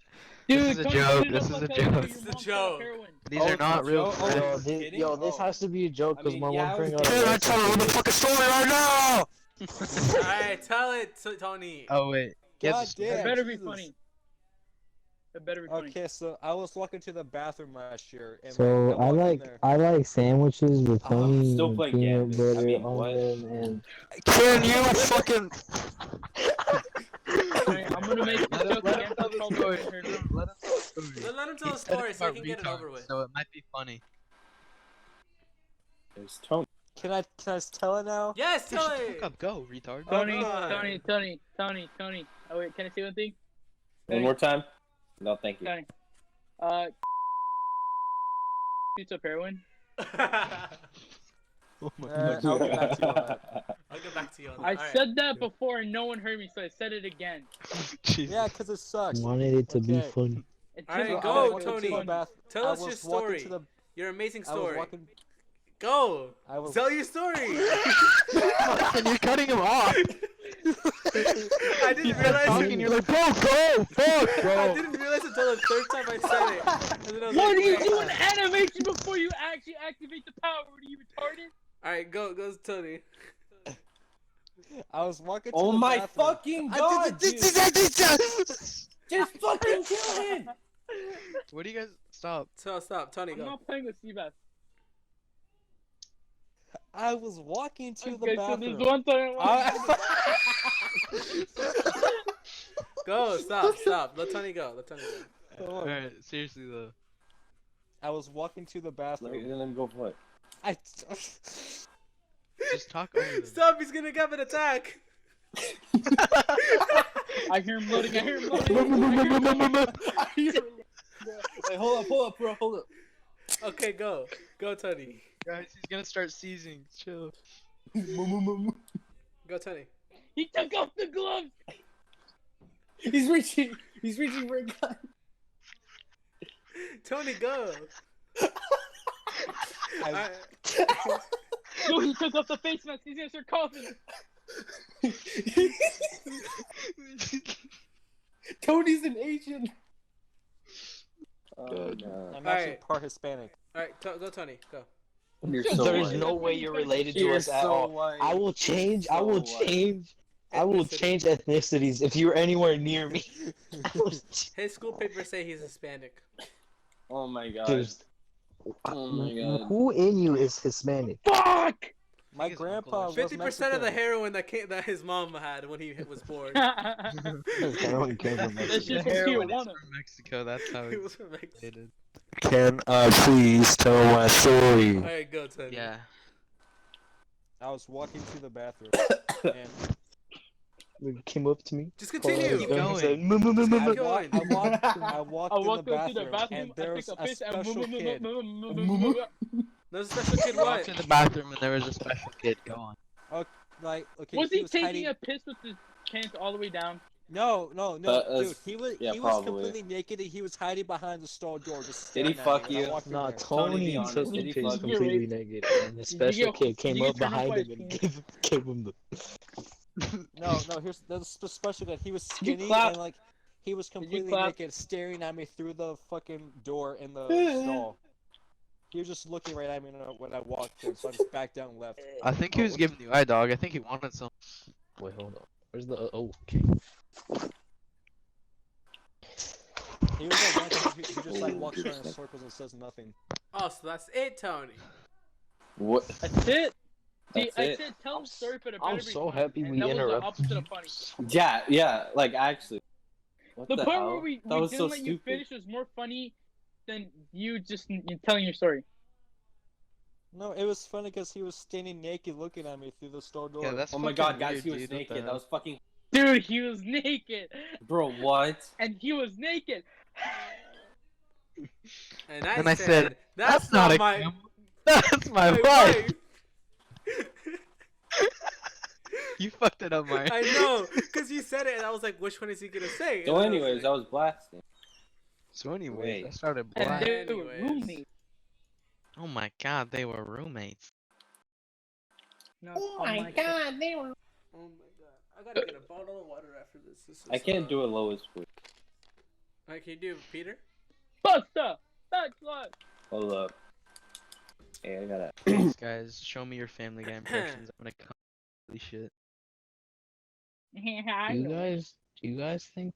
Dude, is a don't joke, shoot this up is a like that, joke. your This is a mom's got joke. heroin. These Oh, are it's not a real joke? friends. Yo, kidding? this has to be a joke I because mean, my yeah, one I friend was got kidding. Can I arrested tell for her the this. fucking story right now? All right, tell it, Tony. Oh wait. Yes, God it's- damn. It better be Jesus. funny. It better be funny. Okay, so I was walking to the bathroom last year, and So like, I walked in there. like sandwiches with Oh, honey still and playing peanut Gambit. I butter mean, on what? them and Can you fucking... Alright, I'm gonna make Let the him, joke let again him tell for the Sheldon story. and her group. Let him tell the story. Let him tell He the said story it's so I about can get it over retards, with. So it might be funny. There's Tony. Can I tell it now? Yes, Hey, tell shut the fuck it. up. Go, retard. Tony, Okay. Tony. Oh wait, can I say one thing? One more time? No, thank you. Tony. Shoots up heroin. Oh my I'll get back to you on that. I'll get back to you on that. I All right. said that before and no one heard me, so I said it again. Jesus. Yeah, cause it sucks. wanted it to be Okay. funny. It's Alright, just- go, I was walking Tony. to the Tell I us your was walking story. to the- Your amazing I was story. walking. Go. I was. Tell your story. And you're cutting him off. I didn't realize. Talking, you're like, go, fuck, I didn't realize until the third time I said it. And then I was Why like, do you wait. do an animation before you actually activate the power? Are you retarded? All right, go, Tony. I was walking to Oh the my bathroom. fucking god, dude. Just fucking kill him. What do you guys stop? So stop, Tony. I'm Go. not playing with Sebas. I was walking to the Okay, so bathroom. there's one time I- Go. Stop. Let Tony go. Alright, seriously though. I was walking to the Let bathroom. him go for it. I. Just talk over them. Stop. He's gonna have an attack. I hear him loading. Wait, hold up, bro, hold up. Okay, go, Tony. Guys, he's gonna start seizing. Chill. Go, Tony. He took off the gloves. He's reaching for a gun. Tony, go. I- No, he took off the face mask. He's gonna start coughing. Tony's an Asian. Oh, no. I'm actually Alright. part Hispanic. All right, go, Tony. Go. You're so There's white. no way you're related to You're us at so all. white. I will change. I So will white. change. I will Ethnicity. change ethnicities if you're anywhere near me. His school papers say he's Hispanic. Oh my god. Dude, Oh my god. who in you is Hispanic? Fuck! My his grandpa uncle was 50% of the Mexican. heroin that his mom had when he was born. Everyone came from That Mexico. shit's from Heroin is Tijuana. from Mexico, that's how he it's was from Mexico. related. Can I please tell my story? All right, go, Tony. Yeah. I was walking to the bathroom, and He came up to me. Just pulled out continue. his gun, going. said, "Mm-mm-mm-mm-mm." I, Keep wa- going. I walked. I walked I in walked the up to the bathroom, bathroom, and I there took was a a piss, special kid. There's a special kid. Walk What? to the bathroom and there was a special kid. Go on. Like, okay, Was he taking hiding... a piss with his pants all the way down? No, dude. He was yeah, he was probably. completely naked and he was hiding behind the stall door, just Did he staring at fuck me when I you? walked in Nah, there. Tony, be Tony honest, took did the he piss fuck you? completely naked, and the you special get- kid came did you up get turned on behind by him his and gave him the. No, here's the special kid. He was you skinny clap? and like he was completely clap? naked, staring at me through the fucking door in the stall. He was just looking right at me when I walked in, so I just backed down and left. I think he was giving you eye dog. I think he wanted some. Wait, hold on. Where's the? Oh, okay. He was like, he just like walks around in circles and says nothing. Oh, so that's it, Tony. What? That's it. See, That's I it. said tell I'm the story, but it I'm better be so funny. happy And we that was the interrupted opposite you. of funny. Yeah, like actually. What The the part hell? where we That was didn't so let you stupid. finish was more funny than you just telling your story. No, it was funny because he was standing naked looking at me through the store door. Yeah, that's Oh my fucking god, guys, weird, he was dude. What the naked. That hell? was fucking. Dude, he was naked. Bro, what? And he was naked. And And I said, that's not not a my camel. That's my my wife. wife. You fucked it up, Mike. I know, cause you said it, and I was like, which one is he gonna say? So, And then anyways, I was blasting. So anyways, I Wait. started And black. they were Anyways. roommates. Oh my god, they were roommates. No, oh my god, they were. Oh my god, I gotta get a bottle of water after this. This is, I can't do a lowest voice. Alright, can you do Peter? Buster! Backslide! Hold up. Hey, I gotta. Please, guys, show me your Family Guy impressions. I'm gonna cut. Holy shit. Yeah, I Do you know. guys think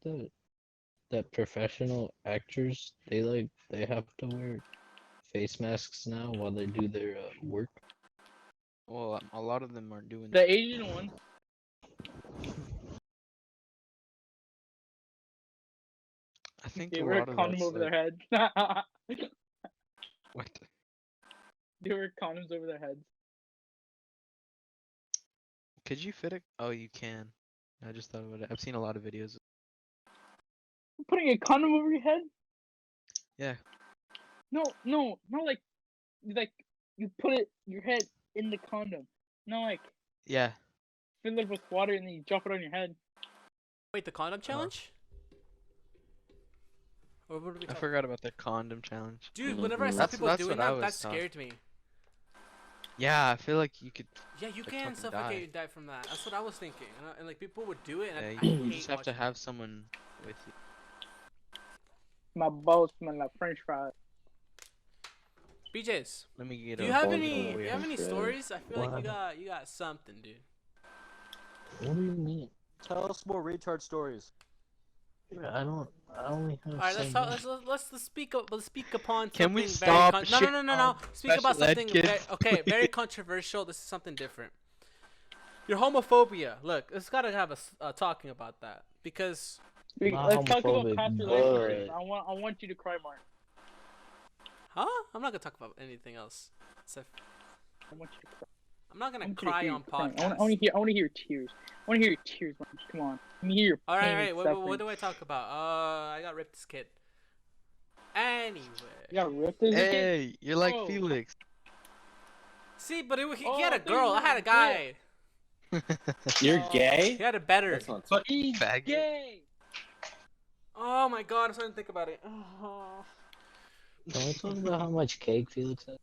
that professional actors they have to wear face masks now while they do their work? Well, a lot of them aren't doing that. The Asian one. I think They a wear a lot of condom that's over like, their head. what? They wear condoms over their heads. Could you fit it? Oh, you can. I just thought about it. I've seen a lot of videos. Putting a condom over your head? Yeah. No, not like you put your head in the condom. No, like Yeah. fill it with water and then you drop it on your head. Wait, the condom challenge? Or what are we I talking? forgot about the condom challenge. Dude, whenever I saw That's- people that's doing what I that, that was taught. scared me. Yeah, I feel like you could. Yeah, you Like, can fucking suffocate die. and die from that. That's what I was thinking. And like people would do it, and Yeah, I you hate just have to watching have it. someone with you. My balls smell like French fries. BJ's. Let me get Do a you have bowl any? of You have any French fries. stories? I feel like What? you got something, dude. What do you mean? Tell us more retard stories. I only have All right, let's so talk. much. Let's speak up. Let's speak upon Can something we very. stop No, shitting no. on Speak about special ed something. kids, Okay, very please? controversial. This is something different. Your homophobia. Look, let's gotta have a talking about that because Not Let's talk about homophobic, past but- relationships. I want you to cry more. Huh? I'm not gonna talk about anything else. Except I want you to cry. I'm not gonna I want you to cry hear on you crying. podcast. I want to hear your tears. I want to hear your tears, man. Come on. Let me hear your All pain right. and What suffering. do I talk about? I got ripped as a kid. Anyway. You got ripped as a kid? Hey, you're like Bro. Felix. See, but he Oh, had I a thought girl. you I had a were guy. You're gay? He had a better. That's not He's Faggot. gay. Oh my god, I'm starting to think about it. Oh. Can we talk about how much cake Felix has?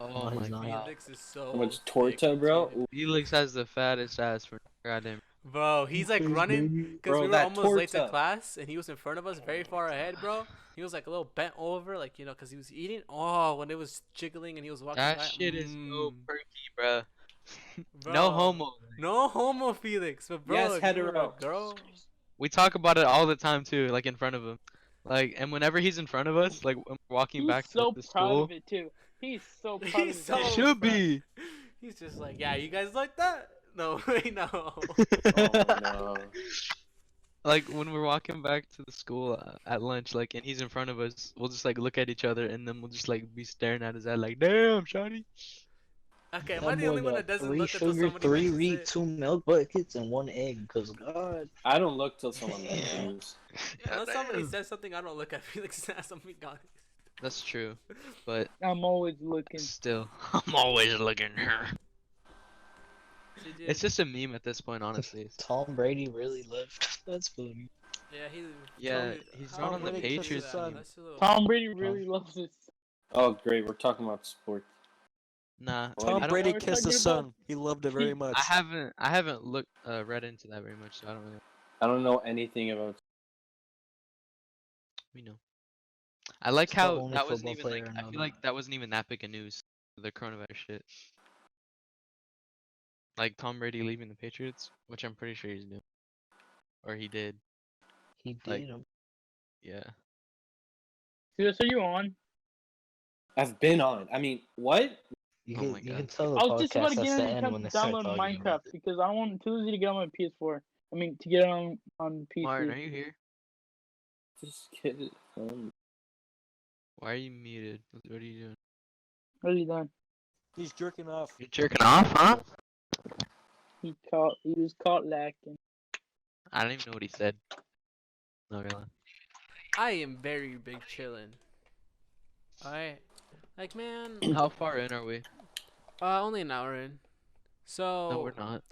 Oh he's my not. god. Felix is so. How much thick, torta, bro? dude. Felix has the fattest ass for goddamn. Bro, he's like running because Bro, we were that almost late to torta. class, and he was in front of us, very far ahead, bro. He was like a little bent over, like because he was eating. Oh, when it was jiggling and he was walking. That by, shit is so mm, perky, bruh. bro. No homo. No homo, Felix. But bro, Yes, if you were a hetero. girl. We talk about it all the time too, like in front of him. Like, and whenever he's in front of us, like when we're walking He's back to so like, the proud school, of it too. He's so proud He's of so it. should be. He's just like, yeah, you guys like that? No, wait, no. Oh no. Like when we're walking back to the school at lunch, like, and he's in front of us, we'll just like look at each other, and then we'll just like be staring at his head, like, damn, shawty. Okay, am That I the boy only one got that doesn't 3 look until sugar, somebody 3 mentions wheat, it? 2 milk buckets, and 1 egg. Cause God, I don't look till someone mentions. Unless somebody Damn. says something, I don't look at Felix's ass. I'm being honest. That's true, but I'm always looking. still, I'm always looking her. See, dude, It's just a meme at this point, honestly. Tom Brady really left. That's funny. yeah, he. Yeah, told me- he's how not on the did he do Patriots that? son. That's a little- Tom Brady really loves this. Oh great, we're talking about sports. Nah, Oh, Tom I don't- Brady we're kissed his talking about- son. He loved it very much. I haven't looked read into that very much, so I don't really. I don't know anything about. We know. I like It's the how only that wasn't football even like. player I I know feel like that wasn't even that big a news. The coronavirus shit. Like Tom Brady leaving the Patriots, which I'm pretty sure he's doing, or he did. He did Like- him. Yeah. So are you on? I've been on. I mean, what? You Oh can my you God. can tell the I was just about podcast to that's get the him end to when they start download talking Minecraft about it. because I don't want too easy to get on my PS4. I mean, to get it on PC. Martin, are you here? Just get it. Why are you muted? What are you doing? What are you done? He's jerking off. You're jerking off, huh? He was caught lacking. I don't even know what he said. Not gonna lie. I am very big chillin'. Alright. Like, man, How far in are we? only an hour in. So, No, we're not.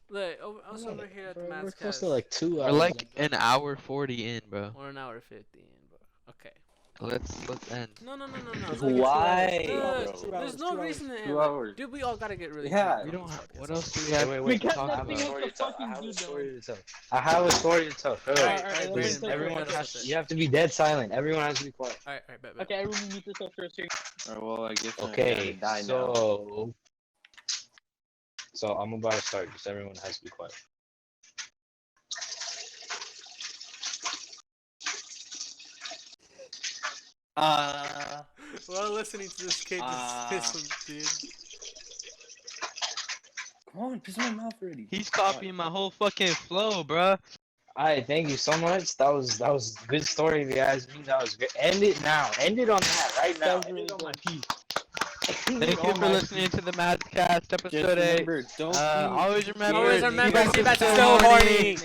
look, I was over here at the We're Matt's close cast. to like 2 We're hours. like an hour 40 in, bro. Or an hour 50 in, bro. Okay. Let's end. No. It's like 2 hours. Why, Two hours, Look, 2 there's hours, no 2 hours. reason to end. 2 Like, hours. dude, we all gotta get really Yeah. We drunk don't on have. this What podcast. else do we Wait, have wait, to wait. got talk I have a nothing about? else story to to tell. I fucking have do, a story dog. to tell. I have a story to tell. Hurry. Alright, Alright, Braiden, let Everyone hit us has. with it. You have to be dead silent. Everyone has to be quiet. Alright, bet. Okay, everyone mute yourself for a second. Alright, well, I guess I Okay, gotta die now. so I'm about to start. Just everyone has to be quiet. We're all listening to this kid just piss him, dude. Come on, piss in my mouth already. He's copying my whole fucking flow, bruh. Alright, thank you so much. That was a good story, if you ask me. That was good. End it now. End it on that right now. That was End really it on my good. piece. Thank you for listening to the Madcast Just episode 8. remember, don't be. Always remember. Always Sebas remember, is Sebas is still so horny. horny.